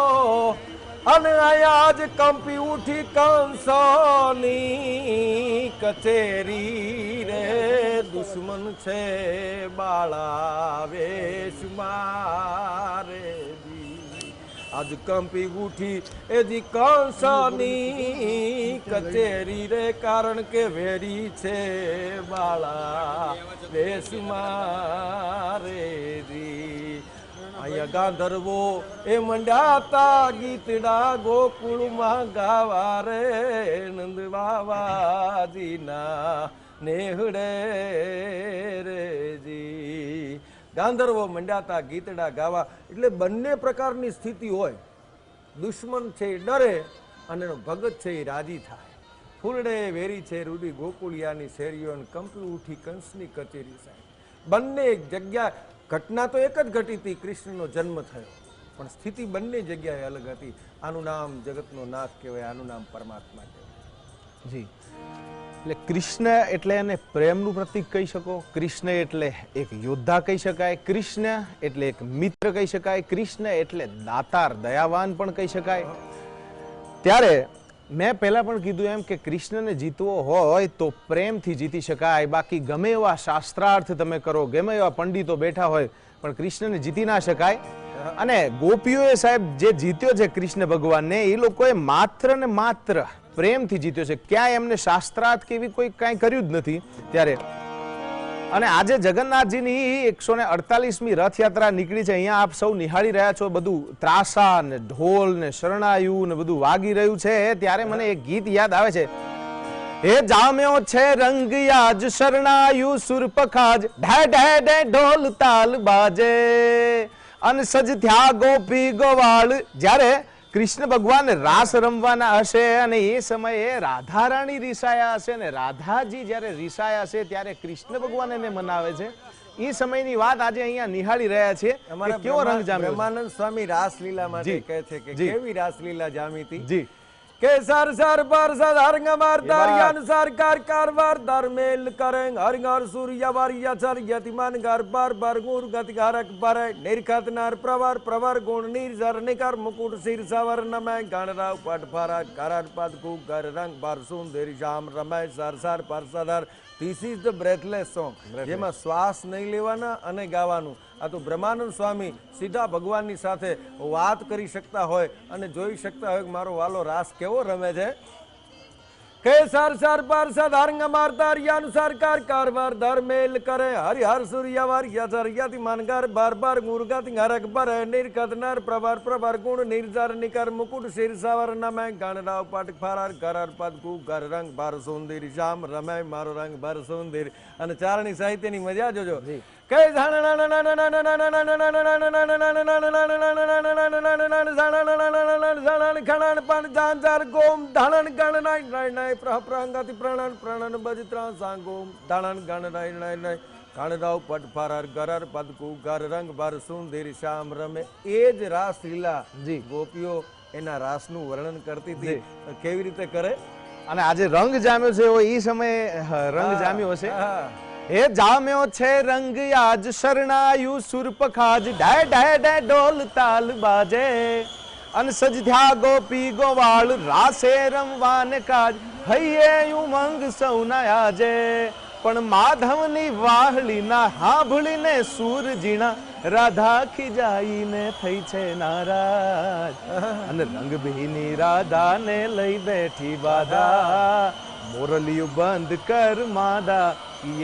અને અહીંયા જ કંપી ઉઠી કંસોની કચેરી રે. દુશ્મન છે બાળા વેશમાં રે. આજ કંપી ઉઠી એ જી કંસોની કચેરી રે. કારણ કે વેરી છે બાળા વેશમાં રે જી. અહીંયા ગાંધર્વો એ મંડ્યાતા ગીતડા ગોકુળમાં ગાવા રે નંદ બાવાજીના નેહડે રે જી. ગાંધર્વો મંડ્યાતા ગીતડા ગાવા એટલે બંને પ્રકારની સ્થિતિ હોય. દુશ્મન છે એ ડરે અને એનો ભગત છે એ રાજી થાય. ફૂલડે વેરી છે રૂડી ગોકુળિયાની શેરીઓ અને કંપી ઉઠી કંસની કચેરી સાહેબ. બંને એક જગ્યા, ઘટના તો એક જ ઘટી હતી, કૃષ્ણનો જન્મ થયો, પણ સ્થિતિ બંને જગ્યાએ અલગ હતી. આનું નામ જગતનો નાથ કહેવાય, આનું નામ પરમાત્મા કહેવાય જી. એટલે કૃષ્ણ એટલે એને પ્રેમનું પ્રતીક કહી શકો, કૃષ્ણ એટલે એક યોદ્ધા કહી શકાય, કૃષ્ણ એટલે એક મિત્ર કહી શકાય, કૃષ્ણ એટલે દાતાર દયાવાન પણ કહી શકાય. ત્યારે મેં પહેલા પણ કીધું એમ કે કૃષ્ણને જીતવો હોય તો પ્રેમથી જીતી શકાય. બાકી ગમે એવા શાસ્ત્રાર્થ તમે કરો, ગમે એવા પંડિતો બેઠા હોય, પણ કૃષ્ણને જીતી ના શકાય. અને ગોપીઓએ સાહેબ જે જીત્યો છે કૃષ્ણ ભગવાનને, એ લોકોએ માત્ર ને માત્ર પ્રેમથી જીત્યો છે. ક્યાંય એમને શાસ્ત્રાર્થ કે એવી કોઈ કાંઈ કર્યું જ નથી. ત્યારે અને આજે જગન્નાથજીની 148મી રથયાત્રા નીકળી છે. અહીંયા આપ સૌ નિહાળી રહ્યા છો, બધું ત્રાસા ને ઢોલ ને શરણાયું ને બધું વાગી રહ્યું છે. ત્યારે મને એક ગીત યાદ આવે છે. હે જામ્યો છે રંગ યાજ શરણાયું સુરપખાજ ઢે ઢે ઢે ઢોલ તાલ બાજે અન સજ થયા ગોપી ગોવાળ. જ્યારે કૃષ્ણ ભગવાન રાસ રમવાના હશે અને એ સમયે રાધા રાણી રીસાયા હશે ને રાધાજી જ્યારે રીસાયા હશે ત્યારે કૃષ્ણ ભગવાન એને મનાવે છે. એ સમયની વાત આજે અહીંયા નિહાળી રહ્યા છે. કેવો રંગ જામ્યો. બ્રહ્માનંદ સ્વામી રાસલીલા માટે કહે છે કે કેવી રાસલીલા જામી હતી જી. કે સર સર પર સદર્ગ માર દરિયાન સરકાર કારવાર દરમેલ કરેં હરિંગર સૂર્ય વારિયા ચર યતિમાન ગર પર બરગુર ગતિ ઘરક પર નિરખત નર પ્રવર પ્રવર ગુણ નિર્જર નિકર મુકુટ સિર સવર નમય ગણરાવ પટ ફરા કરણ પદ કુ ગર રંગ પર સુંદર જામ રમય સર સર પર સદર. ધીસ ઇઝ ધ બ્રેથલેસ સોંગ, જેમાં શ્વાસ નહીં લેવાના અને ગાવાનું. આ તો બ્રહ્માનંદ સ્વામી સીધા ભગવાનની સાથે વાત કરી શકતા હોય અને જોઈ શકતા હોય કે મારો વાલો રાસ કેવો રમે છે. કે સર સર પર સદર્ગ મારતા અનુસાર કાર કારવાર ધર્મેલ કરે હરિહર સૂર્ય વાર્યા ચર્યાતિ માનગર બાર બાર ગુરગતિ હરક પર નિરખત નર પ્રવર પ્રવર ગુણ નિર્જર નિકર મુકુટ શિર સવર નમય ગણરાવ પટ ફરાર ગરર પદ કુ ગર રંગ ભર સુંદર શ્યામ રમય મારો રંગ ભર સુંદર. અને ચારણી સાહિત્યની મજા જોજો. કે ગોમ ધણન ગણ પ્રંગતિ પ્રણન પ્રણન બજત્રા સાંગોમ ધણન ગણ ગણરાવ પટ ફરાર ગરર પદકુ ગર રંગ ભર સુંદર શ્યામ રમે. એ જ રાસ લીલા જી ગોપીઓ એના રાસનું વર્ણન કરતી હતી. કેવી રીતે કરે. અને આજે રંગ જામ્યો છે એ સમયે રંગ જામ્યો હશે. હે જામ્યો છે રંગ આજ શરણાયું સુરપખાજ ઢે ઢે ઢે ઢોલ તાલ બાજે અન સજધ્યા ગોપી ગોવાળ રાસે રમવાને કાજ હૈયે ઉમંગ સૌના આજે. પણ માધવની વાહલીના સાંભળીને સૂર ઝીણા રાધા ખીજાઈને થઈ છે નારાજ અને રંગભીની રાધાને લઈ બેઠી બાધા મોરલિયું બંધ કર માદા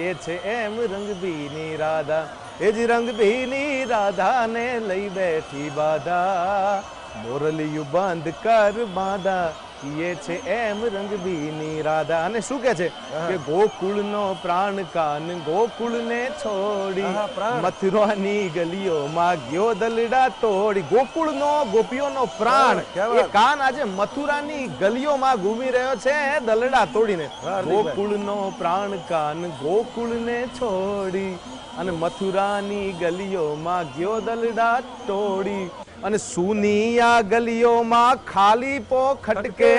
એ છે એમ રંગભીની રાધા એ જ રંગભીની રાધાને લઈ બેઠી બાધા મોરલિયું બંધ કર માદા એ છે એમ રંગભીની રાધા. અને શું કે છે કે ગોકુળનો પ્રાણ કાન ગોકુળને છોડી મથુરાની ગલીઓમાં ગયો દલડા તોડી. ગોકુળનો ગોપીઓનો પ્રાણ એ કાન આજે મથુરાની ગલીઓમાં ઘૂમી રહ્યો છે દલડા તોડીને. ગોકુળનો પ્રાણ કાન ગોકુળને છોડી અને મથુરાની ગલીઓમાં ગયો દલડા તોડી. અને સુનિયા ગલીઓમાં ખાલી પો ખટકે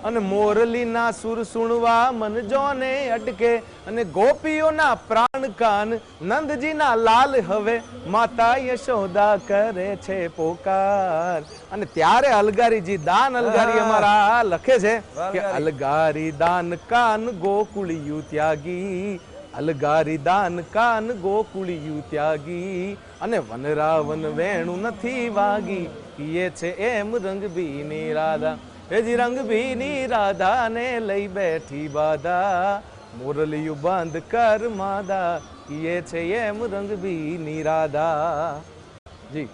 અને મોરલીના સુર સુણવા મન જોને અટકે. અને ગોપીઓના પ્રાણ કાન નંદજીના લાલ હવે માતા યશોદા કરે છે પોકાર. અને ત્યારે અલગારીજી દાન અલગારી અમારા લખે છે કે અલગારી દાન કાન ગોકુળિયું ત્યાગી અલગારી દાન કાન ગોકુળિયું ત્યાગી અને વનરાવન વેણું નથી વાગી એ છે એમ રંગભીની રાધા એ જ રંગભીની રાધાને લઈ બેઠી બાધા મોરલિયું બંધ કર માદા એ છે એમ રંગભીની રાધા. જી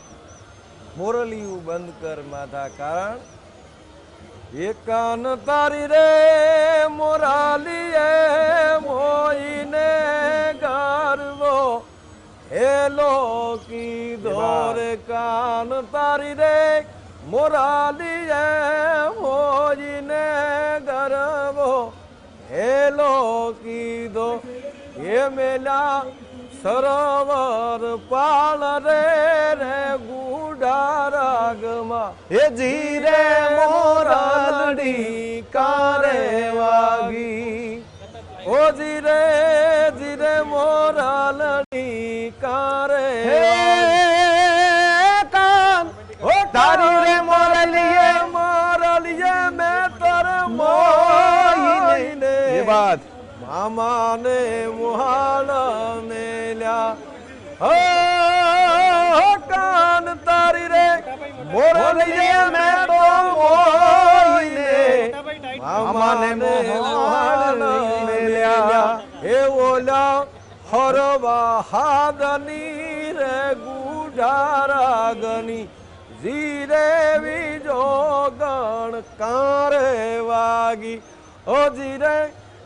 મોરલિયું બંધ કર માધા કારણ એ કાન તારી રે મોરાલીએ મોઈને ગરવો હેલો કીધો રે કાન તારી રે મોરાલીએ મોઈને ગરવો હેલો કીધો એ મેલા સરોવર પાળ રે રે ગુડા રાગમાં એ જીરે મોરલડી કારે વાગી ઓ જીરે જીરે મોરલડી કારે કાન ઓ તારી રે મોરલીએ મોરલીએ મેં તારે મોઈને એ વાત મામાને મોહાલ મેલ્યા કાન તારી રે મોરલીએ મેં તો મોઈને મામાને મોહાલ મેલ્યા હે ઓલા હરવા હાદની રે ગુડારાગની જીરે બીજો ગણ કારે વાગી ઓ જીરે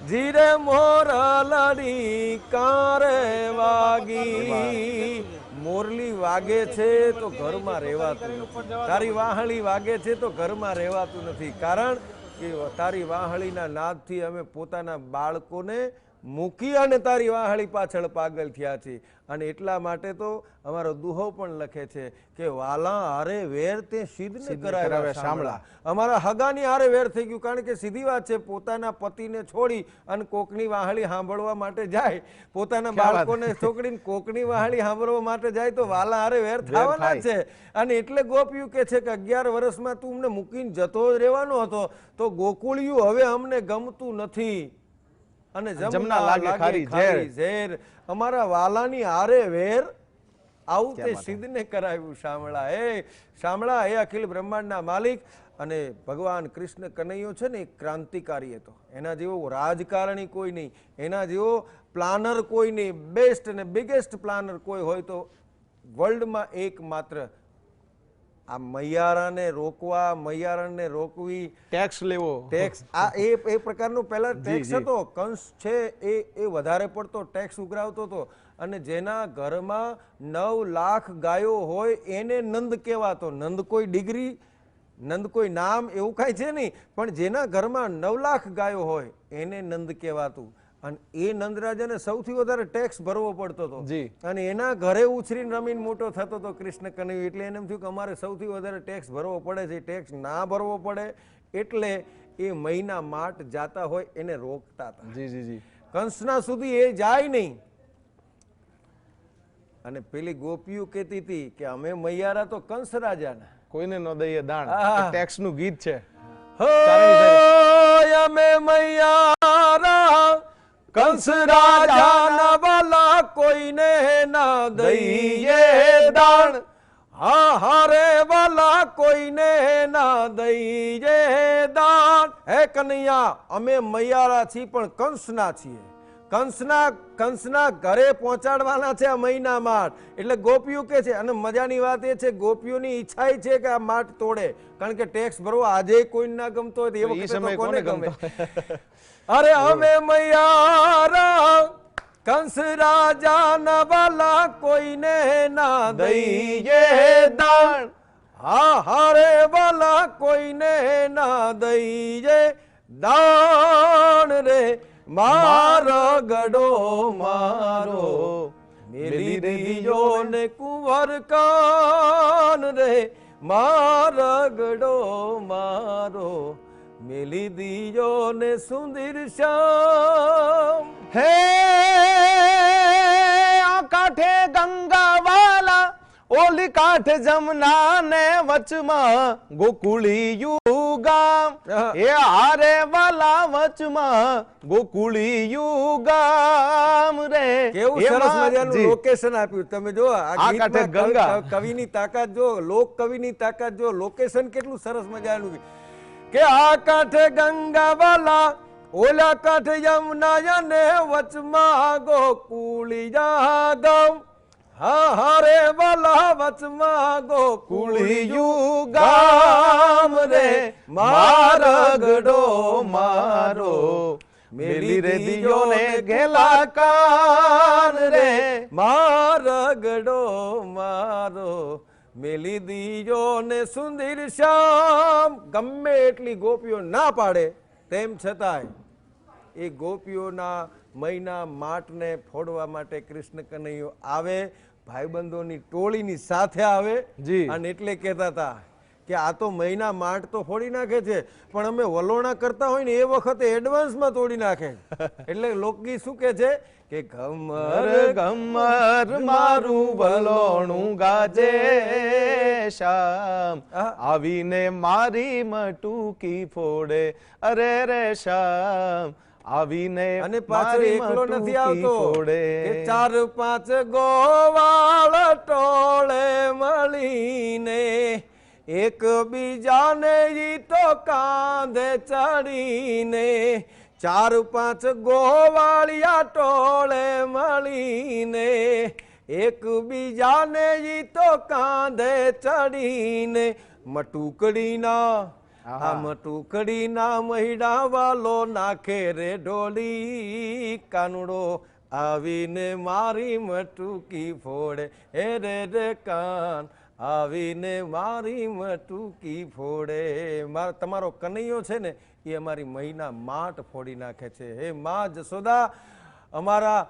જીરે મોરલડી કારે વાગી. મોરલી વાગે છે તો ઘરમાં રહેવાતું નથી, તારી વાહળી વાગે છે તો ઘરમાં રહેવાતું નથી. કારણ કે તારી વાહળીના નાદથી અમે પોતાના બાળકોને મૂકી અને તારી વાહળી પાછળ પાગલ થયા છે. અને એટલા માટે તો અમારો દુહો પણ લખે છે કે વાલા હારે વેર તે સિદ્ધને કરાવ્યા શામળા. અમારા હગાની હારે વેર થઈ ગયું. કારણ કે સીધી વાત છે, પોતાના પતિને છોડી અને કોકની વાહળી સાંભળવા માટે જાય, પોતાના બાળકોને છોકરીને કોકની વાહળી સાંભળવા માટે જાય તો વાલા હારે વેર થવાના છે. અને એટલે ગોપ્યું કે છે કે 11 વર્ષમાં તું અમને મૂકીને જતો રહેવાનો હતો તો ગોકુળિયું હવે અમને ગમતું નથી અને જમના લાગે ખારી ઝેર. અમારા વાલાની હારે વેર આવું તે સિદ્ધને કરાવ્યું શામળા. હે શામળા, હે અખિલ બ્રહ્માંડના માલિક. અને ભગવાન કૃષ્ણ કનૈયો છે ને, ક્રાંતિકારી હતો. એના જેવો રાજકારણી કોઈ નહીં, એના જેવો પ્લાનર કોઈ નહીં. બેસ્ટ અને બિગેસ્ટ પ્લાનર કોઈ હોય તો વર્લ્ડમાં એકમાત્ર. આ મૈયારાને રોકવા, મૈયારાને રોકવી, ટેક્સ લેવો, ટેક્સ આ એ પ્રકારનો પહેલા ટેક્સ હતો. કંસ છે એ વધારે પડતો ટેક્સ ઉઘરાવતો હતો. અને જેના ઘરમાં 9 લાખ ગાયો હોય એને નંદ કહેવાતો. નંદ કોઈ ડિગ્રી, નંદ કોઈ નામ એવું કાંઈ છે નહીં, પણ જેના ઘરમાં 9 લાખ ગાયો હોય એને નંદ કહેવાતું. અને એ નંદરાજાને સૌથી વધારે ટેક્સ ભરવો પડતો હતો. અને એના ઘરે ઉછરીને રમીને મોટો થતો હતો કૃષ્ણ કનૈયો. એટલે એને એમ થયું કે અમારે સૌથી વધારે ટેક્સ ભરવો પડે છે. ટેક્સ ના ભરવો પડે એટલે એ મહિના માટ જાતા હોય એને રોકતા હતા. કંસના સુધી એ જાય નહીં. અને પેલી ગોપીઓ કહેતી હતી કે અમે મૈયારા તો કંસ રાજાના, કોઈને ન દઈએ દાણ. ટેક્સ નું ગીત છે. અમે મૈયારા કંસ રાજાના વાલા કોઈને ના દઈએ દાણ, હા હારે વાલા કોઈને ના દઈએ દાણ. હે કનૈયા, અમે મૈયારા છીએ પણ કંસના છીએ. કંસના ઘરે પહોંચાડવાના છે આ મહિના માટ. એટલે ગોપીઓ કે છે, અને મજાની વાત એ છે ગોપીઓની ઈચ્છા છે કે આ માટ તોડે, કારણ કે ટેક્સ ભરવો આજે કોઈ ના ગમતો હોય એ વખતે કોને ગમે. અરે અમે મૈયારા કંસ રાજાના વાલા કોઈને ના દઈએ દાણ, હા હારે વાલા કોઈને ના દઈએ દાણ રે. મારો ગડો મારો મેલી દીજો ને કુંવર કાન રે, મારો ગડો મારો મેલી દીજો ને સુંદર શ્યામ. હે આ કાંઠે ગંગાવાલા, ઓલી કાંઠે જમના ને વચમાં ગોકુળિયું ગામ. એ હારે વાલા વચમાં ગોકુળિયું ગામ રે. કેવું સરસ મજાનું લોકેશન આપ્યું તમે જો. આ કાંઠે ગંગા. કવિની તાકાત જો, લોક કવિની તાકાત જો, લોકેશન કેટલું સરસ મજાનું કે આ કાંઠે ગંગા વાલા, ઓલા કાંઠે યમુના ને વચમાં ગોકુળિયા ગામ, હા હારે વાલા વચમાં ગોકુળિયું ગામ રે. મારા ગડો મારો મેલી રે દિયો ને ગેલા કાન રે, મારા ગડો મારો મેલી દીજો ને સુંદર શ્યામ. ગમે એટલી ગોપીઓ ના પાડે તેમ છતાંય એ ગોપીઓના મહિના માટને ફોડવા માટે કૃષ્ણ કનૈયો આવે, ભાઈબંધોની ટોળીની સાથે આવે. અને એટલે કહેતા હતા કે આ તો મહિના માટ તો ફોડી નાખે છે, પણ અમે વલોણા કરતા હોય ને એ વખતે એડવાન્સમાં તોડી નાખે. એટલે લોકગીત શું કે છે કે ઘમર ઘમર મારું વલોણું ગાજે શામ, આવીને મારી મટુકી ફોડે. અરે રે શામ, આવીને અને પાછળ એકલો નથી આવતો કે 4-5 ગોવાળ ટોળે મળીને એકબીજાને ઈ તો કાંધે ચડીને, 4-5 ગોવાળિયા ટોળે મળીને એકબીજાને ઈ તો કાંધે ચડીને મટુકડીના ટુકડીના મહિડા વાલો નાખે રે ઢોલી, કાનુડો આવીને મારી મટુકી ફોડે. હે રે રે કાન આવીને મારી મટુકી ફોડે. તમારો કનૈયો છે ને એ અમારી મહિના માટ ફોડી નાખે છે. હે માં જશોદા, અમારા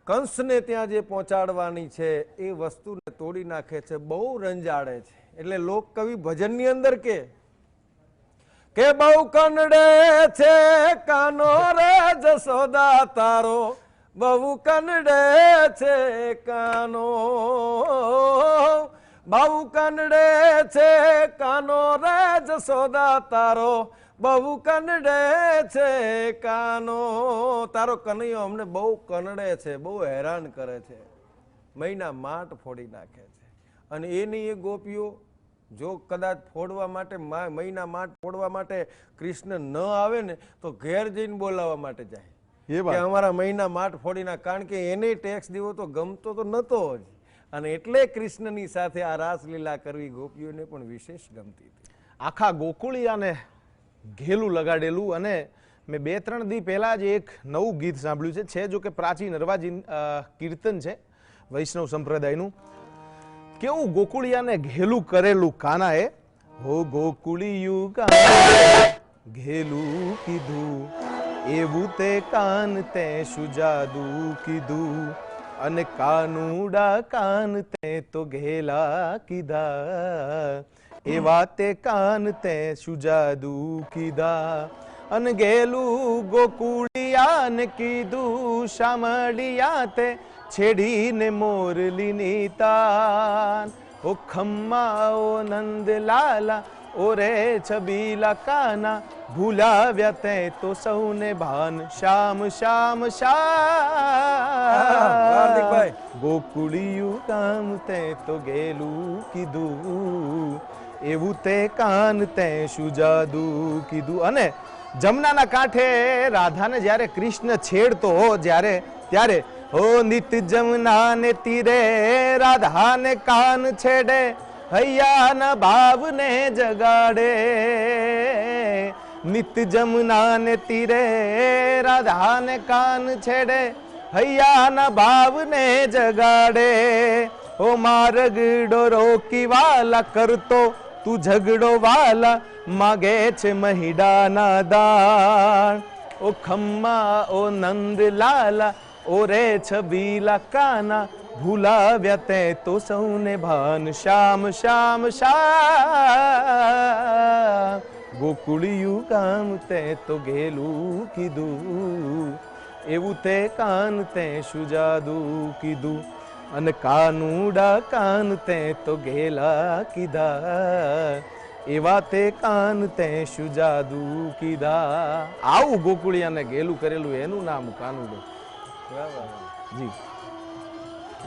કંસને ત્યાં જે પહોંચાડવાની છે એ વસ્તુને તોડી નાખે છે, બહુ રંજાડે છે. એટલે લોક કવિ ભજનની અંદર કે બહુ કનડે છે કાનો રે જશોદા તારો, બહુ કનડે છે કાનો, બહુ કનડે છે કાનો રે જશોદા તારો, બહુ કનડે છે કાનો. તારો કનૈયો અમને બહુ કનડે છે, બહુ હેરાન કરે છે, મહિના માટ ફોડી નાખે છે. અને એની એ ગોપીઓ જો કદાચ ફોડવા માટે મહિના માટ ફોડવા માટે કૃષ્ણ ન આવે ને તો ઘેર જઈને બોલાવવા માટે જાય કે અમારા મહિના માટ ફોડી નાખ. કારણ કે એને ટેક્સ દેવો તો ગમતો તો નતો જ, અને એટલે કૃષ્ણની સાથે આ રાસલીલા કરવી ગોપીઓને પણ વિશેષ ગમતી હતી. આખા ગોકુળિયાને ઘેલું લગાડેલું. અને મેં 2-3 દી પહેલા જ એક નવું ગીત સાંભળ્યું છે જો કે પ્રાચીન અર્વાચીન કીર્તન છે વૈષ્ણવ સંપ્રદાયનું. કેવું ગોકુળિયાને ઘેલું કરેલું કાનાએ. હો ગોકુળિયું ઘેલું કીધું, એવું તે કાન તે સુજાદુ કીધું, અને કાનુડા કાન તે તો ઘેલા કીધા, એવા તે કાન તે સુજાદુ કીધા. અને ઘેલું ગોકુળિયાને કીધું, શામળિયા તે છેડીને મોરલીની તાન. ઓ ખમ્મા ઓ નંદલાલા, ઓરે છબીલા કાના ભૂલાવ્યા તે તો સૌને ભાન શ્યામ શ્યામ હાર્દિકભાઈ. શ્યામ ગોકુળિયું કામ તે તો ગેલું કીધું એવું તે કાન તે શું જાદુ કીધું. અને જમનાના કાંઠે રાધાને જ્યારે કૃષ્ણ છેડતો ત્યારે ઓ નિત જમના ને તીરે રાધાને કાન છેડે હૈયાના ભાવને જગાડે. નિત જમના ને તીરે રાધાને કાન છેડે હૈયાના ભાવને જગાડે. ઓ મારગડો રોકી વાલા કરતો તું ઝગડો વાલા માગે છે મહિડાના દાણ. ઓ ખમ્મા ઓ નંદ લાલા ઓરે છબીલા કાના ભૂલાવ્યા તે તો સૌને ભાન શ્યામ શ્યામ શ્યામ ગોકુળિયું કામ તે તો ગેલું કીધું એવું તે કાન તે શું જાદુ કીધું. અને કાનુડા કાન તે તો ગેલા કીધા એવા તે કાન તે શું જાદુ કીધા. આવું ગોકુળિયાને ગેલું કરેલું એનું નામ કાનુડો. જી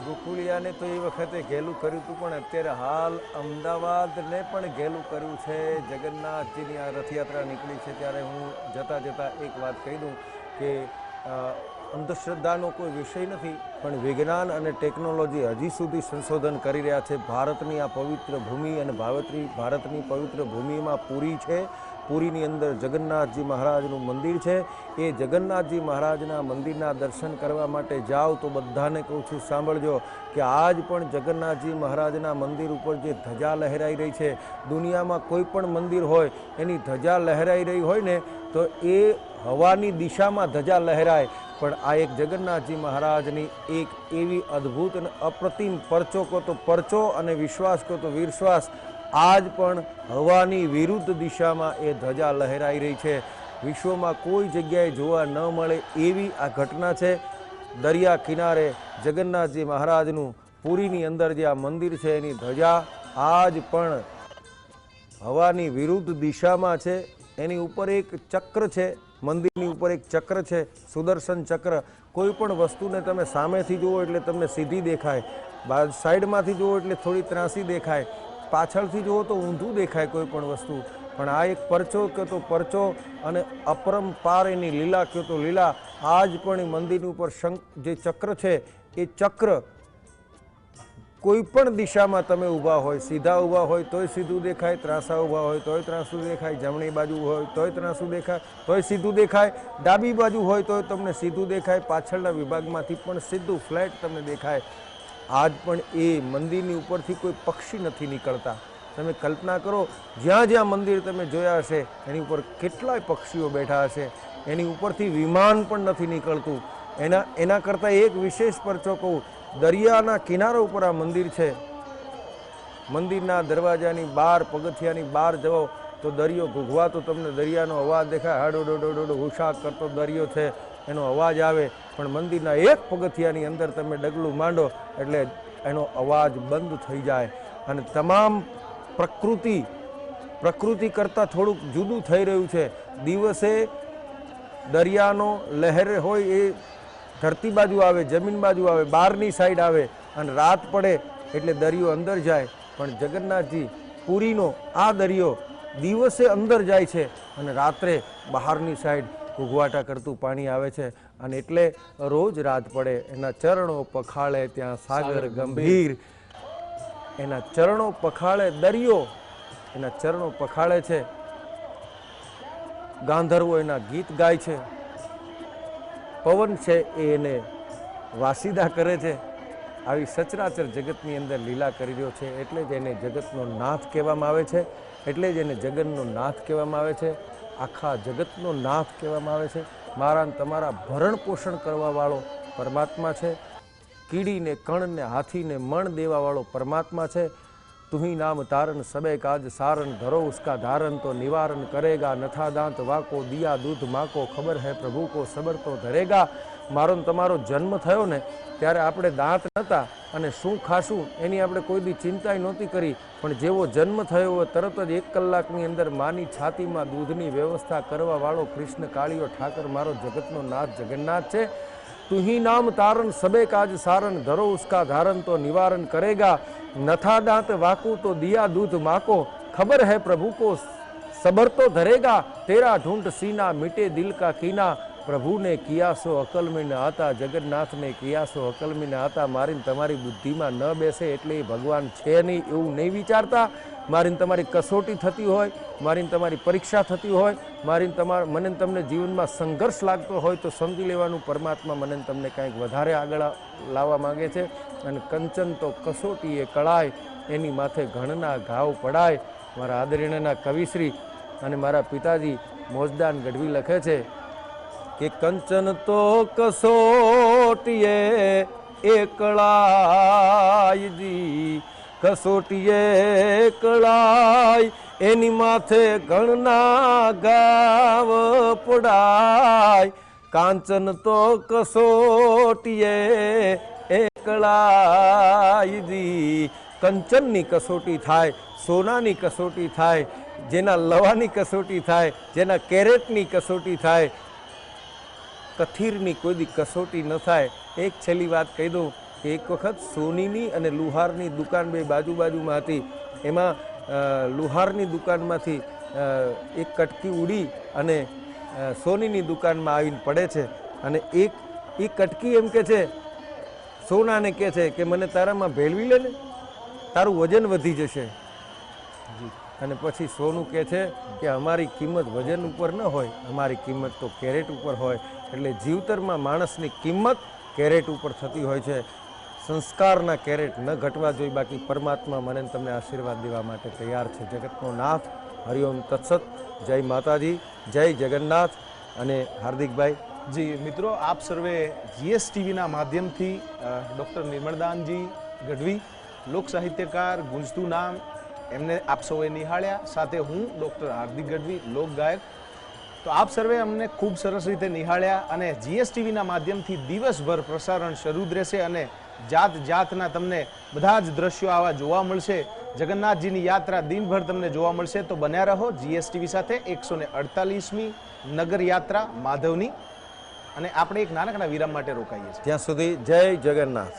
ગોકુળિયાને તો એ વખતે ઘેલું કર્યું હતું, પણ અત્યારે હાલ અમદાવાદને પણ ઘેલું કર્યું છે. જગન્નાથજીની આ રથયાત્રા નીકળી છે ત્યારે હું જતાં જતાં એક વાત કહી દઉં કે અંધશ્રદ્ધાનો કોઈ વિષય નથી, પણ વિજ્ઞાન અને ટેકનોલોજી હજી સુધી સંશોધન કરી રહ્યા છે. ભારતની આ પવિત્ર ભૂમિ અને ભારતની પવિત્ર ભૂમિમાં પુરી છે. પુરીની અંદર જગન્નાથજી મહારાજનું મંદિર છે. એ જગન્નાથજી મહારાજના મંદિરના દર્શન કરવા માટે જાઓ તો બધાને કહું છું સાંભળજો કે આજ પણ જગન્નાથજી મહારાજના મંદિર ઉપર જે ધજા લહેરાઈ રહી છે, દુનિયામાં કોઈ પણ મંદિર હોય એની ધજા લહેરાઈ રહી હોય ને તો એ હવાની દિશામાં ધજા લહેરાય. પણ આ એક જગન્નાથજી મહારાજની એક એવી અદ્ભુત અને અપ્રતિમ પરચો કહો તો પરચો અને વિશ્વાસ કહો તો વિશ્વાસ, આજ પણ હવાની વિરુદ્ધ દિશામાં એ ધજા લહેરાઈ રહી છે. વિશ્વમાં કોઈ જગ્યાએ જોવા ન મળે એવી આ ઘટના છે. દરિયા કિનારે જગન્નાથજી મહારાજનું પુરીની અંદર જે આ મંદિર છે એની ધજા આજ પણ હવાની વિરુદ્ધ દિશામાં છે. એની ઉપર એક ચક્ર છે, મંદિરની ઉપર એક ચક્ર છે, સુદર્શન ચક્ર. કોઈ પણ વસ્તુને તમે સામેથી જુઓ એટલે તમને સીધી દેખાય, સાઈડમાંથી જુઓ એટલે થોડી ત્રાસી દેખાય, પાછળથી જુઓ તો ઊંધું દેખાય કોઈ પણ વસ્તુ. પણ આ એક પરચો કહો તો પરચો અને અપરંપાર એની લીલા કહો તો લીલા. આજ પણ મંદિરની ઉપર જે ચક્ર છે એ ચક્ર કોઈ પણ દિશામાં તમે ઊભા હોય, સીધા ઊભા હોય તોય સીધું દેખાય, ત્રાસા ઊભા હોય તોય ત્રાસું દેખાય, જમણી બાજુ હોય તોય ત્રાસું દેખાય તોય સીધું દેખાય, ડાબી બાજુ હોય તોય તમને સીધું દેખાય, પાછળના વિભાગમાંથી પણ સીધું ફ્લેટ તમને દેખાય. આજ પણ એ મંદિરની ઉપરથી કોઈ પક્ષી નથી નીકળતા. તમે કલ્પના કરો, જ્યાં જ્યાં મંદિર તમે જોયા હશે એની ઉપર કેટલાય પક્ષીઓ બેઠા હશે, એની ઉપરથી વિમાન પણ નથી નીકળતું. એના કરતાં એક વિશેષ પરચો કહું, દરિયાના કિનારા ઉપર આ મંદિર છે. મંદિરના દરવાજાની બહાર, પગથિયાની બહાર જાઓ તો દરિયો ઘૂઘવાતો તમને દરિયાનો અવાજ દેખાય. હાડો ડોડો ડોડો હુશાક કરતો દરિયો છે એનો અવાજ આવે. પણ મંદિરના એક પગથિયાની અંદર તમે ડગલું માંડો એટલે એનો અવાજ બંધ થઈ જાય. અને તમામ પ્રકૃતિ કરતાં થોડુંક જુદું થઈ રહ્યું છે. દિવસે દરિયાનો લહેર હોય એ ધરતી બાજુ આવે, જમીન બાજુ આવે, બહારની સાઈડ આવે, અને રાત પડે એટલે દરિયો અંદર જાય. પણ જગન્નાથજી પુરીનો આ દરિયો દિવસે અંદર જાય છે અને રાત્રે બહારની સાઈડ ઘૂઘવાટા કરતું પાણી આવે છે. અને એટલે રોજ રાત પડે એના ચરણો પખાળે ત્યાં સાગર ગંભીર. એના ચરણો પખાળે દરિયો, એના ચરણો પખાળે છે. ગાંધર્વો એના ગીત ગાય છે, પવન છે એ એને વાસીદા કરે છે. આવી સચરાચર જગતની અંદર લીલા કરી રહ્યો છે. એટલે જ એને જગતનો નાથ કહેવામાં આવે છે. એટલે જ એને જગતનો નાથ કહેવામાં આવે છે. આખા જગતનો નાથ કહેવામાં આવે છે. મારા તમારા ભરણ પોષણ કરવાવાળો પરમાત્મા છે. કીડીને કણને હાથીને મણ દેવાવાળો પરમાત્મા છે. તુહી નામ તારન સબે કાજ સારન ધરો ઉસકા ધારન તો નિવારણ કરેગા. નથા દાંત વાકો દિયા દૂધ માકો ખબર હૈ પ્રભુ કો સબર તો ધરેગા. મારો ને તમારો જન્મ થયો ને ત્યારે આપણે દાંત નહોતા અને શું ખાશું એની આપણે કોઈ દી ચિંતા નહોતી કરી, પણ જેવો જન્મ થયો હોય તરત જ 1 કલાકની અંદર માની છાતીમાં દૂધની વ્યવસ્થા કરવાવાળો કૃષ્ણ કાળિયો ઠાકર મારો જગતનો નાથ જગન્નાથ છે। તું ही नाम तारण सबे काज सारण, धरो उसका धारण तो निवारण करेगा। नथा दांत वाकू तो दिया दूध माको, खबर है प्रभु को सबर तो धरेगा। तेरा ढूंढ सीना मिटे दिल का कीना, प्रभु ने किया सो अकल में न आता, जगन्नाथ ने किया सो अकल में न आता। मारी तमारी बुद्धिમાં ન બેસે એટલે એ ભગવાન છે નહીં એવું નહીં વિચારતા। મારી તમારી કસોટી થતી હોય, મારી તમારી પરીક્ષા થતી હોય, મારી મને તમને જીવનમાં સંઘર્ષ લાગતો હોય તો સમજી લેવાનું પરમાત્મા મને તમને કંઈક વધારે આગળ લાવવા માંગે છે। અને કંચન તો કસોટીએ કળાય, એની માથે ઘણના ઘાવ પડાય। મારા આદરણીયના કવિશ્રી અને મારા પિતાજી મોજદાન ગઢવી લખે છે કે કંચન તો કસોટીએ એકળાય જી, કસોટીએ કળાય એની માથે ઘણના ઘાવ પડાય। કાંચન તો કસોટીએ એકળાય જી, કંચનની કસોટી થાય, સોનાની કસોટી થાય, જેના લવાની કસોટી થાય, જેના કેરેટની કસોટી થાય, કથીરની કોઈ દી કસોટી ન થાય। એક છેલ્લી વાત કહી દઉં કે એક વખત સોનીની અને લુહારની દુકાન બે બાજુમાં હતી। એમાં લુહારની દુકાનમાંથી એક કટકી ઉડી અને સોનીની દુકાનમાં આવીને પડે છે અને એ કટકી એમ કે છે, સોનાને કહે છે કે મને તારામાં ભેળવી લે ને, તારું વજન વધી જશે। અને પછી સોનું કહે છે કે અમારી કિંમત વજન ઉપર ન હોય, અમારી કિંમત તો કેરેટ ઉપર હોય। એટલે જીવતરમાં માણસની કિંમત કેરેટ ઉપર થતી હોય છે। સંસ્કારના કેરેટ ન ઘટવા જોઈએ, બાકી પરમાત્મા મને તમને આશીર્વાદ દેવા માટે તૈયાર છે। જગતનો નાથ, હરિઓમ તત્સત, જય માતાજી, જય જગન્નાથ। અને હાર્દિકભાઈ જી મિત્રો, આપ સર્વે જીએસટીવીના માધ્યમથી ડૉક્ટર નિર્મળદાનજી ગઢવી, લોક સાહિત્યકાર, ગુંજતું નામ, એમને આપ સૌએ નિહાળ્યા। સાથે હું ડૉક્ટર હાર્દિક ગઢવી, લોક ગાયક। તો આપ સર્વે અમને ખૂબ સરસ રીતે નિહાળ્યા અને જીએસટીવીના માધ્યમથી દિવસભર પ્રસારણ શરૂ જ રહેશે અને જાત જાતના તમને બધા જ દ્રશ્યો આવા જોવા મળશે। જગન્નાથજીની યાત્રા દિનભર તમને જોવા મળશે। તો બન્યા રહો જીએસટીવી સાથે। 148મી નગર યાત્રા માધવની, અને આપણે એક નાનકડા વિરામ માટે રોકાઈએ છીએ। ત્યાં સુધી જય જગન્નાથ।